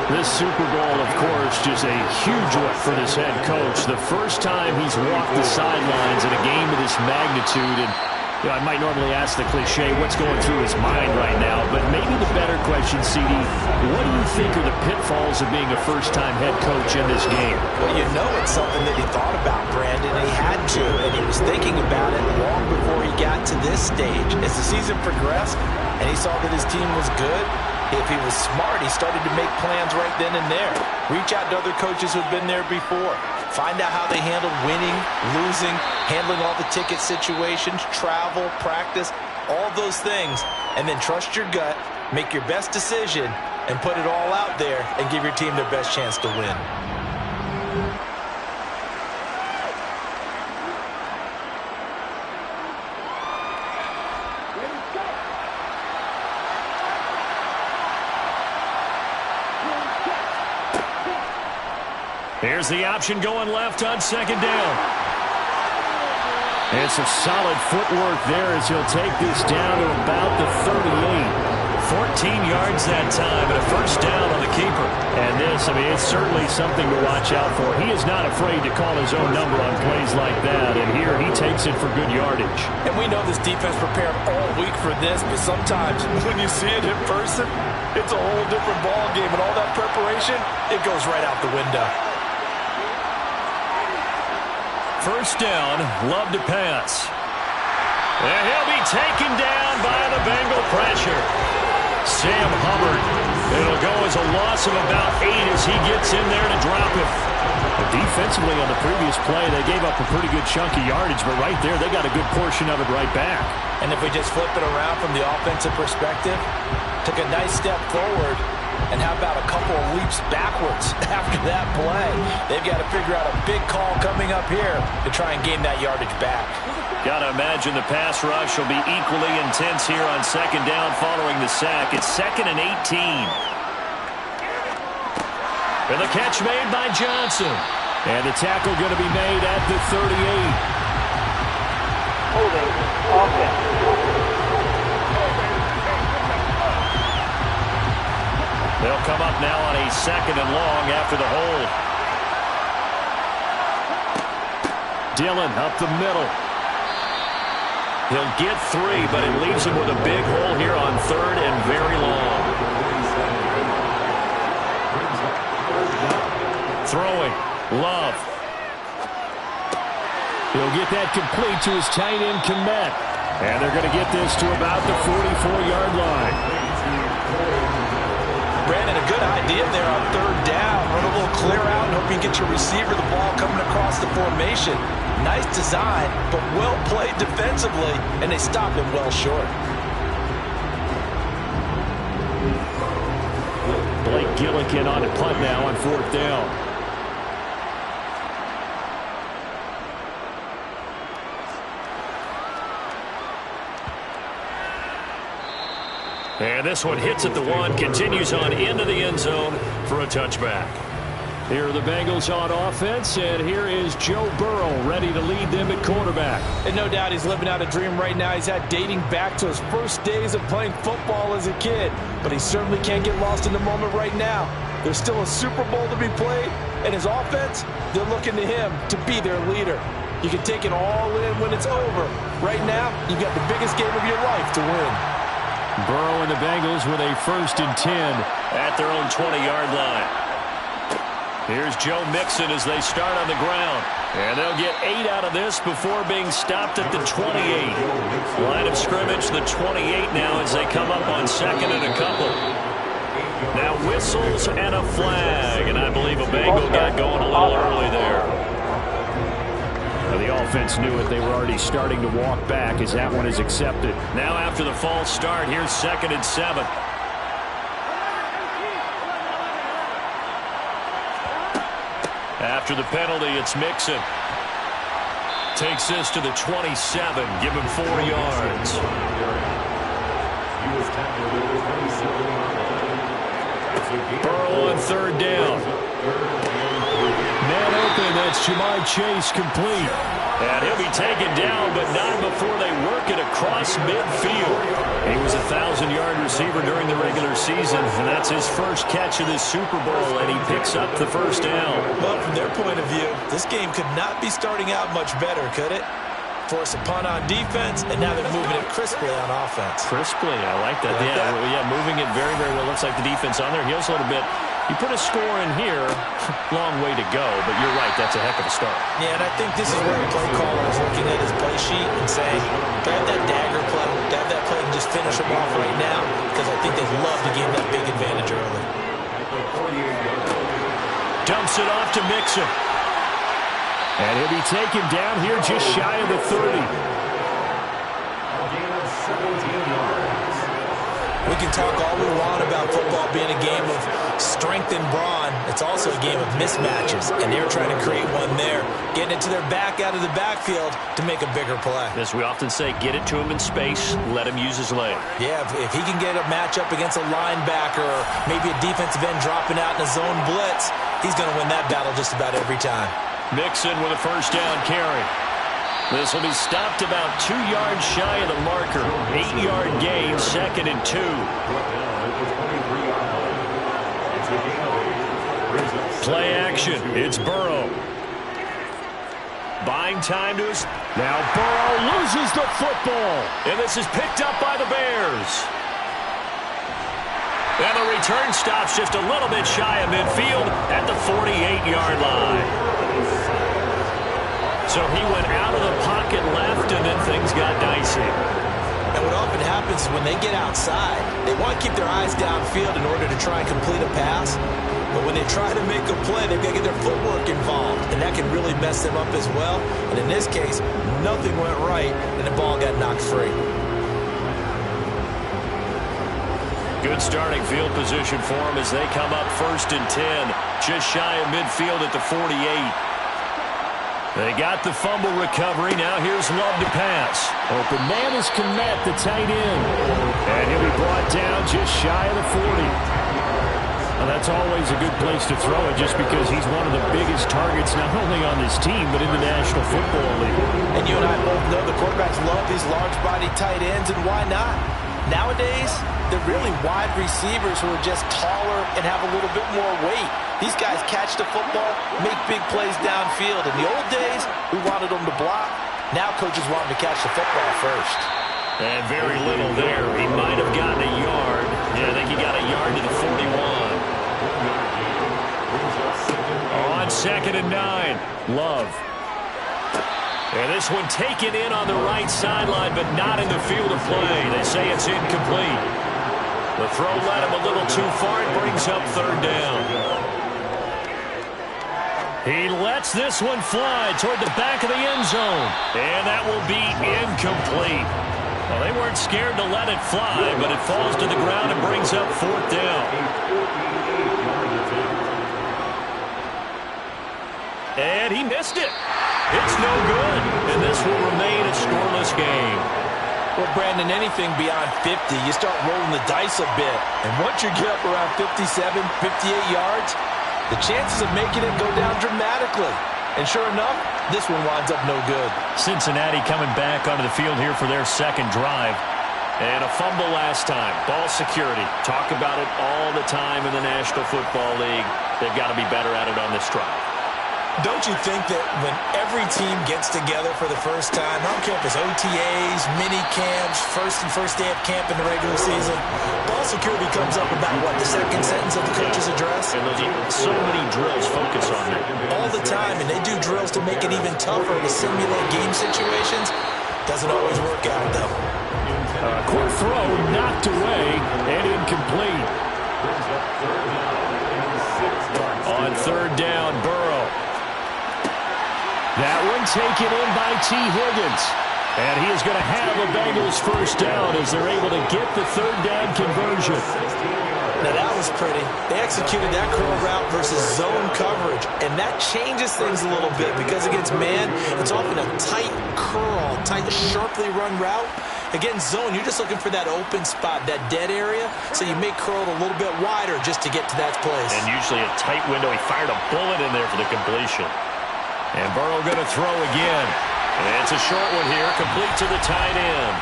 This Super Bowl, of course, just a huge one for this head coach. The first time he's walked the sidelines in a game of this magnitude. And you know, I might normally ask the cliche, what's going through his mind right now? But maybe the better question, CD, what do you think are the pitfalls of being a first-time head coach in this game? Well, you know it's something that he thought about, Brandon. He had to, and he was thinking about it long before he got to this stage. As the season progressed and he saw that his team was good, if he was smart, he started to make plans right then and there. Reach out to other coaches who've been there before. Find out how they handle winning, losing, handling all the ticket situations, travel, practice, all those things. And then trust your gut, make your best decision, and put it all out there and give your team their best chance to win. Here's the option going left on second down. And some solid footwork there as he'll take this down to about the 38. 14 yards that time and a first down on the keeper. And this, I mean, it's certainly something to watch out for. He is not afraid to call his own number on plays like that. And here he takes it for good yardage. And we know this defense prepared all week for this, but sometimes when you see it in person, it's a whole different ball game. And all that preparation, it goes right out the window. First down, Love to pass. And he'll be taken down by the Bengal pressure. Sam Hubbard. It'll go as a loss of about 8 as he gets in there to drop him. But defensively on the previous play, they gave up a pretty good chunk of yardage, but right there, they got a good portion of it right back. And if we just flip it around from the offensive perspective, took a nice step forward, and how about a couple of leaps backwards after that play? They've got to figure out a big call coming up here to try and gain that yardage back. Got to imagine the pass rush will be equally intense here on second down following the sack. It's 2nd and 18. And the catch made by Johnson. And the tackle going to be made at the 38. Holding offense. They'll come up now on a 2nd and long after the hold. Dillon up the middle. He'll get 3, but it leaves him with a big hole here on 3rd and very long. Throwing. Love. He'll get that complete to his tight end, Kmet. And they're going to get this to about the 44-yard line. Brandon, a good idea there on 3rd down. Run a little clear out and hope you get your receiver the ball coming across the formation. Nice design, but well played defensively, and they stop him well short. Blake Gillikin on the punt now on 4th down. And this one hits at the 1, continues on into the end zone for a touchback. Here are the Bengals on offense, and here is Joe Burrow ready to lead them at quarterback. And no doubt he's living out a dream right now. He's had dating back to his first days of playing football as a kid. But he certainly can't get lost in the moment right now. There's still a Super Bowl to be played, and his offense, they're looking to him to be their leader. You can take it all in when it's over. Right now, you've got the biggest game of your life to win. Burrow and the Bengals with a 1st and 10 at their own 20-yard line. Here's Joe Mixon as they start on the ground. And they'll get 8 out of this before being stopped at the 28. Line of scrimmage, the 28 now as they come up on 2nd and a couple. Now whistles and a flag. And I believe a Bengal got going a little early there. Well, the offense knew it. They were already starting to walk back as that one is accepted. Now after the false start, here's 2nd and 7. After the penalty, it's Mixon. Takes this to the 27. Give him 4 yards. Burrow on 3rd down. Man open, that's Jamar Chase complete. And he'll be taken down, but not before they work it across midfield. He was a 1,000-yard receiver during the regular season, and that's his first catch of this Super Bowl, and he picks up the 1st down. Well, from their point of view, this game could not be starting out much better, could it? Force a punt on defense, and now they're moving it crisply on offense. Crisply, I like that. Yeah, moving it very, very well. Looks like the defense on their heels a little bit. You put a score in here, long way to go, but you're right, that's a heck of a start. Yeah, and I think this is where the play caller is looking at his play sheet and saying, grab that dagger play, grab that play and just finish him off right now, because I think they'd love to give that big advantage early. Dumps it off to Mixon. And he'll be taken down here just shy of the 30. We can talk all we want about football being a game of strength and brawn. It's also a game of mismatches, and they're trying to create one there, getting it to their back out of the backfield to make a bigger play. As we often say, get it to him in space, let him use his leg. Yeah, if he can get a matchup against a linebacker or maybe a defensive end dropping out in a zone blitz, he's going to win that battle just about every time. Mixon with a 1st down carry. This will be stopped about 2 yards shy of the marker. 8-yard gain, 2nd and 2. Play action. It's Burrow. Buying time to his... Now Burrow loses the football. And this is picked up by the Bears. And the return stops just a little bit shy of midfield at the 48-yard line. So he went out of the pocket left, and then things got dicey. And what often happens is when they get outside, they want to keep their eyes downfield in order to try and complete a pass. But when they try to make a play, they've got to get their footwork involved, and that can really mess them up as well. And in this case, nothing went right, and the ball got knocked free. Good starting field position for them as they come up 1st and 10, just shy of midfield at the 48. They got the fumble recovery. Now here's Love to pass. Open man is Kmet, the tight end. And he'll be brought down just shy of the 40. Well, that's always a good place to throw it just because he's one of the biggest targets not only on this team but in the National Football League. And you and I both know the quarterbacks love these large-body tight ends, and why not? Nowadays, they're really wide receivers who are just taller and have a little bit more weight. These guys catch the football, make big plays downfield. In the old days, we wanted them to block. Now coaches want them to catch the football first. And very little there. He might have gotten a yard. Yeah, I think he got a yard to the 41. On 2nd and 9, Love. And this one taken in on the right sideline, but not in the field of play. They say it's incomplete. The throw led him a little too far. It brings up 3rd down. He lets this one fly toward the back of the end zone. And that will be incomplete. Well, they weren't scared to let it fly, but it falls to the ground and brings up 4th down. And he missed it. It's no good, and this will remain a scoreless game. Well, Brandon, anything beyond 50, you start rolling the dice a bit. And once you get up around 57, 58 yards, the chances of making it go down dramatically. And sure enough, this one winds up no good. Cincinnati coming back onto the field here for their 2nd drive. And a fumble last time. Ball security. Talk about it all the time in the National Football League. They've got to be better at it on this drive. Don't you think that when every team gets together for the first time, I don't care if it's OTAs, mini camps, first day of camp in the regular season, ball security comes up about, what, the second sentence of the coach's address? And so many drills focus on that. All the time, and they do drills to make it even tougher to simulate game situations. Doesn't always work out, though. Quick throw knocked away and incomplete. On third down, Burrow. That one taken in by T. Higgins. And he is going to have a Bengals first down as they're able to get the third down conversion. Now that was pretty. They executed that curl route versus zone coverage, and that changes things a little bit because against man, it's often a tight curl, tight, sharply run route. Against zone, you're just looking for that open spot, that dead area, so you make curl a little bit wider just to get to that place. And usually a tight window. He fired a bullet in there for the completion. And Burrow going to throw again. And it's a short one here, complete to the tight end.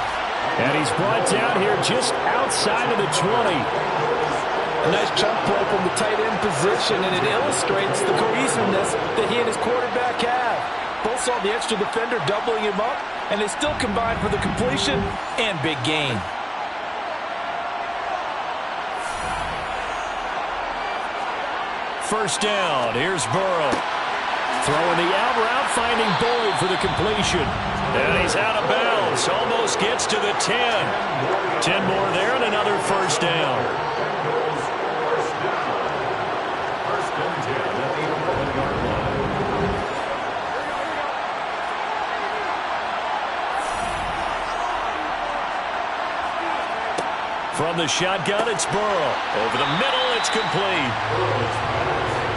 And he's brought down here just outside of the 20. A nice chunk play from the tight end position, and it illustrates the cohesiveness that he and his quarterback have. Both saw the extra defender doubling him up, and they still combined for the completion and big gain. First down, here's Burrow. Throwing the out route, finding Boyd for the completion. And he's out of bounds, almost gets to the 10. 10 more there and another first down. From the shotgun, it's Burrow. Over the middle, it's complete.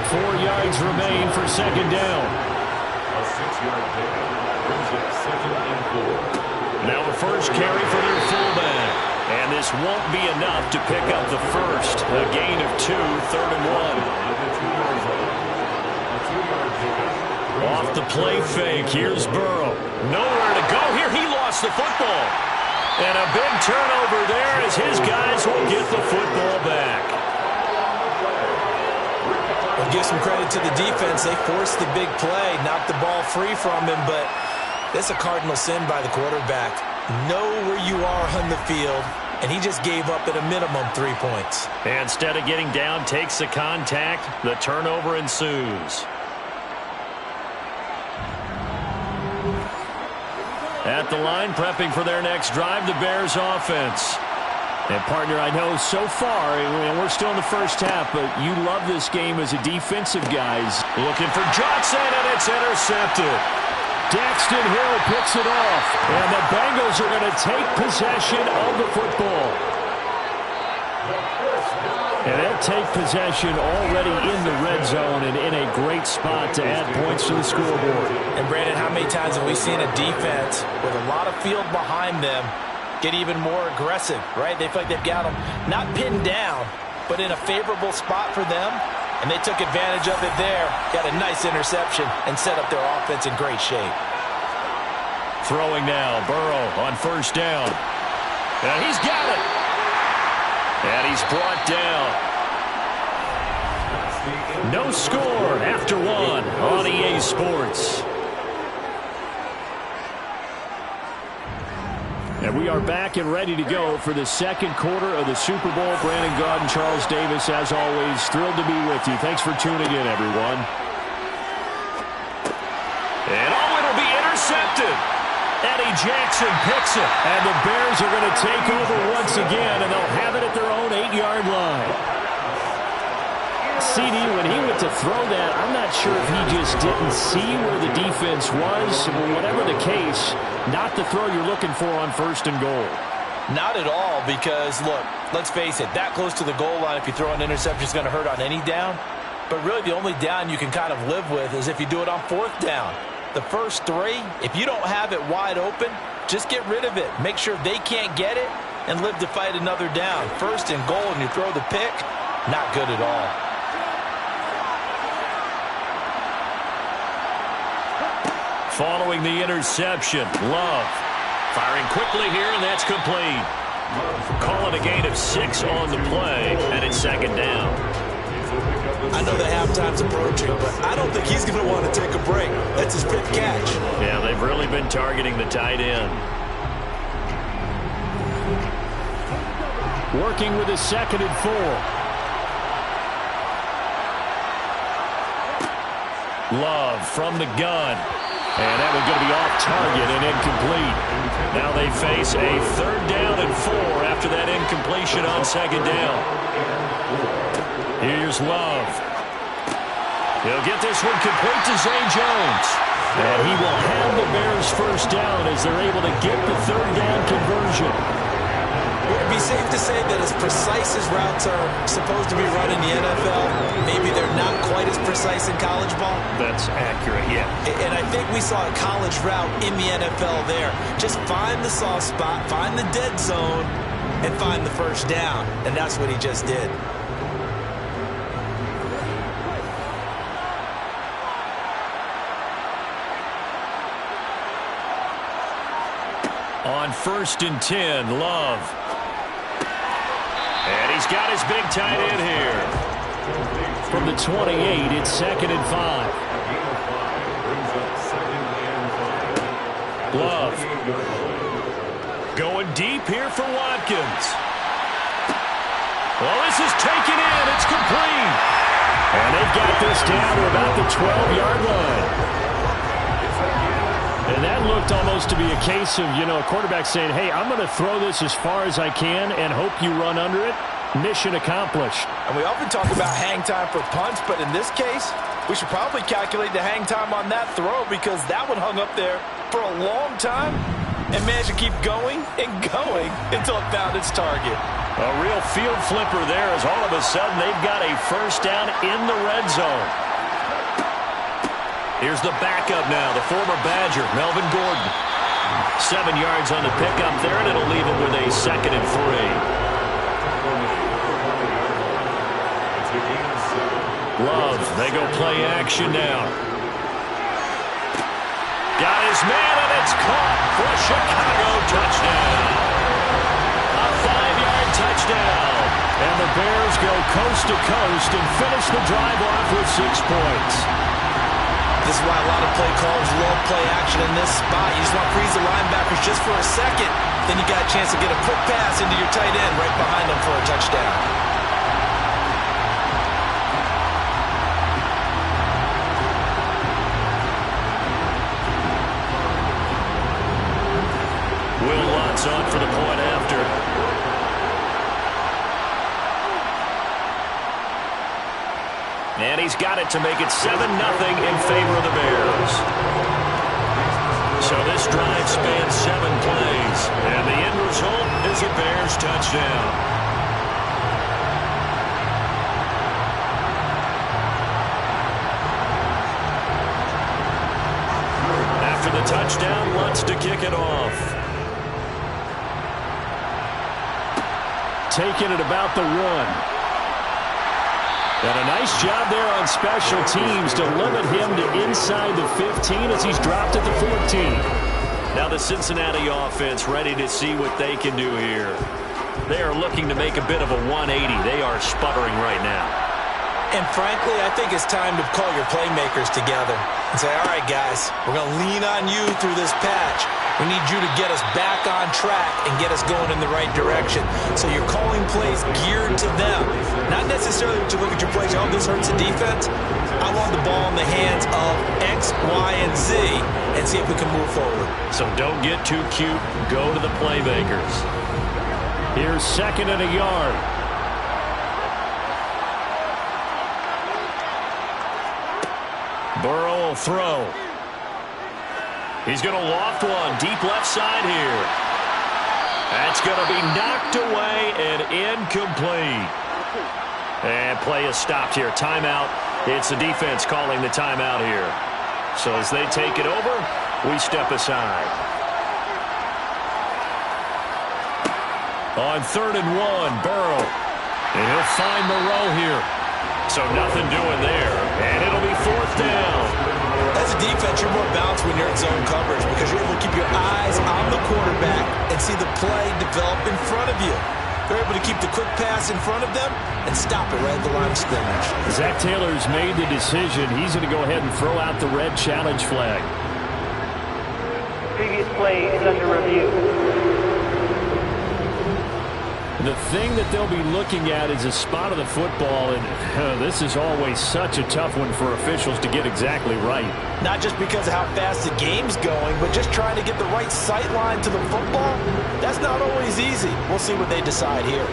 4 yards remain for second down. A 6-yard pickup brings up 2nd and 4. Now a first carry for their fullback. And this won't be enough to pick up the first. A gain of 2, 3rd and 1. Off the play fake, here's Burrow. Nowhere to go here. He lost the football. And a big turnover there as his guys will get the football back. I'll give some credit to the defense. They forced the big play, knocked the ball free from him, but that's a cardinal sin by the quarterback. Know where you are on the field, and he just gave up at a minimum 3 points. And instead of getting down, takes the contact. The turnover ensues. At the line, prepping for their next drive, the Bears offense. And, partner, I know so far, and we're still in the first half, but you love this game as a defensive guys. Looking for Johnson, and it's intercepted. Daxton Hill picks it off, and the Bengals are going to take possession of the football. And they'll take possession already in the red zone and in a great spot to add points to the scoreboard. And, Brandon, how many times have we seen a defense with a lot of field behind them get even more aggressive, right? They feel like they've got them not pinned down, but in a favorable spot for them, and they took advantage of it there, got a nice interception, and set up their offense in great shape. Throwing now, Burrow on first down. And he's got it. And he's brought down. No score after 1 on EA Sports. And we are back and ready to go for the second quarter of the Super Bowl. Brandon Gaud and Charles Davis, as always, thrilled to be with you. Thanks for tuning in, everyone. And it'll be intercepted. Eddie Jackson picks it. And the Bears are going to take over once again, and they'll have it at their own 8-yard line. CD, when he went to throw that, I'm not sure if he just didn't see where the defense was. Whatever the case, not the throw you're looking for on first and goal. Not at all, because, look, let's face it, that close to the goal line, if you throw an interception, is going to hurt on any down. But really, the only down you can kind of live with is if you do it on 4th down. The first 3, if you don't have it wide open, just get rid of it. Make sure they can't get it and live to fight another down. First and goal, and you throw the pick, not good at all. Following the interception, Love firing quickly here, and that's complete. Calling a gain of 6 on the play, and it's second down. I I know the halftime's approaching, but I don't think he's going to want to take a break. That's his fifth catch. Yeah, they've really been targeting the tight end. Working with his 2nd and 4. Love from the gun. And that one's going to be off target and incomplete. Now they face a 3rd down and 4 after that incompletion on 2nd down. Here's Love. He'll get this one complete to Zay Jones. And he will have the Bears first down as they're able to get the 3rd down conversion. Would it be safe to say that as precise as routes are supposed to be run in the NFL, maybe they're not quite as precise in college ball? That's accurate, yeah. And I think we saw a college route in the NFL there. Just find the soft spot, find the dead zone, and find the first down. And that's what he just did. On 1st and 10, Love. And he's got his big tight end here. From the 28, it's 2nd and 5. Love. Going deep here for Watkins. Well, this is taken in. It's complete. And they've got this down to about the 12-yard line. And that looked almost to be a case of, a quarterback saying, hey, I'm going to throw this as far as I can and hope you run under it. Mission accomplished. And we often talk about hang time for punts, but in this case, we should probably calculate the hang time on that throw because that one hung up there for a long time and managed to keep going and going until it found its target. A real field flipper there as all of a sudden they've got a first down in the red zone. Here's the backup now, the former Badger, Melvin Gordon. 7 yards on the pickup there, and it'll leave him with a 2nd and 3. Love, they go play action now. Got his man, and it's caught for a Chicago touchdown. A 5-yard touchdown. And the Bears go coast to coast and finish the drive off with 6 points. This is why a lot of play callers love play action in this spot. You just want to freeze the linebackers just for a second. Then you got a chance to get a quick pass into your tight end right behind them for a touchdown. Will Lutz on for the point after. And he's got it to make it 7-0 in favor of the Bears. So this drive spans 7 plays. And the end result is a Bears touchdown. After the touchdown, Lutz to kick it off. Taking it about the 1. And a nice job there on special teams to limit him to inside the 15 as he's dropped at the 14. Now the Cincinnati offense ready to see what they can do here. They are looking to make a bit of a 180. They are sputtering right now. And frankly, I think it's time to call your playmakers together and say, all right, guys, we're going to lean on you through this patch. We need you to get us back on track and get us going in the right direction. So you're calling plays geared to them. Not necessarily to look at your plays, oh, this hurts the defense. I want the ball in the hands of X, Y, and Z and see if we can move forward. So don't get too cute. Go to the playmakers. Here's 2nd and a yard. Burrow will throw. He's going to loft one deep left side here. That's going to be knocked away and incomplete. And play is stopped here. Timeout. It's the defense calling the timeout here. So as they take it over, we step aside. On 3rd and 1, Burrow. And he'll find Moreau here. So nothing doing there. And it'll be 4th down. As a defense, you're more balanced when you're in zone coverage because you're able to keep your eyes on the quarterback and see the play develop in front of you. They're able to keep the quick pass in front of them and stop it right at the line of scrimmage. Zach Taylor's made the decision. He's going to go ahead and throw out the red challenge flag. Previous play is under review. The thing that they'll be looking at is a spot of the football, and this is always such a tough one for officials to get exactly right. Not just because of how fast the game's going, but just trying to get the right sight line to the football. That's not always easy. We'll see what they decide here.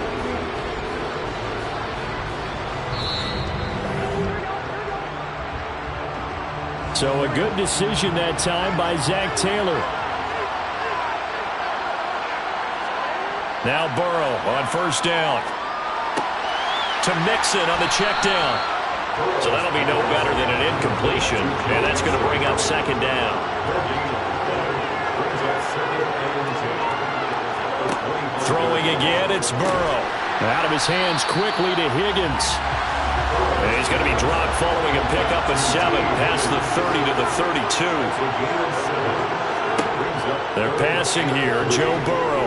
So a good decision that time by Zach Taylor. Now Burrow on first down. To Mixon on the check down. So that'll be no better than an incompletion. And that's going to bring up second down. Throwing again, it's Burrow. Out of his hands quickly to Higgins. And he's going to be dropped following a pickup of 7 past the 30 to the 32. They're passing here, Joe Burrow.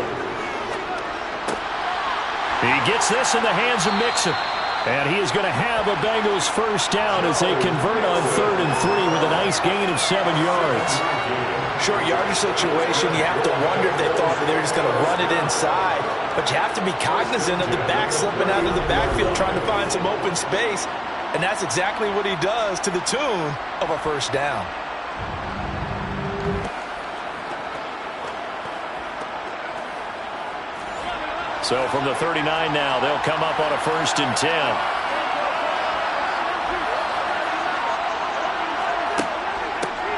He gets this in the hands of Mixon. And he is going to have a Bengals first down as they convert on 3rd and 3 with a nice gain of 7 yards. Short yardage situation, you have to wonder if they thought that they were just going to run it inside. But you have to be cognizant of the back slipping out of the backfield trying to find some open space. And that's exactly what he does to the tune of a first down. So from the 39 now, they'll come up on a 1st and 10.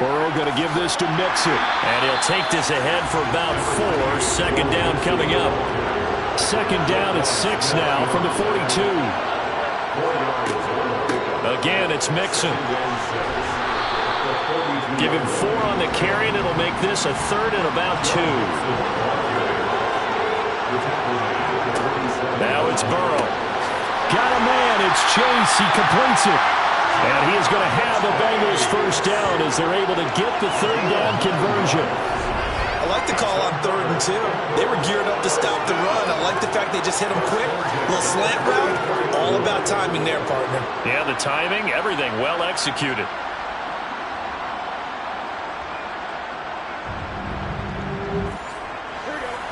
Burrow going to give this to Mixon. And he'll take this ahead for about 4. Second down coming up. Second down at 6 now from the 42. Again, it's Mixon. Give him 4 on the carry, and it'll make this a 3rd and about 2. Now it's Burrow. Got a man. It's Chase. He completes it. And he is going to have the Bengals first down as they're able to get the 3rd down conversion. I like the call on 3rd and 2. They were geared up to stop the run. I like the fact they just hit them quick. A little slant route. All about timing there, partner. Yeah, the timing, everything well executed.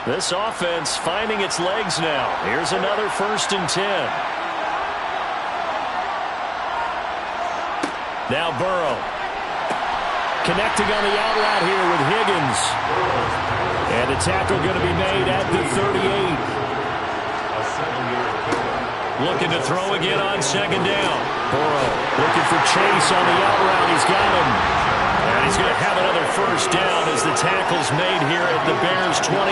This offense finding its legs now. Here's another 1st and 10. Now Burrow. Connecting on the out route here with Higgins. And the tackle going to be made at the 38. Looking to throw again on 2nd down. Burrow looking for Chase on the out route. He's got him. And he's going to have another first down as the tackle's made here at the Bears 28.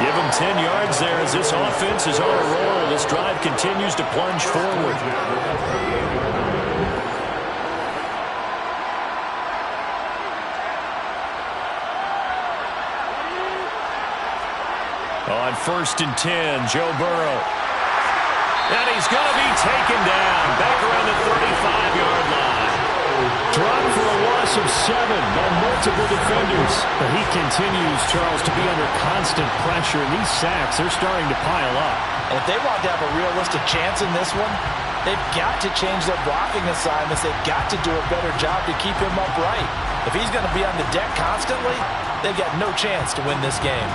Give him 10 yards there as this offense is on a roll. This drive continues to plunge forward. On 1st and 10, Joe Burrow. And he's going to be taken down back around the 35-yard line. Dropped for a loss of 7 by multiple defenders. But he continues, Charles, to be under constant pressure. And these sacks, they're starting to pile up. And if they want to have a realistic chance in this one, they've got to change their blocking assignments. They've got to do a better job to keep him upright. If he's going to be on the deck constantly, they've got no chance to win this game.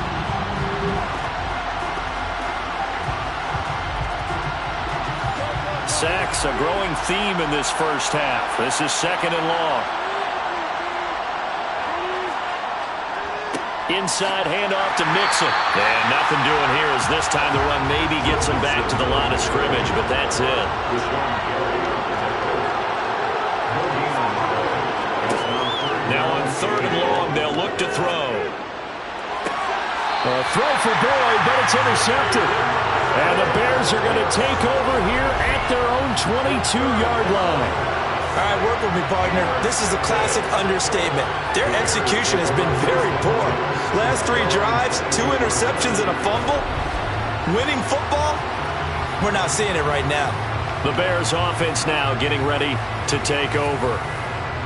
Sacks, a growing theme in this first half. This is 2nd and long. Inside handoff to Mixon. And nothing doing here as this time the run maybe gets him back to the line of scrimmage, but that's it. Now on 3rd and long, they'll look to throw. A throw for Boyd, but it's intercepted. And the Bears are going to take over here at their own 22-yard line. All right, work with me, partner. This is a classic understatement. Their execution has been very poor. Last 3 drives, 2 interceptions and a fumble. Winning football? We're not seeing it right now. The Bears offense now getting ready to take over.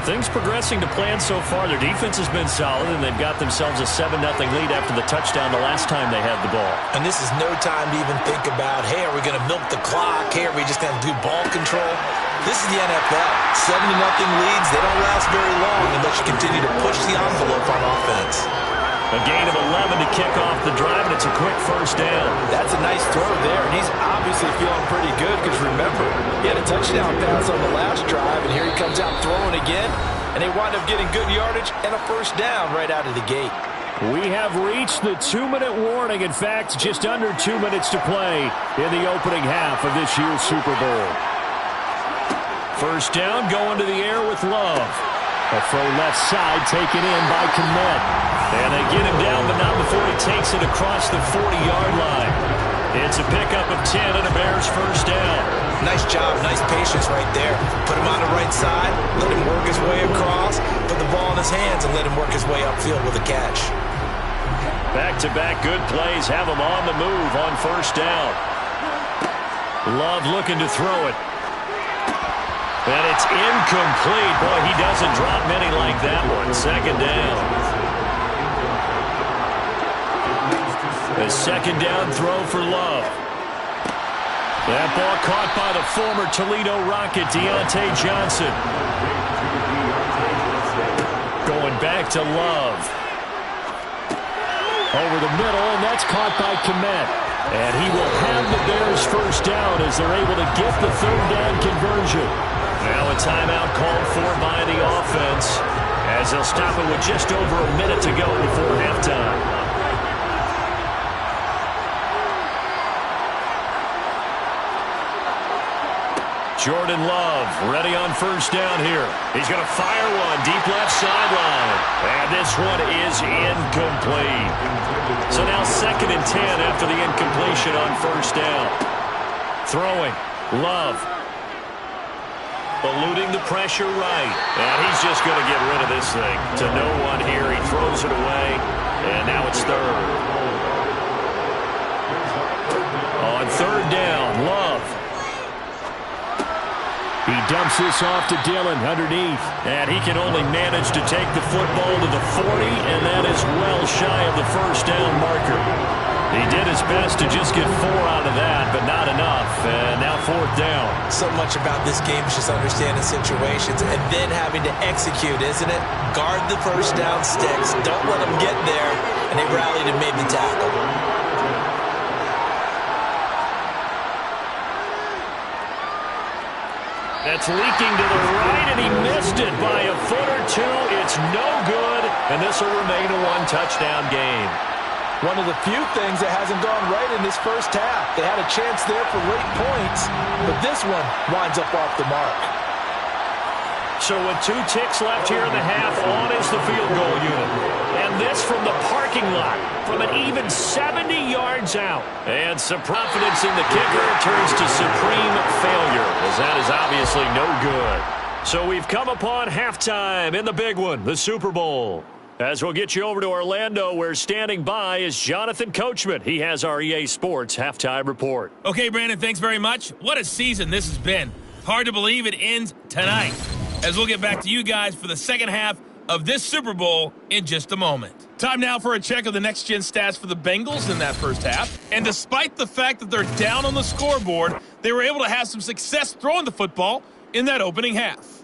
Things progressing to plan so far. Their defense has been solid, and they've got themselves a 7-0 lead after the touchdown the last time they had the ball. And this is no time to even think about, hey, are we going to milk the clock? Hey, are we just going to do ball control? This is the NFL. 7-0 leads, they don't last very long unless you continue to push the envelope on offense. A gain of 11 to kick off the drive, and it's a quick first down. That's a nice throw there, and he's obviously feeling pretty good because, remember, he had a touchdown pass on the last drive, and here he comes out throwing again, and they wind up getting good yardage and a first down right out of the gate. We have reached the 2-minute warning. In fact, just under 2 minutes to play in the opening half of this year's Super Bowl. First down, going to the air with Love. A throw left side taken in by Kmet. And they get him down, but not before he takes it across the 40-yard line. It's a pickup of 10 and a Bears first down. Nice job, nice patience right there. Put him on the right side, let him work his way across, put the ball in his hands, and let him work his way upfield with a catch. Back-to-back good plays have him on the move on first down. Love looking to throw it. And it's incomplete. Boy, he doesn't drop many like that one. Second down. A second down throw for Love. That ball caught by the former Toledo Rocket, Deontay Johnson. Going back to Love. Over the middle, and that's caught by Kmet. And he will have the Bears first down as they're able to get the third down conversion. Now a timeout called for by the offense as they'll stop it with just over a minute to go before halftime. Jordan Love ready on first down here. He's going to fire one deep left sideline. And this one is incomplete. So now 2nd and 10 after the incompletion on first down. Throwing. Love. Eluding the pressure right. And he's just going to get rid of this thing. To no one here. He throws it away. And now it's third. On third down, Love. He dumps this off to Dillon underneath. And he can only manage to take the football to the 40, and that is well shy of the first down marker. He did his best to just get 4 out of that, but not enough. And now fourth down. So much about this game is just understanding situations and then having to execute, isn't it? Guard the first down sticks. Don't let them get there. And they rallied and made the tackle. That's leaking to the right, and he missed it by a foot or two. It's no good, and this will remain a one-touchdown game. One of the few things that hasn't gone right in this first half. They had a chance there for late points, but this one winds up off the mark. So with 2 ticks left here in the half, on is the field goal unit. And this from the parking lot, from an even 70 yards out. And some confidence in the kicker turns to supreme failure, as that is obviously no good. So we've come upon halftime in the big one, the Super Bowl. As we'll get you over to Orlando, where standing by is Jonathan Coachman. He has our EA Sports halftime report. Okay, Brandon, thanks very much. What a season this has been. Hard to believe it ends tonight, as we'll get back to you guys for the second half of this Super Bowl in just a moment. Time now for a check of the next-gen stats for the Bengals in that first half. And despite the fact that they're down on the scoreboard, they were able to have some success throwing the football in that opening half.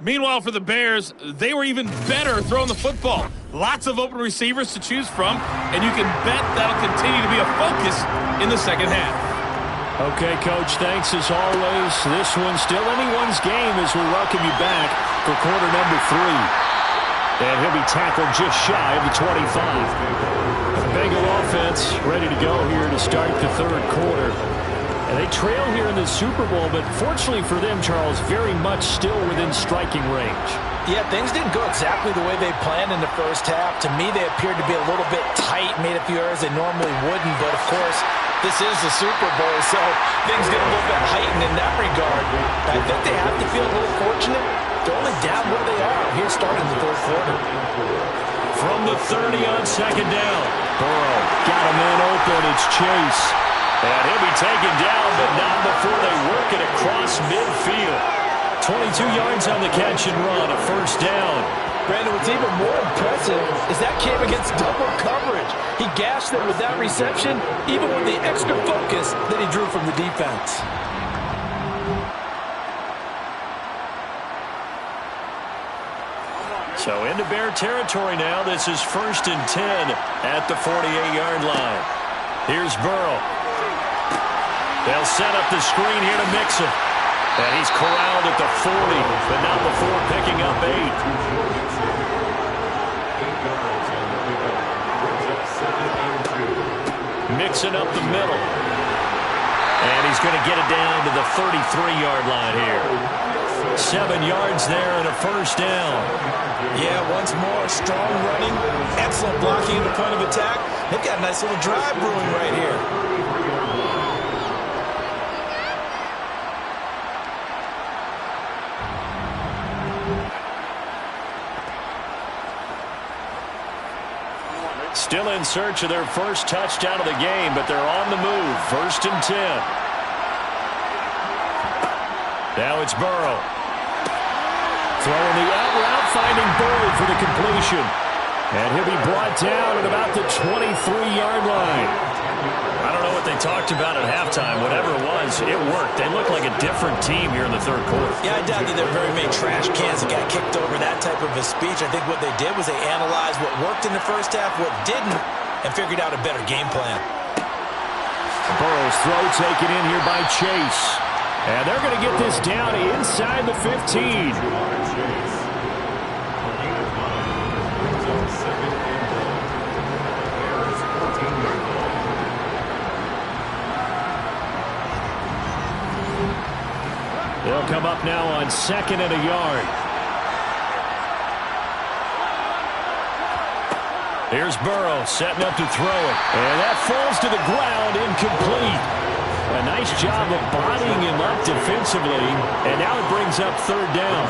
Meanwhile, for the Bears, they were even better throwing the football. Lots of open receivers to choose from, and you can bet that'll continue to be a focus in the second half. Okay, Coach, thanks as always. This one's still anyone's game as we welcome you back for quarter number 3. And he'll be tackled just shy of the 25. The Bengal offense ready to go here to start the third quarter. And they trail here in the Super Bowl, but fortunately for them, Charles, very much still within striking range. Yeah, things didn't go exactly the way they planned in the first half. To me, they appeared to be a little bit tight, made a few errors they normally wouldn't. But, of course, this is the Super Bowl, so things get a little bit heightened in that regard. I think they have to feel a little fortunate. They're only down where they are here starting the third quarter. From the 30 on second down. Burrow got a man open. It's Chase. And he'll be taken down, but not before they work it across midfield. 22 yards on the catch and run, a first down. Brandon, what's even more impressive is that came against double coverage. He gashed them with that reception, even with the extra focus that he drew from the defense. So into Bear territory now. This is 1st and 10 at the 48-yard line. Here's Burrow. They'll set up the screen here to Mixon. And he's corralled at the 40, but not before picking up 8. Mixing up the middle. And he's going to get it down to the 33-yard line here. 7 yards there and a first down. Yeah, once more, strong running, excellent blocking at the point of attack. They've got a nice little drive brewing right here. Still in search of their first touchdown of the game, but they're on the move. 1st and 10. Now it's Burrow. Throwing the out route, finding Boyd for the completion. And he'll be brought down at about the 23-yard line. I don't know what they talked about at halftime. Whatever it was, it worked. They look like a different team here in the third quarter. Yeah, I doubt that there are very many trash cans that got kicked over that type of a speech. I think what they did was they analyzed what worked in the first half, what didn't, and figured out a better game plan. Burrow's throw taken in here by Chase. And they're going to get this down inside the 15. They'll come up now on 2nd and a yard. Here's Burrow setting up to throw it. And that falls to the ground, incomplete. A nice job of bodying him up defensively. And now it brings up 3rd down.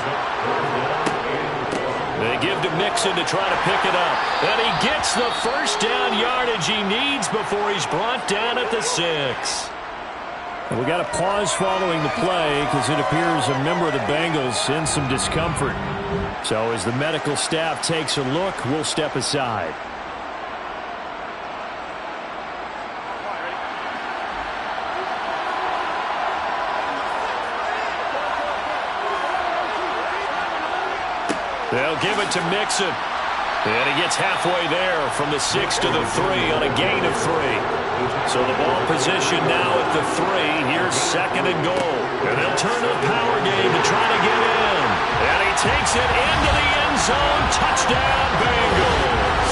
They give to Mixon to try to pick it up. And he gets the first down yardage he needs before he's brought down at the 6. And we got a pause following the play because it appears a member of the Bengals in some discomfort. So as the medical staff takes a look, we'll step aside. They'll give it to Mixon. And he gets halfway there from the 6 to the 3 on a gain of 3. So the ball position now at the 3. Here's 2nd and goal. And they'll turn to the power game to try to get in. And he takes it into the end zone. Touchdown, Bengals.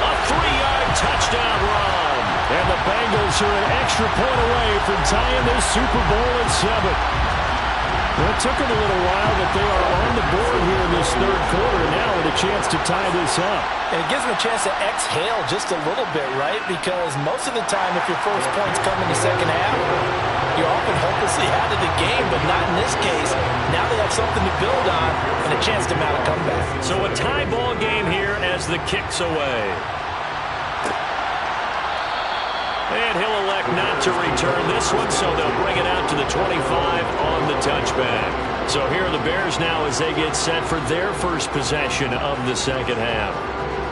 A 3-yard touchdown run. And the Bengals are an extra point away from tying this Super Bowl at 7. Well, it took them a little while, but they are on the board here in this third quarter now with a chance to tie this up. And it gives them a chance to exhale just a little bit, right? Because most of the time, if your first points come in the second half, you're often hopelessly out of the game, but not in this case. Now they have something to build on and a chance to mount a comeback. So a tie ball game here as the kick's away. And he'll elect not to return this one, so they'll bring it out to the 25 on the touchback. So here are the Bears now as they get set for their first possession of the second half.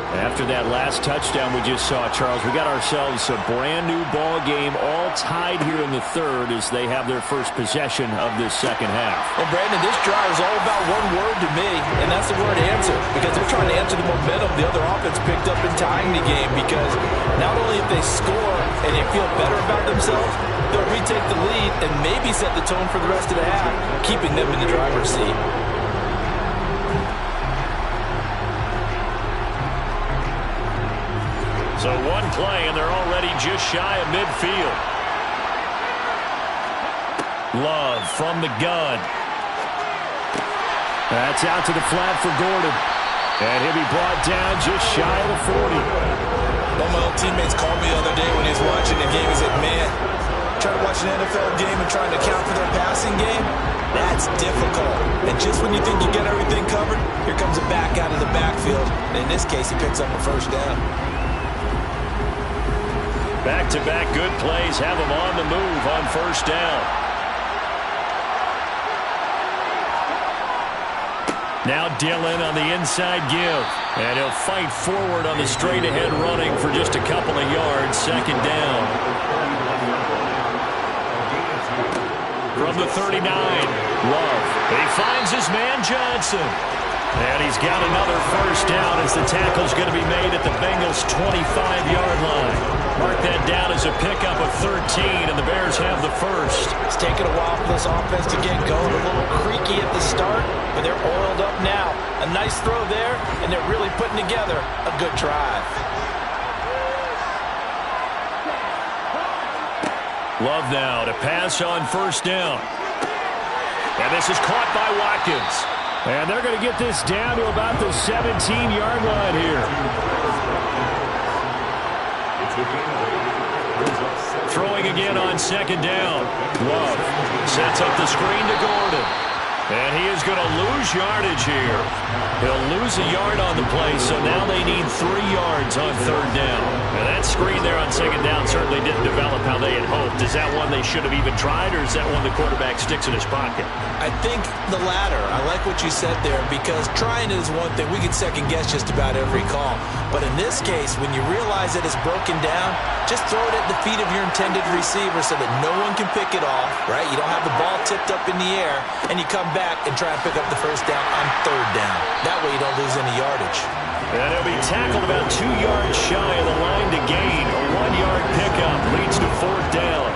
After that last touchdown we just saw, Charles, we got ourselves a brand-new ball game all tied here in the third as they have their first possession of this second half. And, Brandon, this drive is all about one word to me, and that's the word answer, because they're trying to answer the momentum the other offense picked up in tying the game, because not only if they score and they feel better about themselves, they'll retake the lead and maybe set the tone for the rest of the half, keeping them in the driver's seat. So one play, and they're already just shy of midfield. Love from the gun. That's out to the flat for Gordon. And he'll be brought down just shy of the 40. One of my old teammates called me the other day when he was watching the game. He said, man, trying to watch an NFL game and trying to account for their passing game, that's difficult. And just when you think you get everything covered, here comes a back out of the backfield. And in this case, he picks up a first down. Back-to-back good plays have them on the move on first down. Now Dillon on the inside give. And he'll fight forward on the straight-ahead running for just a couple of yards. Second down. From the 39, Love. He finds his man Johnson. And he's got another first down as the tackle's going to be made at the Bengals' 25-yard line. Mark that down as a pickup of 13, and the Bears have the first. It's taken a while for this offense to get going. A little creaky at the start, but they're oiled up now. A nice throw there, and they're really putting together a good drive. Love now to pass on first down. And this is caught by Watkins. And they're going to get this down to about the 17-yard line here. Throwing again on second down. Love sets up the screen to Gordon. And he is going to lose yardage here. He'll lose a yard on the play, so now they need 3 yards on third down. And that screen there on second down certainly didn't develop how they had hoped. Is that one they should have even tried, or is that one the quarterback sticks in his pocket? I think the latter. I like what you said there, because trying is one thing. We can second-guess just about every call. But in this case, when you realize that it's broken down, just throw it at the feet of your intended receiver so that no one can pick it off, right? You don't have the ball tipped up in the air, and you come back and try and pick up the first down on third down. That way you don't lose any yardage. And he'll be tackled about 2 yards shy of the line to gain. A 1-yard pickup leads to fourth down.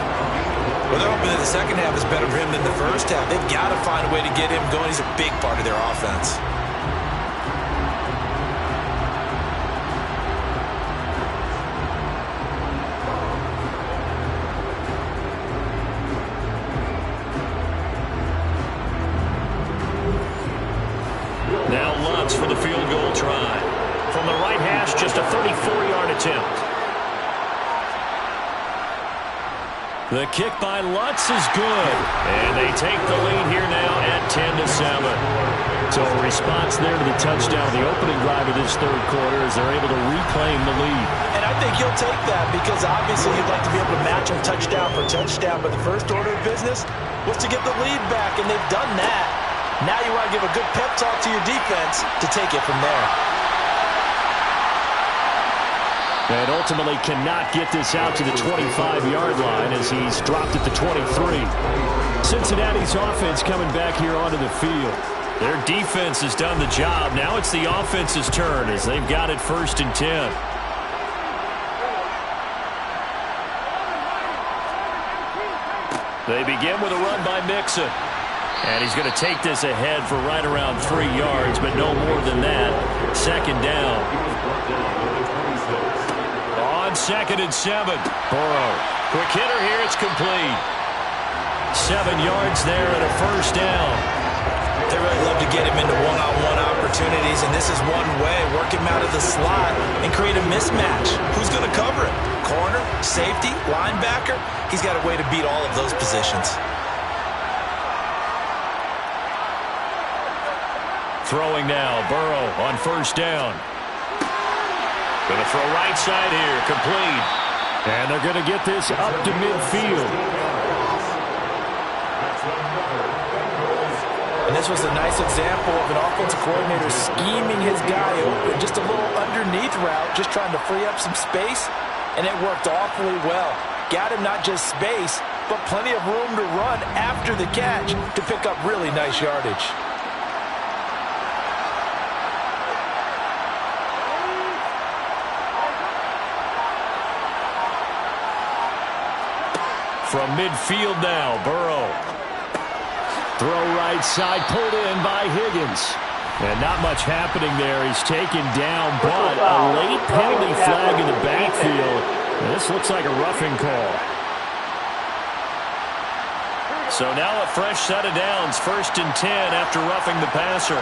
Well, they're hoping that the second half is better for him than the first half. They've got to find a way to get him going. He's a big part of their offense. Now Lutz for the field goal try. From the right hash, just a 34-yard attempt. The kick by Lutz is good. And they take the lead here now at 10-7. So a response there to the touchdown, the opening drive of this third quarter, as they're able to reclaim the lead. And I think he'll take that, because obviously you'd like to be able to match him touchdown for touchdown. But the first order of business was to get the lead back, and they've done that. Now you want to give a good pep talk to your defense to take it from there. And ultimately cannot get this out to the 25-yard line as he's dropped at the 23. Cincinnati's offense coming back here onto the field. Their defense has done the job. Now it's the offense's turn as they've got it 1st and 10. They begin with a run by Mixon. And he's going to take this ahead for right around 3 yards, but no more than that. Second down. On 2nd and 7. Burrow. Quick hitter here. It's complete. 7 yards there and a first down. They really love to get him into one-on-one opportunities, and this is one way. Work him out of the slot and create a mismatch. Who's going to cover him? Corner, safety, linebacker? He's got a way to beat all of those positions. Throwing now, Burrow on first down. Going to throw right side here, complete. And they're going to get this up to midfield. And this was a nice example of an offensive coordinator scheming his guy open. Just a little underneath route, just trying to free up some space. And it worked awfully well. Got him not just space, but plenty of room to run after the catch to pick up really nice yardage. From midfield now, Burrow. Throw right side, pulled in by Higgins. And not much happening there. He's taken down, but a late penalty flag in the backfield. And this looks like a roughing call. So now a fresh set of downs, 1st and 10 after roughing the passer.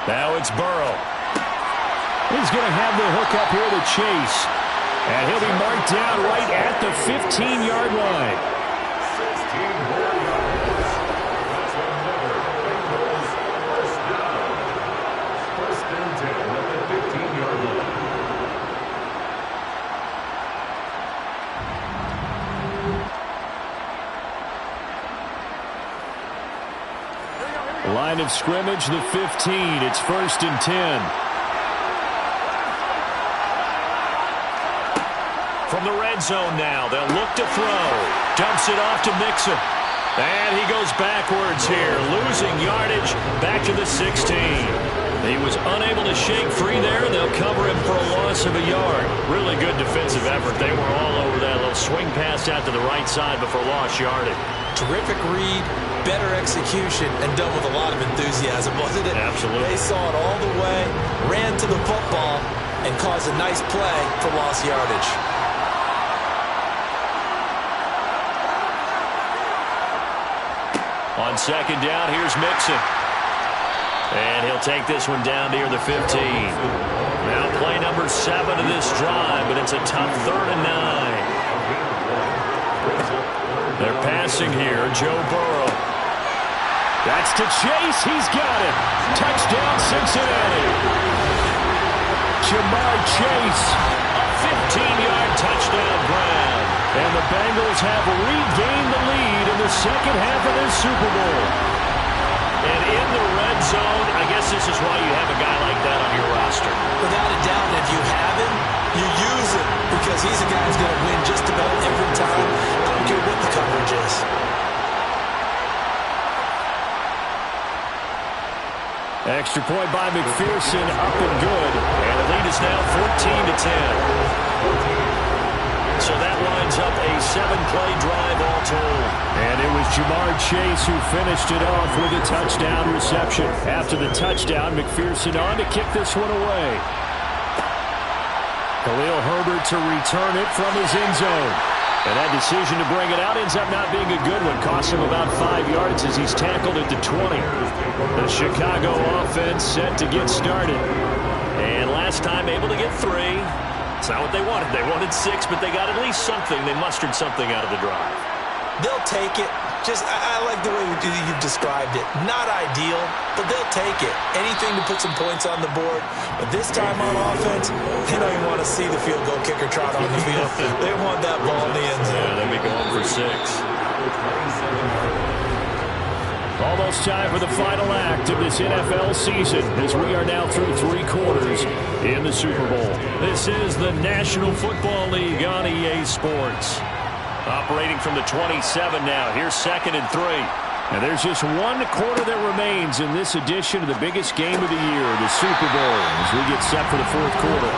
Now it's Burrow. He's going to have the hook up here to Chase. And he'll be marked down right at the 15-yard line. 1st and 10 at the 15-yard line. Line of scrimmage, the 15. It's 1st and 10. From the red zone now, they'll look to throw. Dumps it off to Mixon. And he goes backwards here, losing yardage back to the 16. He was unable to shake free there, and they'll cover him for a loss of a yard. Really good defensive effort. They were all over that little swing pass out to the right side before lost yardage. Terrific read, better execution, and done with a lot of enthusiasm, wasn't it? Absolutely. They saw it all the way, ran to the football, and caused a nice play for lost yardage. On 2nd down, here's Mixon. And he'll take this one down near the 15. Now play number 7 of this drive, but it's a tough 3rd and 9. They're passing here. Joe Burrow. That's to Chase. He's got it. Touchdown, Cincinnati. Jamar Chase. A 15-yard touchdown grab. And the Bengals have regained the lead in the second half of this Super Bowl. And in the red zone, I guess this is why you have a guy like that on your roster. Without a doubt, if you have him, you use him because he's a guy who's going to win just about every time. I don't care what the coverage is. Extra point by McPherson, up and good. And the lead is now 14-10. So that lines up a 7-play drive all told. And it was Jamar Chase who finished it off with a touchdown reception. After the touchdown, McPherson on to kick this one away. Khalil Herbert to return it from his end zone. And that decision to bring it out ends up not being a good one. Cost him about 5 yards as he's tackled at the 20. The Chicago offense set to get started. And last time able to get 3. It's not what they wanted. They wanted 6, but they got at least something. They mustered something out of the drive. They'll take it. I like the way you've described it. Not ideal, but they'll take it. Anything to put some points on the board. But this time on offense, they don't even want to see the field goal kicker trot on the field. They want that ball in the end zone. Yeah, they'll be going for 6. Almost time for the final act of this NFL season as we are now through 3 quarters in the Super Bowl. This is the National Football League on EA Sports. Operating from the 27 now. Here's 2nd and 3. And there's just 1 quarter that remains in this edition of the biggest game of the year, the Super Bowl, as we get set for the 4th quarter.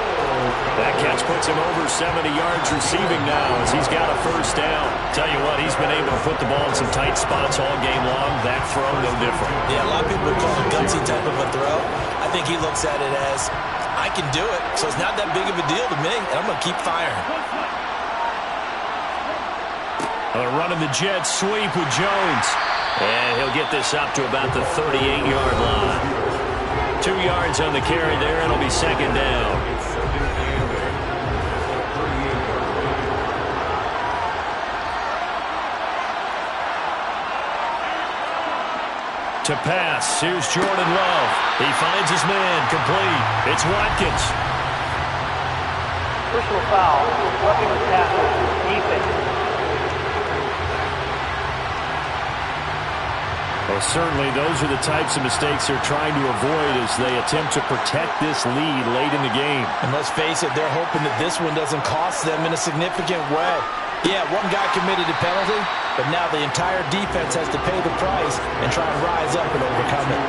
That catch puts him over 70 yards receiving now as he's got a 1st down. Tell you what, he's been able to put the ball in some tight spots all game long. That throw, no different. Yeah, a lot of people call it gutsy type of a throw. I think he looks at it as, I can do it, so it's not that big of a deal to me, and I'm going to keep firing. Running the jet sweep with Jones. And he'll get this up to about the 38-yard line. 2 yards on the carry there. It'll be 2nd down. To pass, here's Jordan Love. He finds his man, complete. It's Watkins. Personal foul, roughing the tackle, defense. Well, certainly those are the types of mistakes they're trying to avoid as they attempt to protect this lead late in the game. And let's face it, they're hoping that this one doesn't cost them in a significant way. Yeah, one guy committed a penalty, but now the entire defense has to pay the price and try and rise up and overcome it.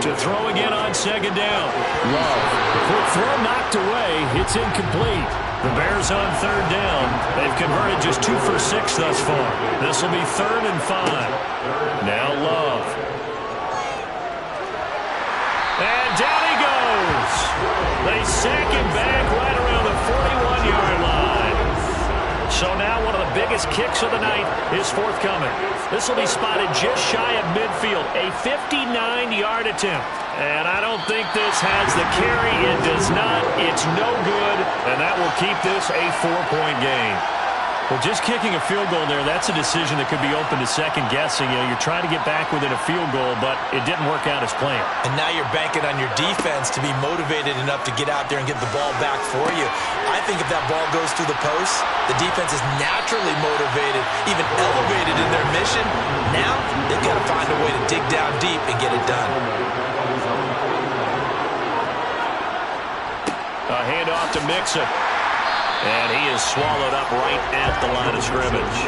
To throw again on 2nd down. Love. Quick throw knocked away. It's incomplete. The Bears on 3rd down. They've converted just 2 for 6 thus far. This will be 3rd and 5. Now Love. And down he goes. They sack him back right around the 41-yard line. So now one of the biggest kicks of the night is forthcoming. This will be spotted just shy of midfield. A 59-yard attempt. And I don't think this has the carry. It does not. It's no good. And that will keep this a 4-point game. Well, just kicking a field goal there, that's a decision that could be open to second guessing. You know, you're trying to get back within a field goal, but it didn't work out as planned. And now you're banking on your defense to be motivated enough to get out there and get the ball back for you. I think if that ball goes through the post, the defense is naturally motivated, even elevated in their mission. Now they've got to find a way to dig down deep and get it done. A handoff to Mixon. And he is swallowed up right at the line of scrimmage.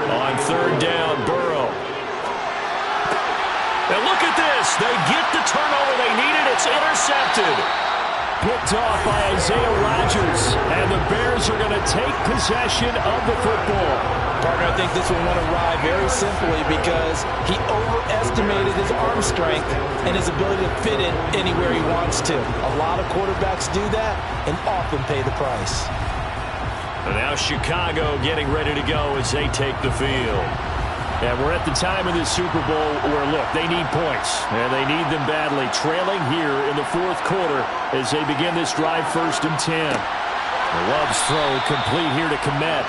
On third down, Burrow. And look at this. They get the turnover they needed. It's intercepted. Picked off by Isaiah Rodgers. And the Bears are going to take possession of the football. Partner, I think this will want to ride very simply because he overestimated his arm strength and his ability to fit in anywhere he wants to. A lot of quarterbacks do that and often pay the price. And now Chicago getting ready to go as they take the field. And we're at the time of this Super Bowl where, look, they need points. And they need them badly. Trailing here in the fourth quarter as they begin this drive 1st and 10. Love's throw complete here to Kmet.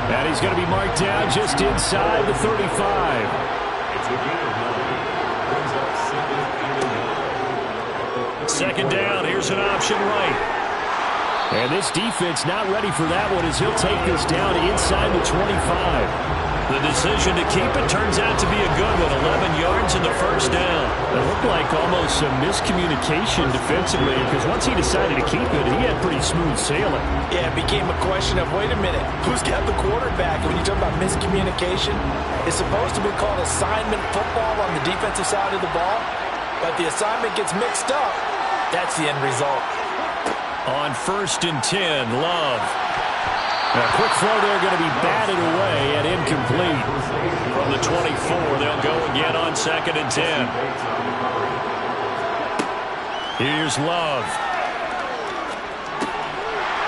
And he's going to be marked down just inside the 35. Second down, here's an option right. And this defense not ready for that one as he'll take this down inside the 25. The decision to keep it turns out to be a good one. 11 yards in the first down. It looked like almost some miscommunication defensively because once he decided to keep it, he had pretty smooth sailing. Yeah, it became a question of, wait a minute, who's got the quarterback? When you talk about miscommunication, it's supposed to be called assignment football on the defensive side of the ball, but the assignment gets mixed up. That's the end result. On 1st and 10, Love. A quick throw there going to be batted away and incomplete. From the 24, they'll go again on 2nd and 10. Here's Love.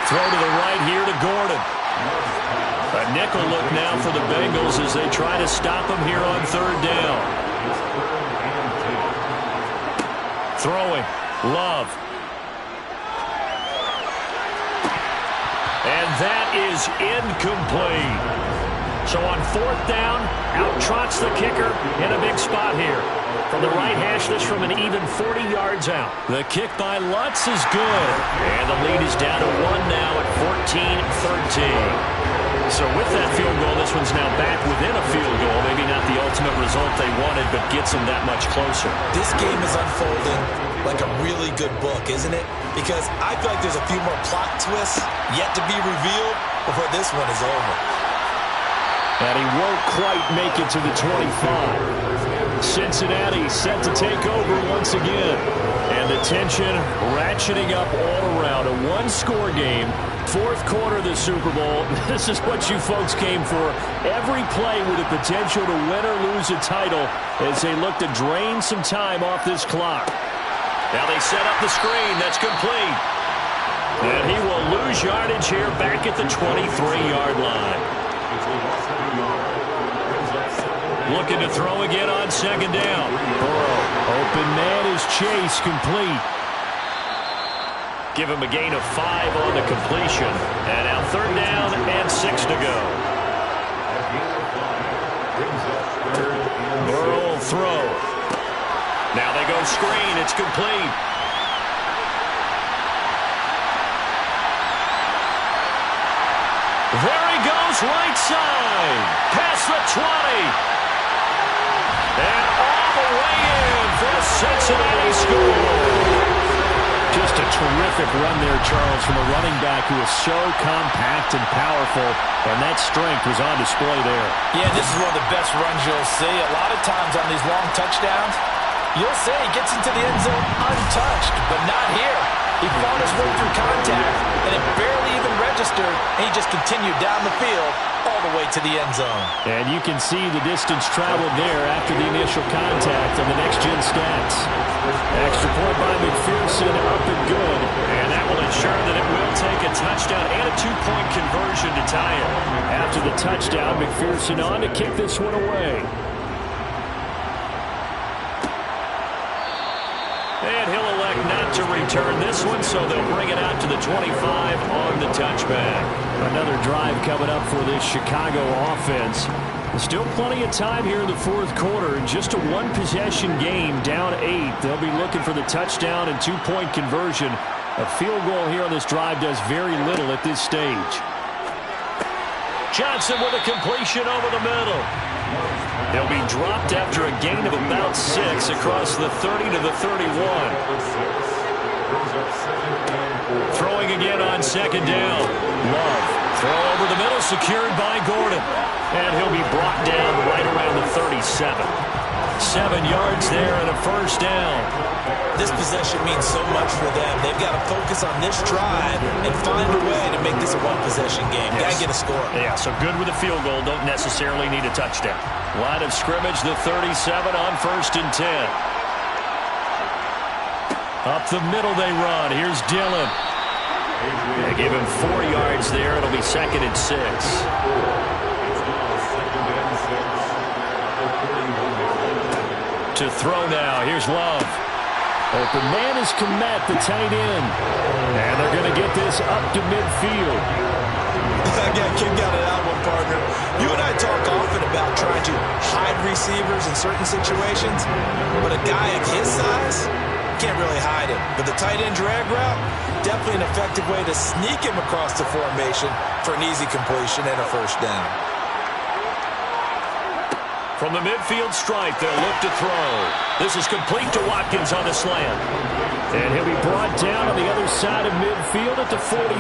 Throw to the right here to Gordon. A nickel look now for the Bengals as they try to stop him here on 3rd down. Throwing. Love. And that is incomplete. So on 4th down, out trots the kicker in a big spot here. From the right hash, this from an even 40 yards out. The kick by Lutz is good. And the lead is down to 1 now at 14-13. So with that field goal, this one's now back within a field goal. Maybe not the ultimate result they wanted, but gets them that much closer. This game is unfolding like a really good book, isn't it? Because I feel like there's a few more plot twists yet to be revealed before this one is over. And he won't quite make it to the 25. Cincinnati set to take over once again. And the tension ratcheting up all around. A one-score game. 4th quarter of the Super Bowl. This is what you folks came for. Every play with the potential to win or lose a title as they look to drain some time off this clock. Now they set up the screen. That's complete. And he will lose yardage here back at the 23-yard line. Looking to throw again on 2nd down. Burrow. Open man is Chase, complete. Give him a gain of 5 on the completion. And now 3rd down and 6 to go. Burrow will throw. Now they go screen. It's complete. There he goes, right side. Past the 20. And all the way in for a Cincinnati score. Just a terrific run there, Charles, from a running back who is so compact and powerful, and that strength was on display there. Yeah, this is one of the best runs you'll see. A lot of times on these long touchdowns, you'll say he gets into the end zone untouched, but not here. He fought his way through contact, and it barely even registered, and he just continued down the field all the way to the end zone. And you can see the distance traveled there after the initial contact on the next-gen stats. Extra point by McPherson, up and good. And that will ensure that it will take a touchdown and a 2-point conversion to tie it. After the touchdown, McPherson on to kick this one away. And he'll elect not to return this one, so they'll bring it out to the 25 on the touchback. Another drive coming up for this Chicago offense. Still plenty of time here in the fourth quarter. Just a one-possession game, down 8. They'll be looking for the touchdown and two-point conversion. A field goal here on this drive does very little at this stage. Johnson with a completion over the middle. He'll be dropped after a gain of about 6 across the 30 to the 31. Throwing again on second down. Love. Throw over the middle, secured by Gordon. And he'll be brought down right around the 37. 7 yards there and a first down. This possession means so much for them. They've got to focus on this drive and find a way to make this a one-possession game. Yes. Got to get a score. Yeah, so good with a field goal. Don't necessarily need a touchdown. Line of scrimmage, the 37 on 1st and 10. Up the middle they run. Here's Dillon. They give him 4 yards there. It'll be 2nd and 6. To throw now. Here's Love. Open man is Kmet, the tight end. And they're going to get this up to midfield. I got kicked out of that one, partner. You and I talk often about trying to hide receivers in certain situations, but a guy of his size can't really hide him. But the tight end drag route, definitely an effective way to sneak him across the formation for an easy completion and a first down. From the midfield stripe, they'll look to throw. This is complete to Watkins on the slant. And he'll be brought down on the other side of midfield at the 43.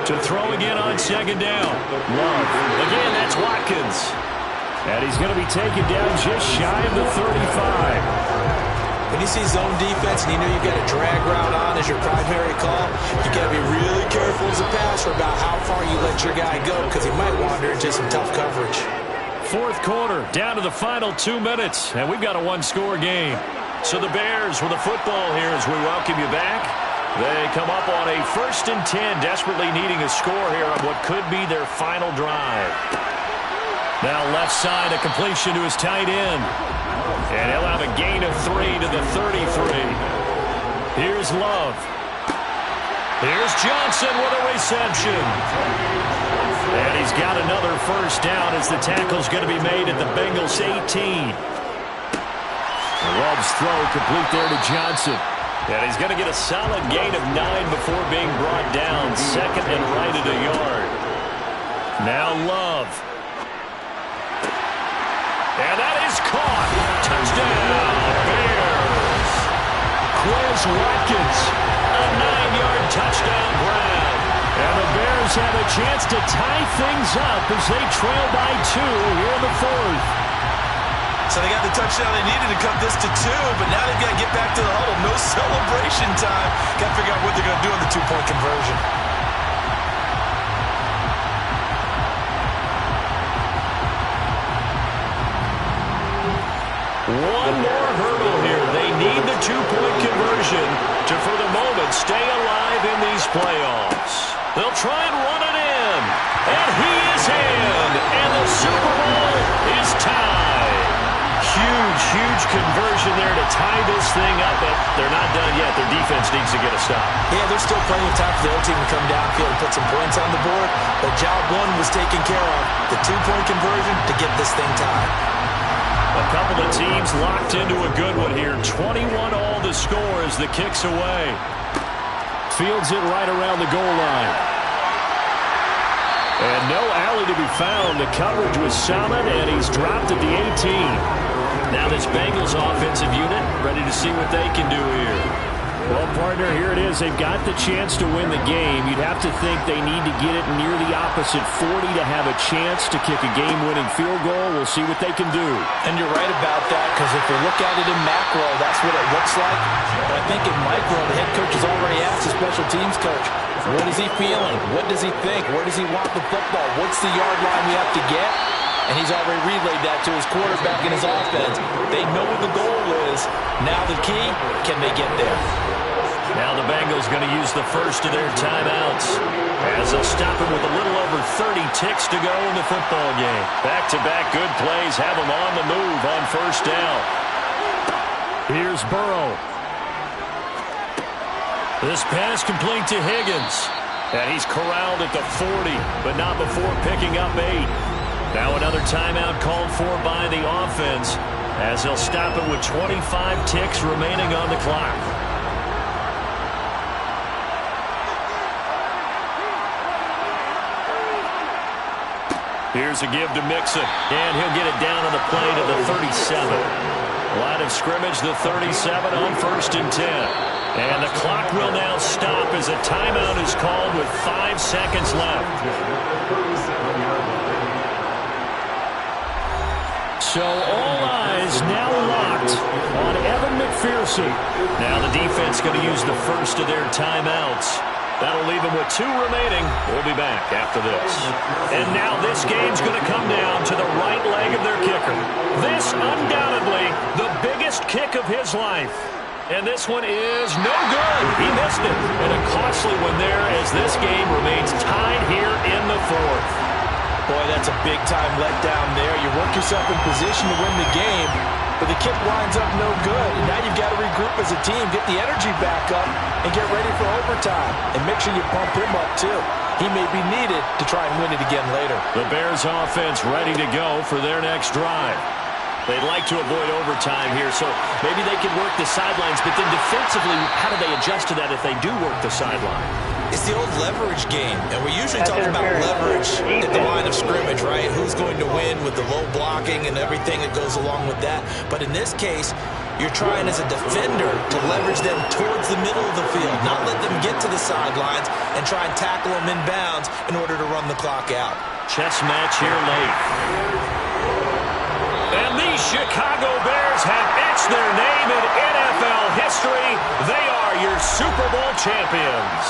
To throw again on second down. Love. Again, that's Watkins. And he's going to be taken down just shy of the 35. When you see zone defense and you know you've got a drag route on as your primary call, you got to be really careful as a passer about how far you let your guy go because he might wander into some tough coverage. Fourth quarter, down to the final 2 minutes, and we've got a one-score game. So the Bears with the football here as we welcome you back. They come up on a 1st and 10, desperately needing a score here on what could be their final drive. Now left side, a completion to his tight end. And he'll have a gain of 3 to the 33. Here's Love. Here's Johnson with a reception. And he's got another first down as the tackle's going to be made at the Bengals 18. Love's throw complete there to Johnson. And he's going to get a solid gain of 9 before being brought down. 2nd and right at a yard. Now Love. And that is caught. Touchdown, Bears. Chris Watkins. A 9-yard touchdown grab. And the Bears have a chance to tie things up as they trail by 2 here in the 4th. So they got the touchdown they needed to cut this to 2, but now they've got to get back to the huddle. No celebration time. Got to figure out what they're going to do on the two-point conversion. One more hurdle here. They need the two-point conversion to, for the moment, stay alive in these playoffs. They'll try and run it in. And he is in. And the Super Bowl is tied. Huge conversion there to tie this thing up, but they're not done yet. Their defense needs to get a stop. Yeah, there's still plenty of time for the other team to come downfield and put some points on the board, but job one was taken care of. The two-point conversion to get this thing tied. A couple of teams locked into a good one here. 21 all the score as the kick's away. Fields it right around the goal line. And no alley to be found. The coverage was solid, and he's dropped at the 18. Now this Bengals offensive unit ready to see what they can do here. Well, partner, here it is. They've got the chance to win the game. You'd have to think they need to get it near the opposite 40 to have a chance to kick a game-winning field goal. We'll see what they can do. And you're right about that, because if we look at it in macro, that's what it looks like. But I think in micro, the head coach has already asked the special teams coach, what is he feeling? What does he think? Where does he want the football? What's the yard line we have to get? And he's already relayed that to his quarterback and his offense. They know what the goal is. Now the key, can they get there? Now the Bengals going to use the first of their timeouts as they'll stop him with a little over 30 ticks to go in the football game. Back-to-back good plays have them on the move on first down. Here's Burrow. This pass complete to Higgins. And he's corralled at the 40, but not before picking up 8. Now another timeout called for by the offense as they'll stop it with 25 ticks remaining on the clock. Here's a give to Mixon, and he'll get it down on the play to the 37. Line of scrimmage, the 37 on 1st and 10. And the clock will now stop as a timeout is called with 5 seconds left. So all eyes now locked on Evan McPherson. Now the defense going to use the first of their timeouts. That'll leave them with 2 remaining. We'll be back after this. And now this game's going to come down to the right leg of their kicker. This undoubtedly the biggest kick of his life. And this one is no good. He missed it. And a costly one there as this game remains tied here in the 4th. Boy, that's a big-time letdown there. You work yourself in position to win the game, but the kick winds up no good. And now you've got to regroup as a team, get the energy back up, and get ready for overtime. And make sure you pump him up, too. He may be needed to try and win it again later. The Bears offense ready to go for their next drive. They'd like to avoid overtime here, so maybe they can work the sidelines, but then defensively, how do they adjust to that if they do work the sideline? It's the old leverage game, and we usually talk about leverage at the line of scrimmage, right? Who's going to win with the low blocking and everything that goes along with that. But in this case, you're trying as a defender to leverage them towards the middle of the field, not let them get to the sidelines and try and tackle them in bounds in order to run the clock out. Chess match here late. And these Chicago Bears have etched their name in NFL history. They are your Super Bowl champions.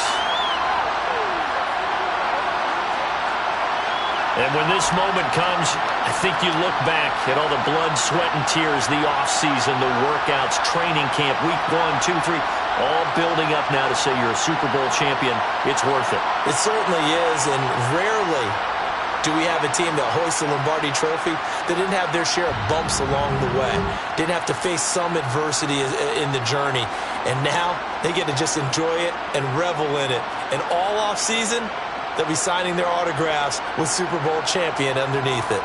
And when this moment comes, I think you look back at all the blood, sweat, and tears, the offseason, the workouts, training camp, week 1, 2, 3, all building up now to say you're a Super Bowl champion. It's worth it. It certainly is, and rarely do we have a team that hoists the Lombardi Trophy that didn't have their share of bumps along the way, didn't have to face some adversity in the journey, and now they get to just enjoy it and revel in it. And all offseason, they'll be signing their autographs with Super Bowl champion underneath it.